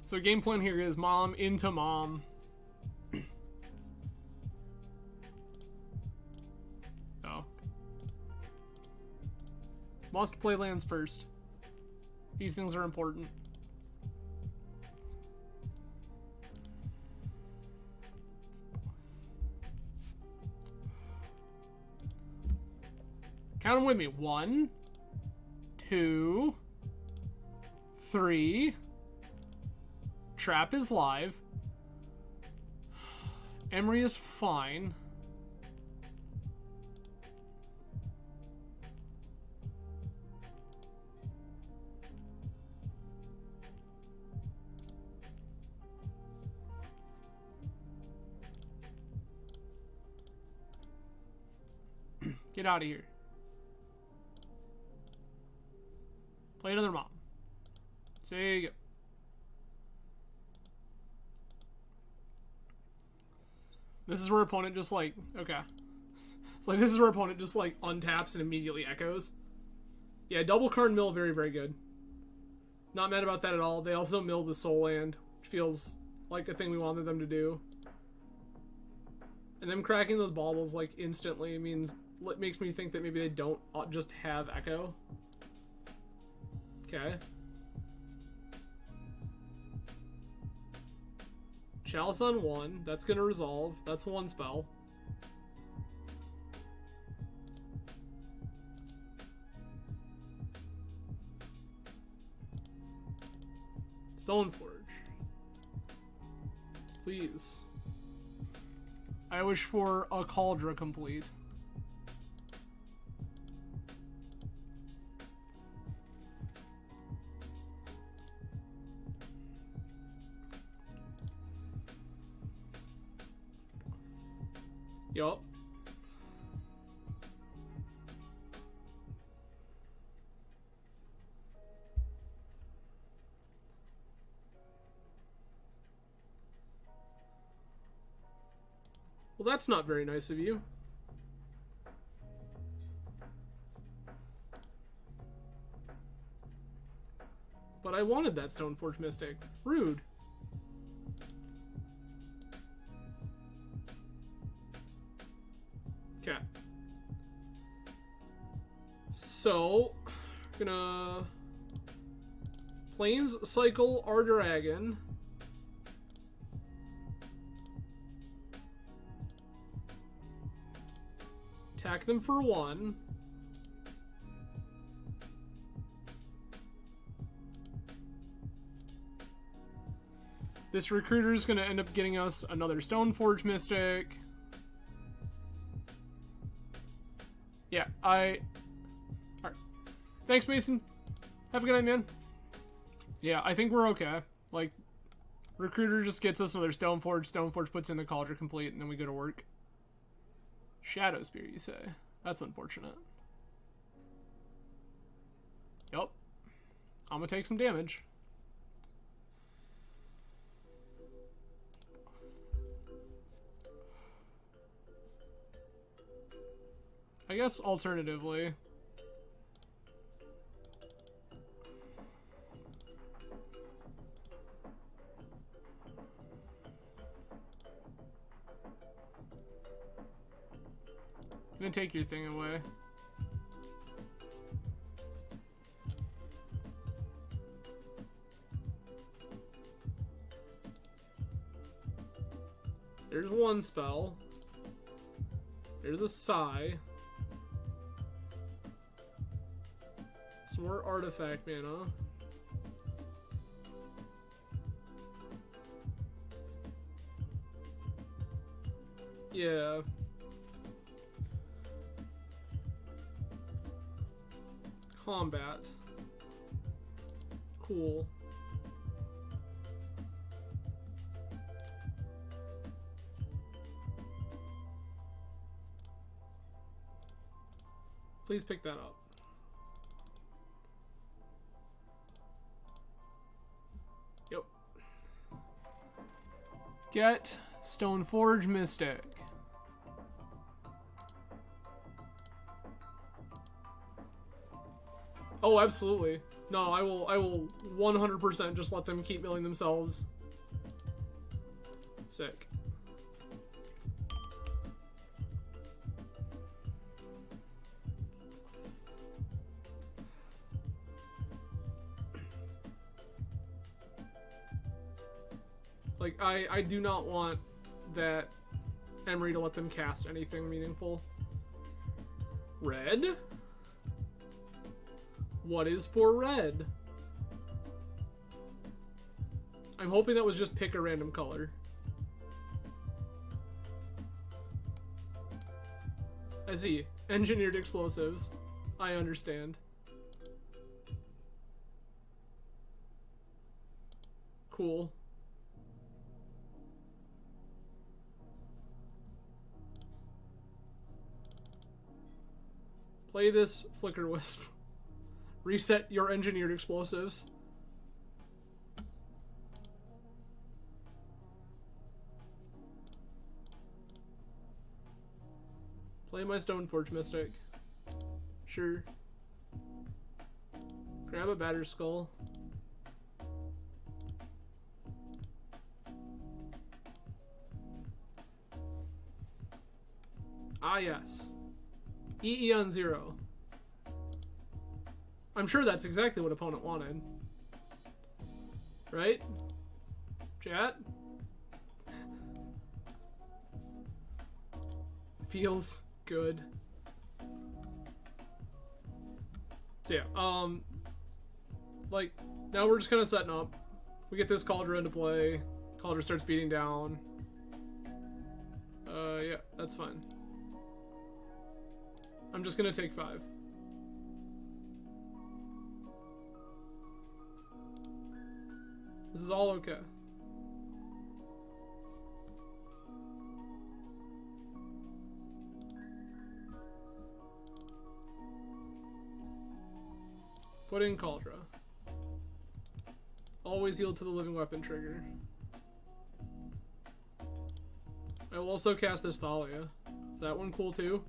S1: So game plan here is mom into mom. Oh. Must play lands first. These things are important. Count them with me. 1, 2, 3. Trap is live. Emery is fine. Get out of here. Play another mom. See you go. This is where opponent just like, okay. It's like, this is where opponent just like untaps and immediately echoes. Yeah, double card mill, very, very good. Not mad about that at all. They also mill the soul land, which feels like a thing we wanted them to do. And them cracking those baubles like instantly means, makes me think that maybe they don't just have echo. Okay. Chalice on 1. That's gonna resolve. That's 1 spell. Stoneforge. Please. I wish for a Cauldron complete. Yup. Well, that's not very nice of you. But I wanted that Stoneforge Mystic. Rude. Okay. So, gonna Plains Cycle our Dragon. Attack them for 1. This recruiter is gonna end up getting us another Stoneforge Mystic. Yeah, Alright. Thanks, Mason. Have a good night, man. Yeah, I think we're okay. Like, recruiter just gets us another Stoneforge. Stoneforge puts in the Cauldron complete, and then we go to work. Shadow Spear, you say? That's unfortunate. Yup. I'm gonna take some damage. I guess alternatively, I'm gonna take your thing away. There's one spell. There's a sigh. Some more artifact mana. Yeah. Combat. Cool. Please pick that up. Yep. Get Stoneforge Mystic. Oh, absolutely. No, I will 100% just let them keep milling themselves. Sick. Like, I do not want that Emery to let them cast anything meaningful. Red? What is for red? I'm hoping that was just pick a random color. I see. Engineered explosives. I understand. Cool. Play this Flicker Wisp. Reset your engineered explosives. Play my Stoneforge Mystic. Sure. Grab a Batter Skull. Ah, yes. EE on 0. I'm sure that's exactly what opponent wanted. Right? Chat? Feels good. So yeah, like, now we're just kind of setting up. We get this Cauldron into play. Cauldron starts beating down. Yeah, that's fine. I'm just gonna take 5. This is all okay. Put in Cauldron. Always yield to the living weapon trigger. I will also cast this Thalia. Is that one cool too?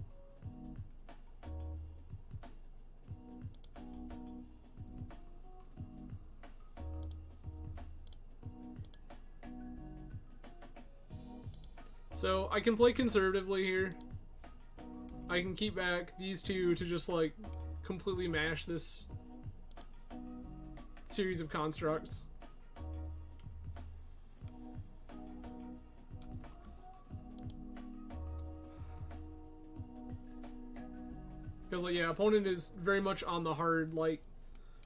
S1: So I can play conservatively here. I can keep back these two to just like completely mash this series of constructs. Because like, yeah, opponent is very much on the hard like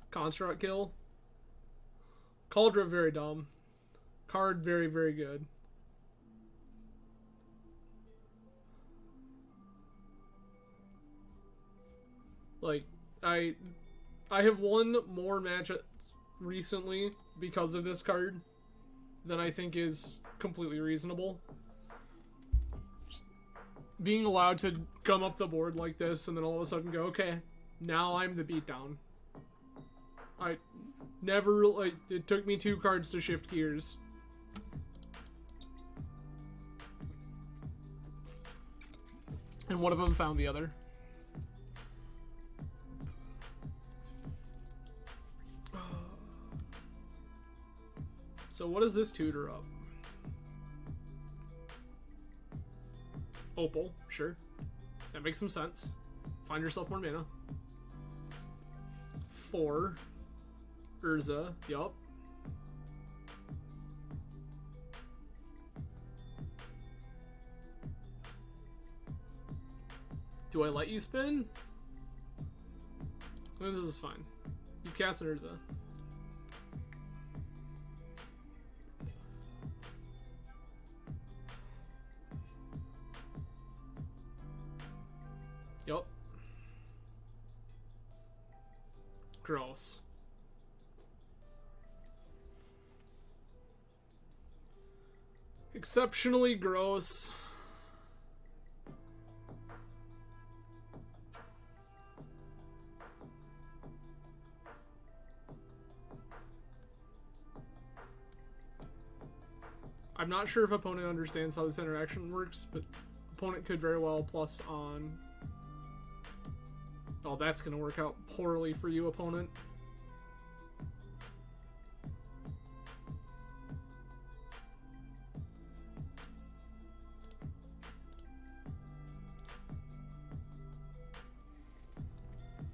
S1: construct kill. Cauldron very dumb. Card very, very good. Like, I have won more matches recently because of this card than I think is completely reasonable. Just being allowed to come up the board like this and then all of a sudden go, okay, now I'm the beatdown. I never, like, it took me 2 cards to shift gears. And one of them found the other. So what does this tutor up? Opal, sure. That makes some sense. Find yourself more mana. 4. Urza, yup. Do I let you spin? I think this is fine. You cast an Urza. Yup. Gross. Exceptionally gross. I'm not sure if opponent understands how this interaction works, but opponent could very well plus on... Oh, that's going to work out poorly for you, opponent.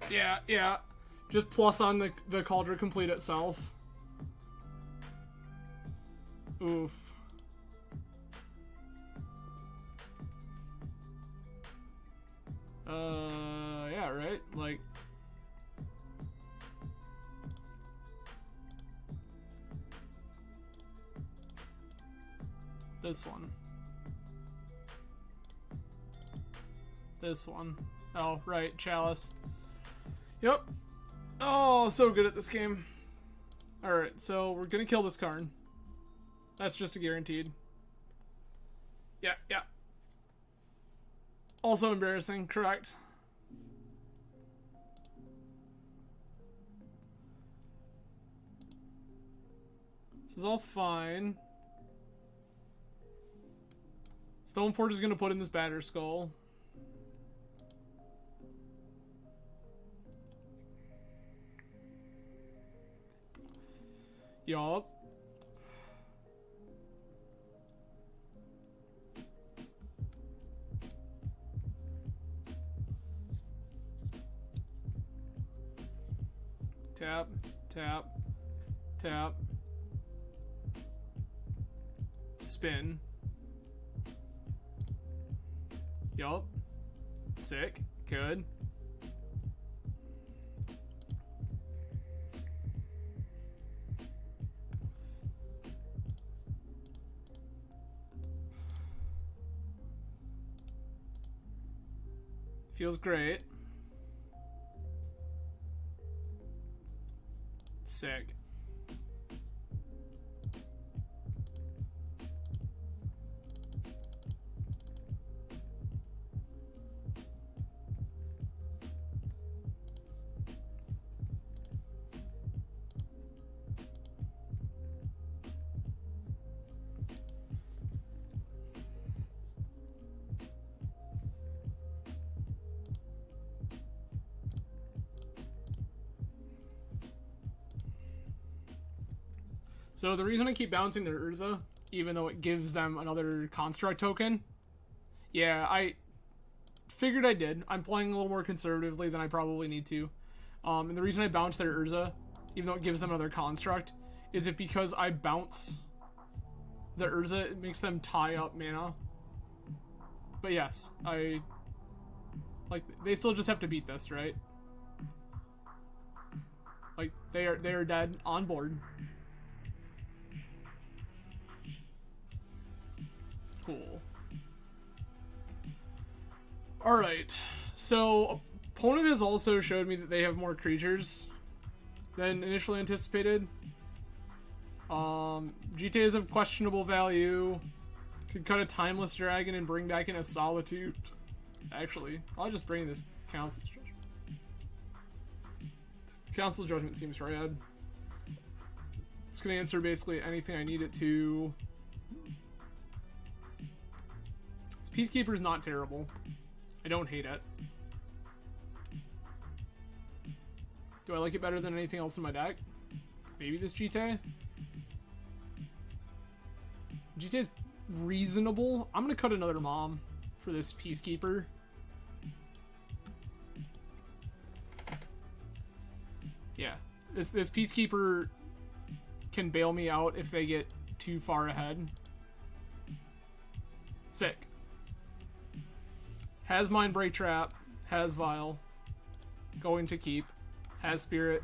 S1: Yeah. Just plus on the Cauldron Complete itself. Oof. Yeah, right? Like... This one. This one. Oh, right, Chalice. Yep. Oh, so good at this game. Alright, so we're gonna kill this Karn. That's just a guaranteed. Yeah. Also embarrassing, correct. This is all fine. Stoneforge is gonna put in this Batter Skull. Yup. Tap, tap, tap. Spin. Yup. Sick. Good. Feels great. Sick. So the reason I keep bouncing their Urza, even though it gives them another construct token, yeah, I figured I did. I'm playing a little more conservatively than I probably need to. And the reason I bounce their Urza, even though it gives them another construct, is if because I bounce the Urza, it makes them tie up mana. But yes, they still just have to beat this, right? Like, they are dead on board. Cool. Alright, so opponent has also showed me that they have more creatures than initially anticipated. GTA is of questionable value. Could cut a Timeless Dragon and bring back in a Solitude. Actually, I'll just bring this Council's Judgment. Council's Judgment seems rad. It's gonna answer basically anything I need it to. Peacekeeper is not terrible. I don't hate it. Do I like it better than anything else in my deck? Maybe this GTA? GTA's reasonable. I'm gonna cut another mom for this Peacekeeper. Yeah, this Peacekeeper can bail me out if they get too far ahead. Sick. Has Mind Break Trap. Has Vial. Going to keep. Has Spirit.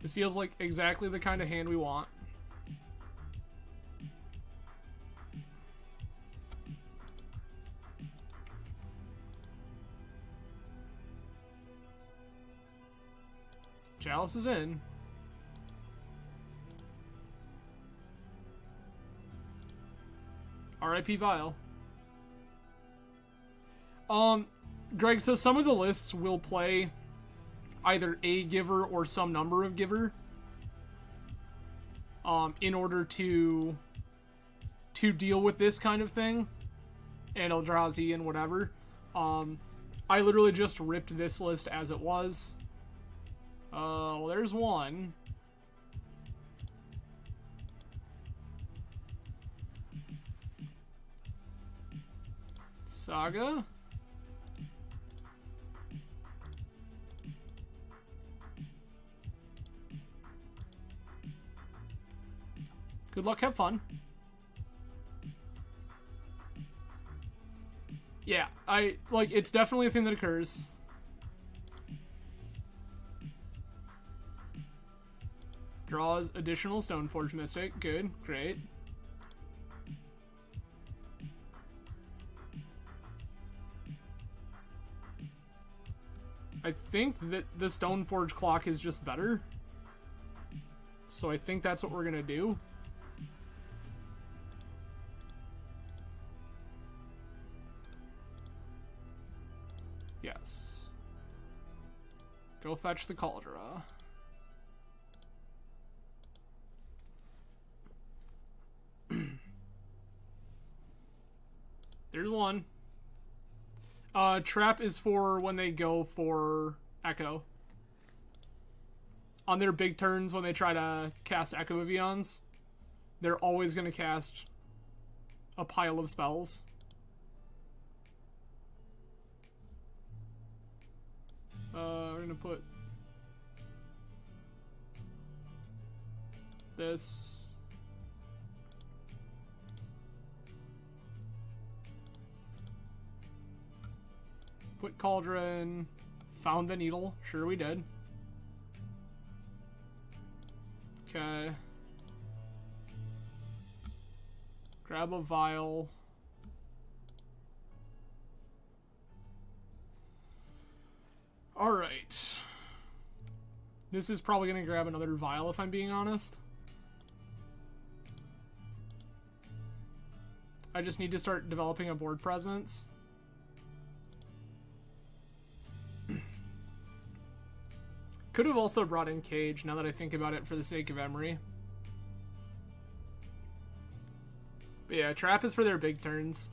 S1: This feels like exactly the kind of hand we want. Chalice is in. RIP Vial. Greg, so some of the lists will play either a giver or some number of giver in order to deal with this kind of thing, and Eldrazi and whatever. I literally just ripped this list as it was. Well, there's one. Saga. Good luck, have fun. Yeah, it's definitely a thing that occurs. Draws additional Stoneforge Mystic. Good, great. I think that the Stoneforge clock is just better. So I think that's what we're gonna do. Yes. Go fetch the Cauldron. There's one. Trap is for when they go for Echo. On their big turns when they try to cast Echo Vivians, they're always going to cast a pile of spells. We're going to put this... Put Cauldron, found the needle. Sure we did. Okay. Grab a vial. Alright. This is probably going to grab another vial if I'm being honest. I just need to start developing a board presence. Could have also brought in Cage, now that I think about it, for the sake of Emery. But yeah, Trap is for their big turns.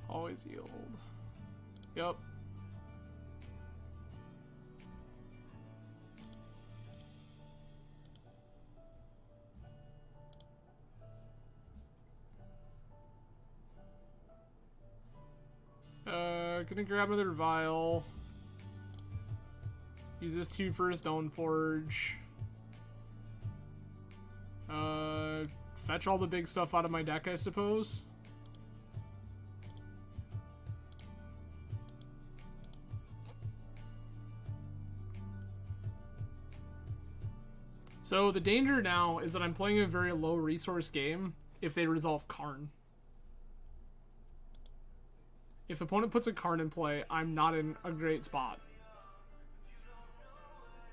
S1: Always yield. Yep. Gonna grab another vial. Use this 2 for a Stoneforge. Fetch all the big stuff out of my deck, I suppose. So the danger now is that I'm playing a very low resource game if they resolve Karn. If opponent puts a Karn in play, I'm not in a great spot.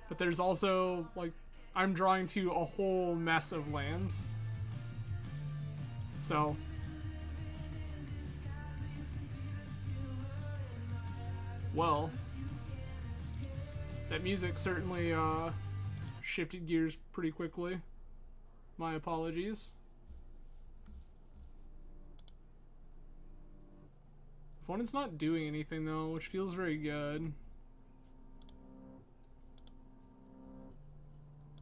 S1: But there's also, like, I'm drawing to a whole mess of lands. So well, that music certainly shifted gears pretty quickly. My apologies. Opponent's not doing anything though, which feels very good.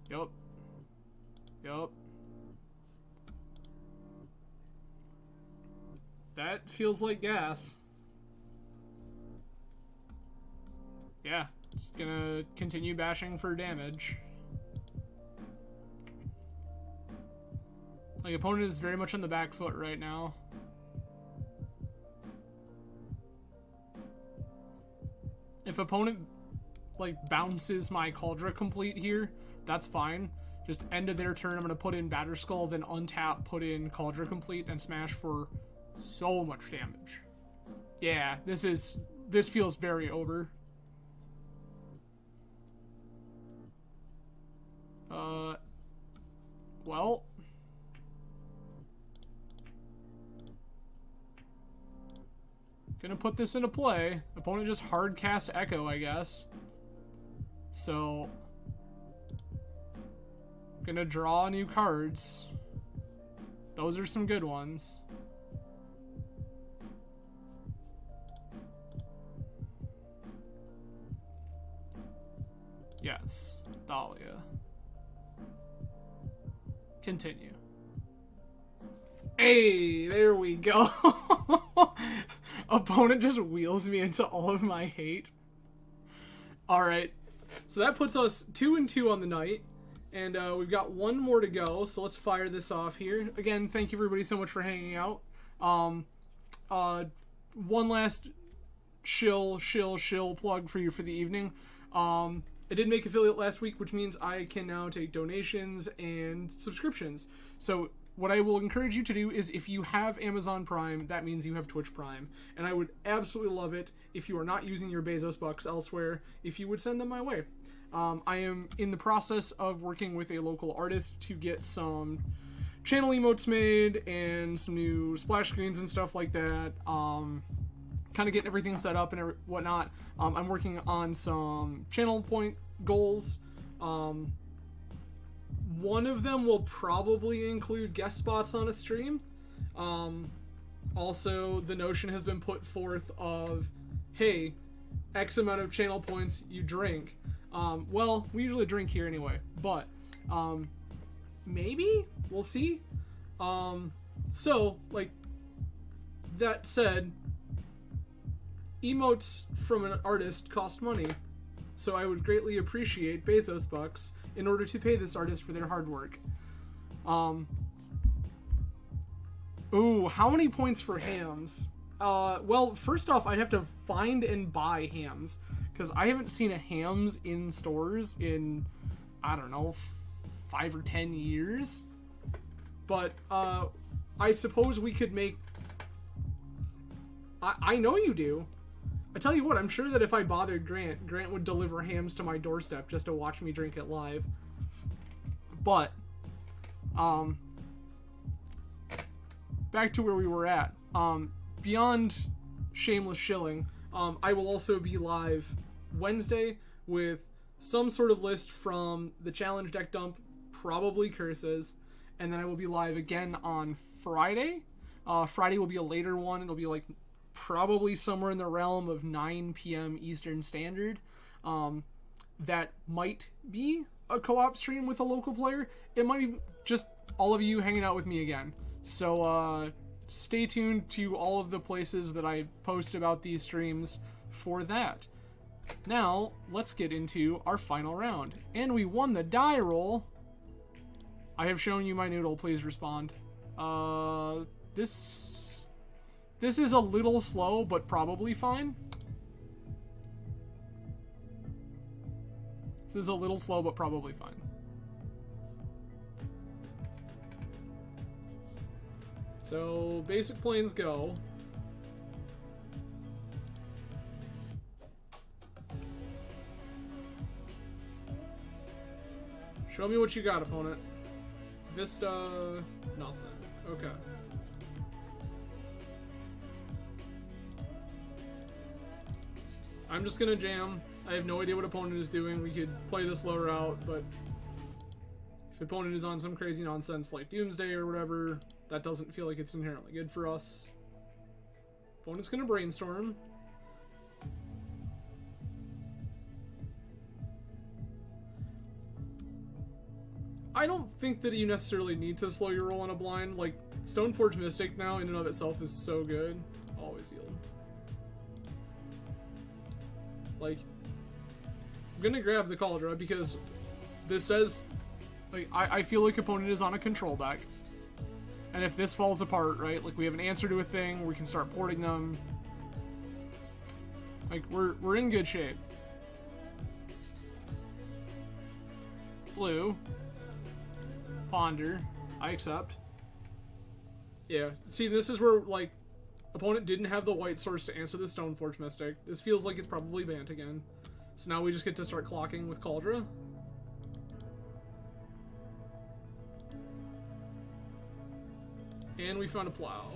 S1: Yup. Yup. That feels like gas. Yeah, just gonna continue bashing for damage. Like, opponent is very much on the back foot right now. If opponent, like, bounces my Cauldron Complete here, that's fine. Just end of their turn, I'm gonna put in Batterskull, then untap, put in Cauldron Complete, and smash for so much damage. Yeah, this feels very over. Well. Gonna put this into play. Opponent just hard cast Echo, I guess. So gonna draw new cards. Those are some good ones. Yes, Thalia. Continue. Hey, there we go. Opponent just wheels me into all of my hate. Alright, so that puts us 2-2 on the night. And we've got one more to go, so let's fire this off here. Again, thank you everybody so much for hanging out. One last shill plug for you for the evening. I did make affiliate last week, which means I can now take donations and subscriptions. So what I will encourage you to do is, if you have Amazon Prime, that means you have Twitch Prime. And I would absolutely love it if you are not using your Bezos bucks elsewhere, if you would send them my way. I am in the process of working with a local artist to get some channel emotes made and some new splash screens and stuff like that. Kind of getting everything set up and whatnot. I'm working on some channel point goals. One of them will probably include guest spots on a stream. Also, the notion has been put forth of, hey, X amount of channel points, you drink. Well, we usually drink here anyway, but maybe? We'll see. So, like, that said, emotes from an artist cost money, so I would greatly appreciate Bezos bucks in order to pay this artist for their hard work. Ooh, how many points for hams? Well, first off, I'd have to find and buy hams, because I haven't seen a hams in stores in, I don't know, 5 or 10 years. But, I suppose we could make... I know you do. I tell you what, I'm sure that if I bothered Grant would deliver hams to my doorstep just to watch me drink it live. But, back to where we were at. Beyond shameless shilling, I will also be live Wednesday with some sort of list from the challenge deck dump, probably curses, and then I will be live again on Friday. Friday will be a later one. It'll be like probably somewhere in the realm of 9 p.m. Eastern Standard. That might be a co-op stream with a local player. It might be just all of you hanging out with me again. So stay tuned to all of the places that I post about these streams for that. Now, let's get into our final round. And we won the die roll. I have shown you my Noodle. Please respond. This is a little slow, but probably fine. This is a little slow, but probably fine. So, basic planes go. Show me what you got, opponent. Vista, nothing. Okay. I'm just gonna jam. I have no idea what opponent is doing. We could play this low route, but if opponent is on some crazy nonsense like Doomsday or whatever, that doesn't feel like it's inherently good for us. Opponent's gonna brainstorm. I don't think that you necessarily need to slow your roll on a blind. Like, Stoneforge Mystic now in and of itself is so good. Always yield. Like, I'm gonna grab the Cauldron because this says, like, I feel like opponent is on a control deck. And if this falls apart, right, like we have an answer to a thing, we can start porting them. Like, we're in good shape. Blue. Ponder. I accept. Yeah, see, this is where, like, opponent didn't have the white source to answer the Stoneforge Mystic. This feels like it's probably banned again. So now we just get to start clocking with Cauldron. And we found a plow.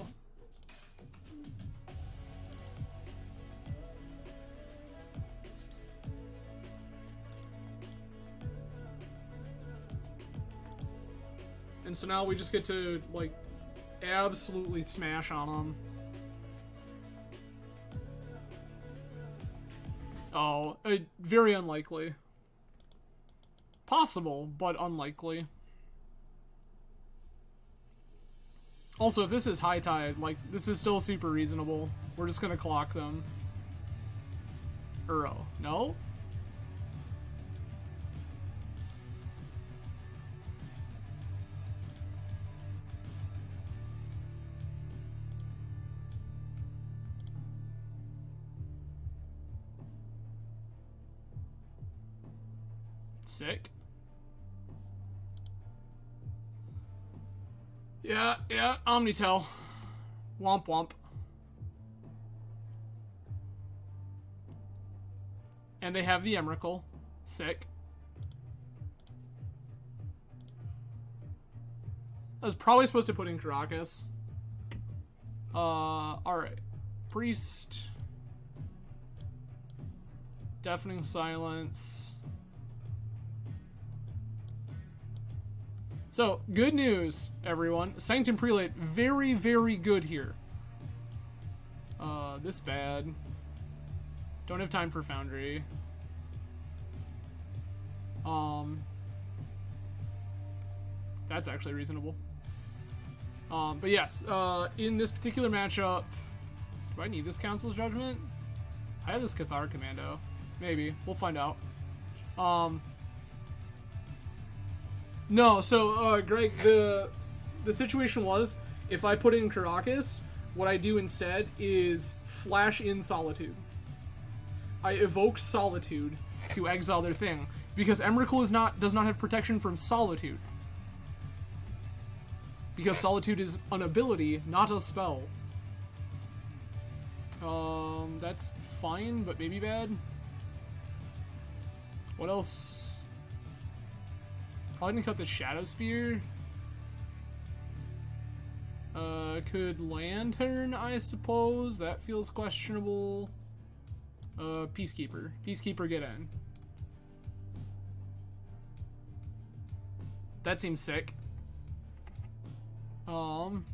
S1: And so now we just get to, like, absolutely smash on them. Oh, very unlikely. Possible, but unlikely. Also, if this is high tide, like, this is still super reasonable. We're just gonna clock them. Uro. No? Sick. Yeah, Omnitel. Womp womp. And they have the Emrakul. Sick. I was probably supposed to put in Caracas. Alright. Priest. Deafening Silence. So, good news, everyone. Sanctum Prelate, very, very good here. This bad. Don't have time for Foundry. That's actually reasonable. But yes, in this particular matchup, do I need this Council's Judgment? I have this Cathar Commando. Maybe. We'll find out. No, so, Greg, the situation was, if I put in Caracas, what I do instead is flash in Solitude. I evoke Solitude to exile their thing, because Emrakul does not have protection from Solitude. Because Solitude is an ability, not a spell. That's fine, but maybe bad. What else? Probably gonna cut the Shadow Spear. Could Lantern, I suppose. That feels questionable. Peacekeeper. Peacekeeper, get in. That seems sick. I'm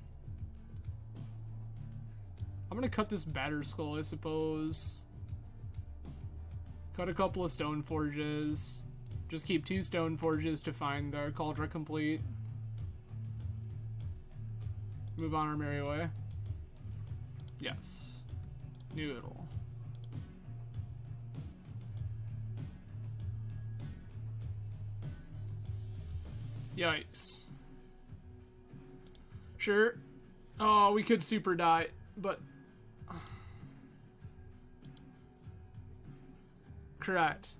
S1: gonna cut this Battered Skull, I suppose. Cut a couple of Stone Forges. Just keep 2 Stone Forges to find the Cauldron complete. Move on our merry way. Yes. Noodle. Yikes. Sure. Oh, we could super die, but... Correct.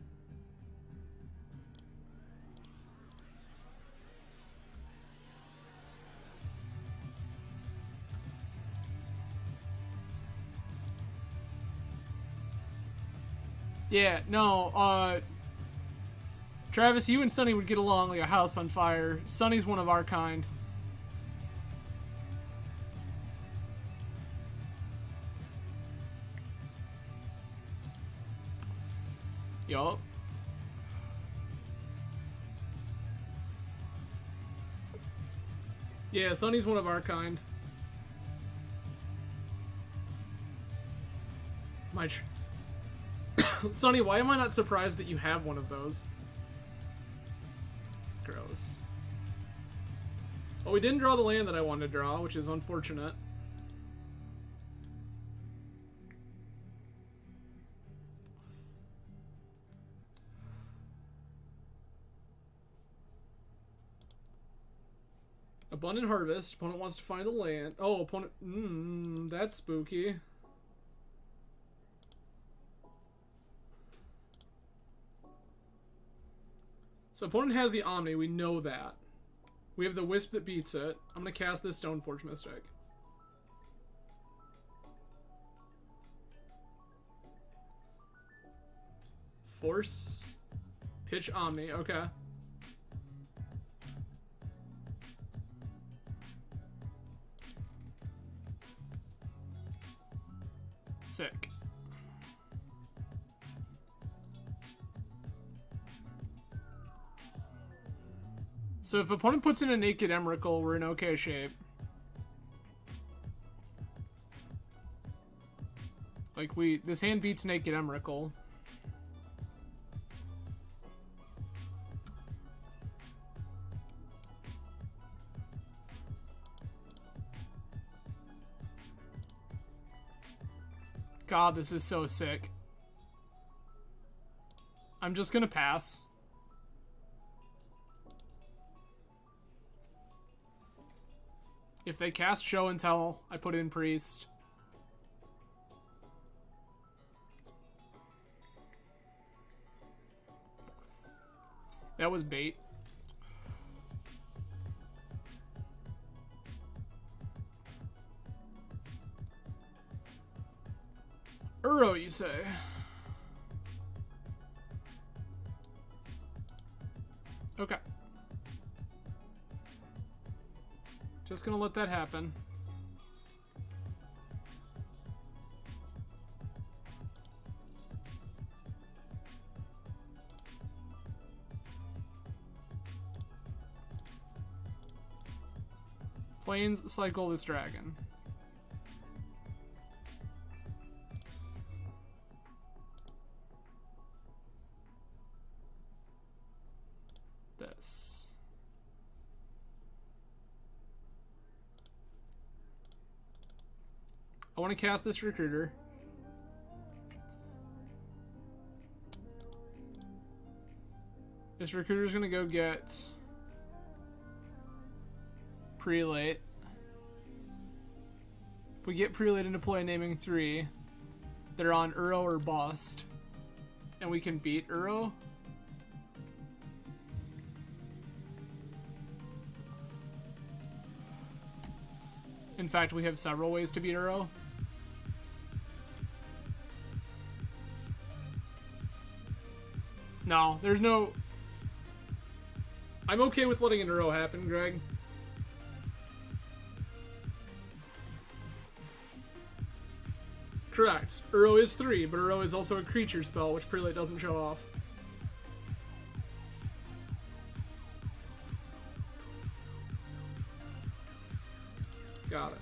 S1: Yeah, no, Travis, you and Sunny would get along like a house on fire. Sunny's one of our kind. Yup. Yeah, Sunny's one of our kind. Sunny, why am I not surprised that you have one of those? Gross. Well, we didn't draw the land that I wanted to draw, which is unfortunate. Abundant Harvest. Opponent wants to find a land. Oh, opponent... that's spooky. So opponent has the Omni. We know that. We have the Wisp that beats it. I'm going to cast this Stoneforge Mystic. Force. Pitch Omni. Okay. Sick. So if opponent puts in a Naked Emrakul, we're in okay shape. Like this hand beats Naked Emrakul. God, this is so sick. I'm just gonna pass. If they cast Show and Tell, I put in Priest. That was bait. Uro, you say? Okay. Just gonna let that happen. Plains cycle this dragon. This. I want to cast this Recruiter. This Recruiter's gonna go get Prelate. If we get Prelate into play naming 3, they're on Uro or Bust. And we can beat Uro. In fact, we have several ways to beat Uro. No, there's no... I'm okay with letting an Uro happen, Greg. Correct. Uro is 3, but Uro is also a creature spell, which Prelate doesn't show off. Got it.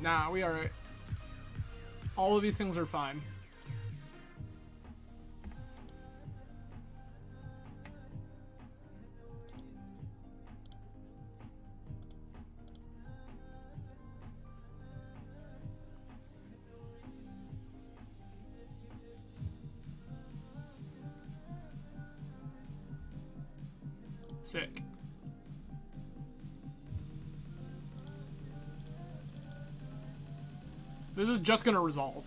S1: Nah, we alright. All of these things are fine. Sick. This is just gonna resolve.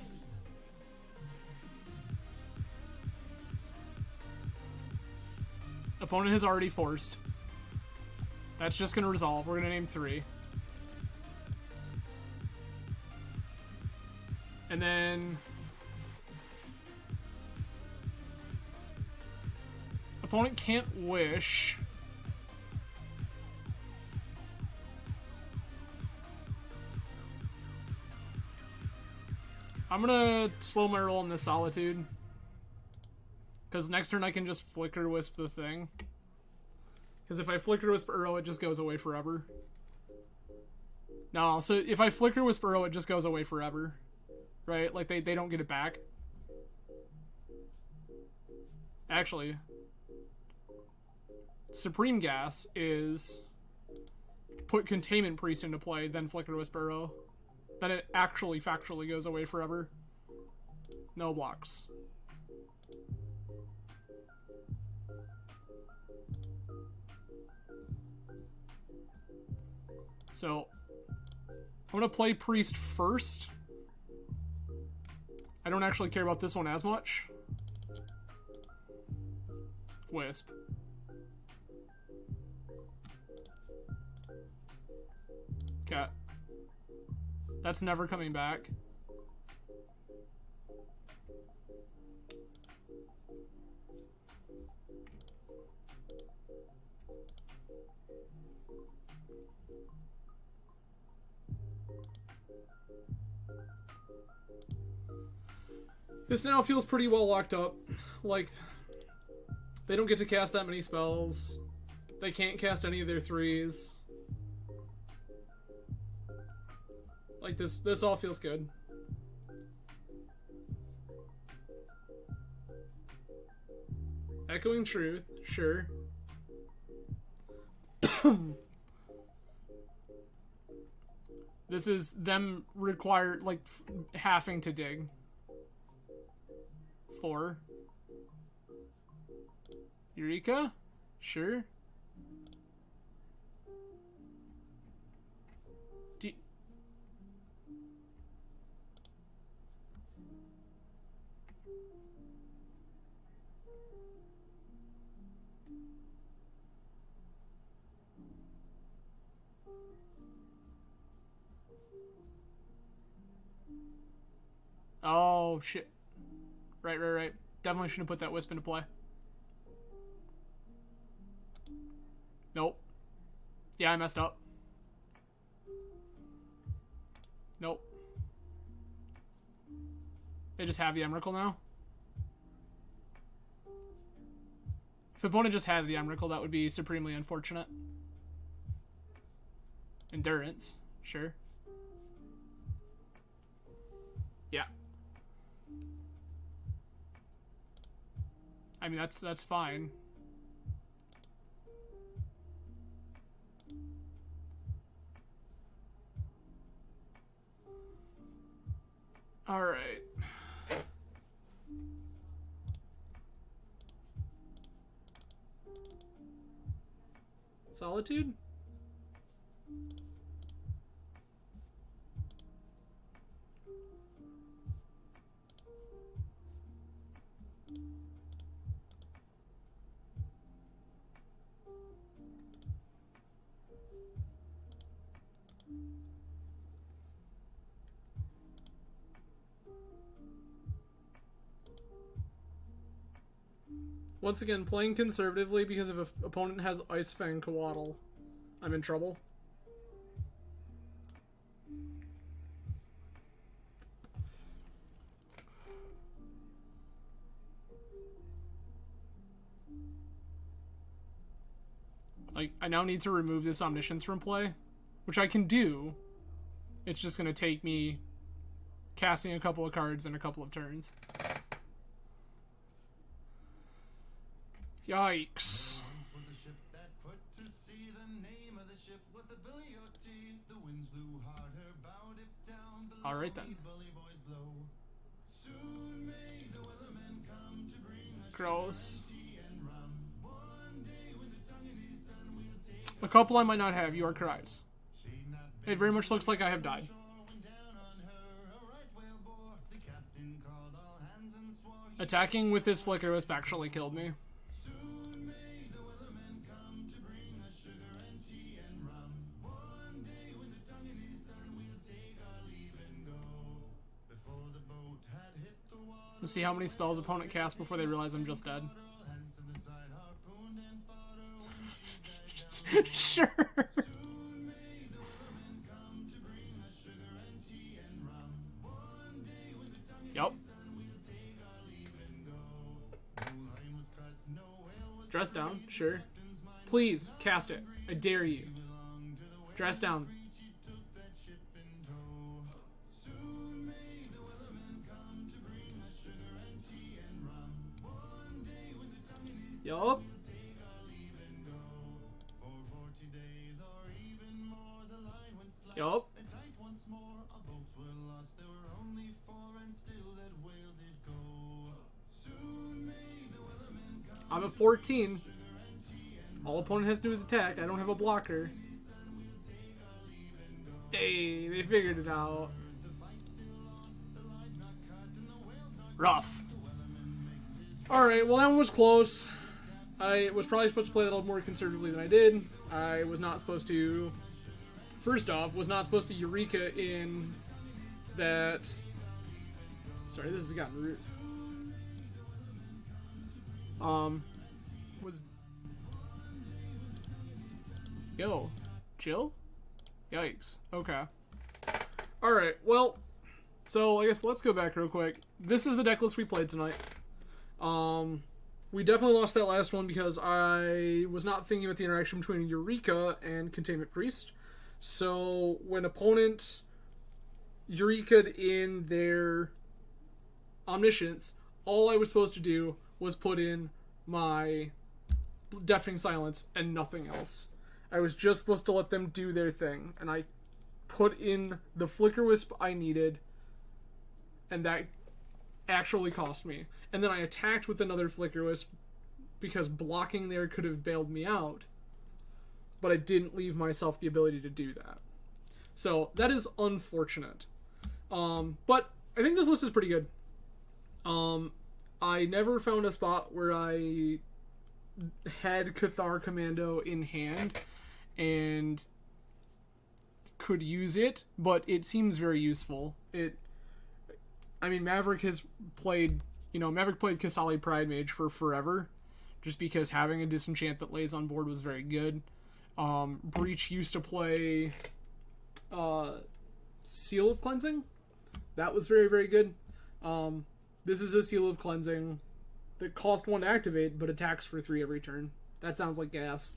S1: Opponent has already forced. That's just gonna resolve. We're gonna name 3. And then opponent can't wish. I'm gonna slow my roll in this Solitude. Because next turn I can just Flicker Wisp the thing. Because if I Flicker Wisp Uro, it just goes away forever. No, so if I Flicker Wisp Uro, it just goes away forever. Right? Like, they don't get it back. Actually, Supreme Gas is put Containment Priest into play, then Flicker Wisp Uro. Then it actually factually goes away forever. No blocks. So, I'm gonna play Priest first. I don't actually care about this one as much. Wisp. Okay. That's never coming back. This now feels pretty well locked up. Like, they don't get to cast that many spells. They can't cast any of their 3s. Like, this all feels good. Echoing Truth, sure. This is them required, like, having to dig. 4. Eureka? Sure. Oh, shit. Right. Definitely shouldn't have put that Wisp into play. Nope. Yeah, I messed up. Nope. They just have the Emrakul now. If opponent just has the Emrakul, that would be supremely unfortunate. Endurance, sure. Yeah. I mean, that's fine. All right. Solitude? Once again, playing conservatively because if an opponent has Ice Fang Coatl, I'm in trouble. Like, I now need to remove this Omniscience from play, which I can do. It's just going to take me casting a couple of cards in a couple of turns. Yikes. Alright then. Gross. A couple I might not have, you are correct. It very much looks like I have died. Attacking with this Flicker Wisp actually killed me. Let's see how many spells opponent casts before they realize I'm just dead. Sure. Yep. Dress down, sure. Please, cast it. I dare you. Dress down. Yup. Yup. I'm at 14. All opponent has to do is attack. I don't have a blocker. Hey, they figured it out. Rough. Alright, well that one was close. I was probably supposed to play that a little more conservatively than I did. I was not supposed to... First off, was not supposed to Eureka in that... Sorry, this has gotten rude. Was... Yo, chill? Yikes. Okay. Alright, well, so I guess let's go back real quick. This is the deck list we played tonight. We definitely lost that last one because I was not thinking about the interaction between Eureka and Containment Priest. So when opponent Eureka'd in their Omniscience, all I was supposed to do was put in my Deafening Silence and nothing else. I was just supposed to let them do their thing, and I put in the Flicker Wisp I needed, and that actually cost me. And then I attacked with another Flicker Wisp because blocking there could have bailed me out, but I didn't leave myself the ability to do that. So that is unfortunate. But I think this list is pretty good. I never found a spot where I had Cathar Commando in hand and could use it, but it seems very useful. I mean, Maverick has played, Maverick played Kasali Pride Mage for forever, just because having a disenchant that lays on board was very good. Breach used to play Seal of Cleansing. That was very, very good. This is a Seal of Cleansing that cost 1 to activate, but attacks for 3 every turn. That sounds like gas.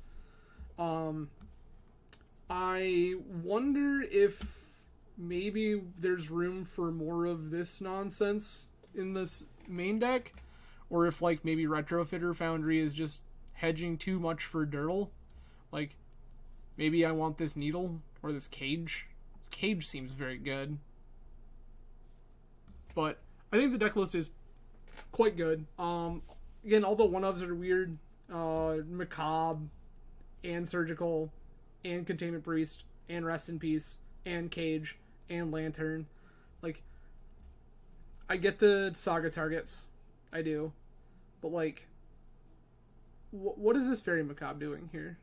S1: I wonder if maybe there's room for more of this nonsense in this main deck, or if maybe Retrofitter Foundry is just hedging too much for Durl. Maybe I want this Needle or this Cage. This Cage seems very good. But I think the deck list is quite good. Again, all the one-ofs are weird. Macabre, and Surgical, and Containment Priest, and Rest in Peace, and Cage, and Lantern. I get the Saga targets. I do. But, what is this Fairy Macabre doing here?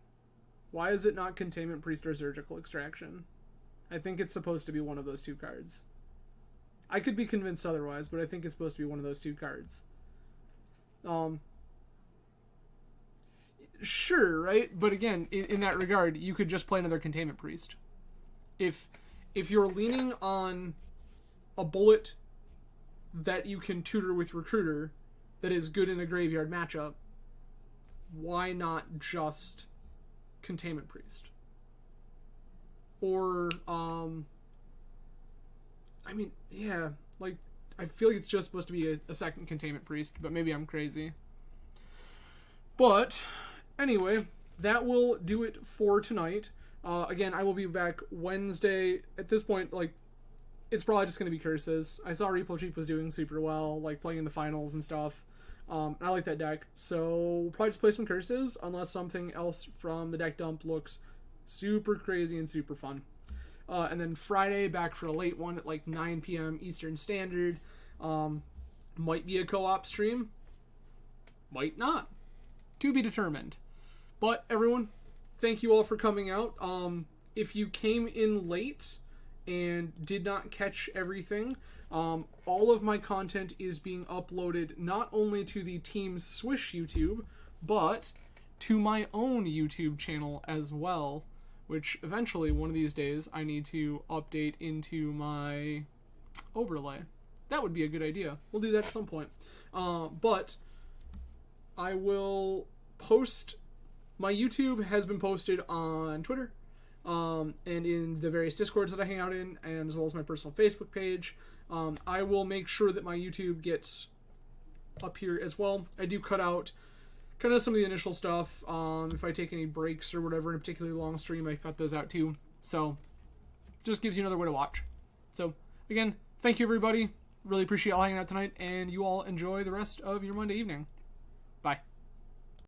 S1: Why is it not Containment Priest or Surgical Extraction? I think it's supposed to be one of those 2 cards. I could be convinced otherwise, but I think it's supposed to be one of those 2 cards. Sure, right? But again, in that regard, you could just play another Containment Priest. If you're leaning on a bullet that you can tutor with Recruiter that is good in a graveyard matchup, why not just Containment Priest? Or, I feel like it's just supposed to be a second Containment Priest, but maybe I'm crazy. But, anyway, that will do it for tonight. Again, I will be back Wednesday. At this point, it's probably just going to be Curses. I saw Repo Cheap was doing super well, playing in the finals and stuff. I like that deck, so we'll probably just play some Curses, unless something else from the deck dump looks super crazy and super fun. And then Friday, back for a late one at 9 p.m. Eastern Standard. Might be a co-op stream. Might not. To be determined. But everyone, thank you all for coming out. If you came in late and did not catch everything, all of my content is being uploaded not only to the Team Swish YouTube, but to my own YouTube channel as well, which eventually, one of these days, I need to update into my overlay. That would be a good idea. We'll do that at some point. But I will post... My YouTube has been posted on Twitter, and in the various Discords that I hang out in, and as well as my personal Facebook page. I will make sure that my YouTube gets up here as well. I do cut out kind of some of the initial stuff. If I take any breaks or whatever in a particularly long stream, I cut those out too. So, just gives you another way to watch. So, again, thank you everybody. Really appreciate y'all hanging out tonight, and you all enjoy the rest of your Monday evening. Bye.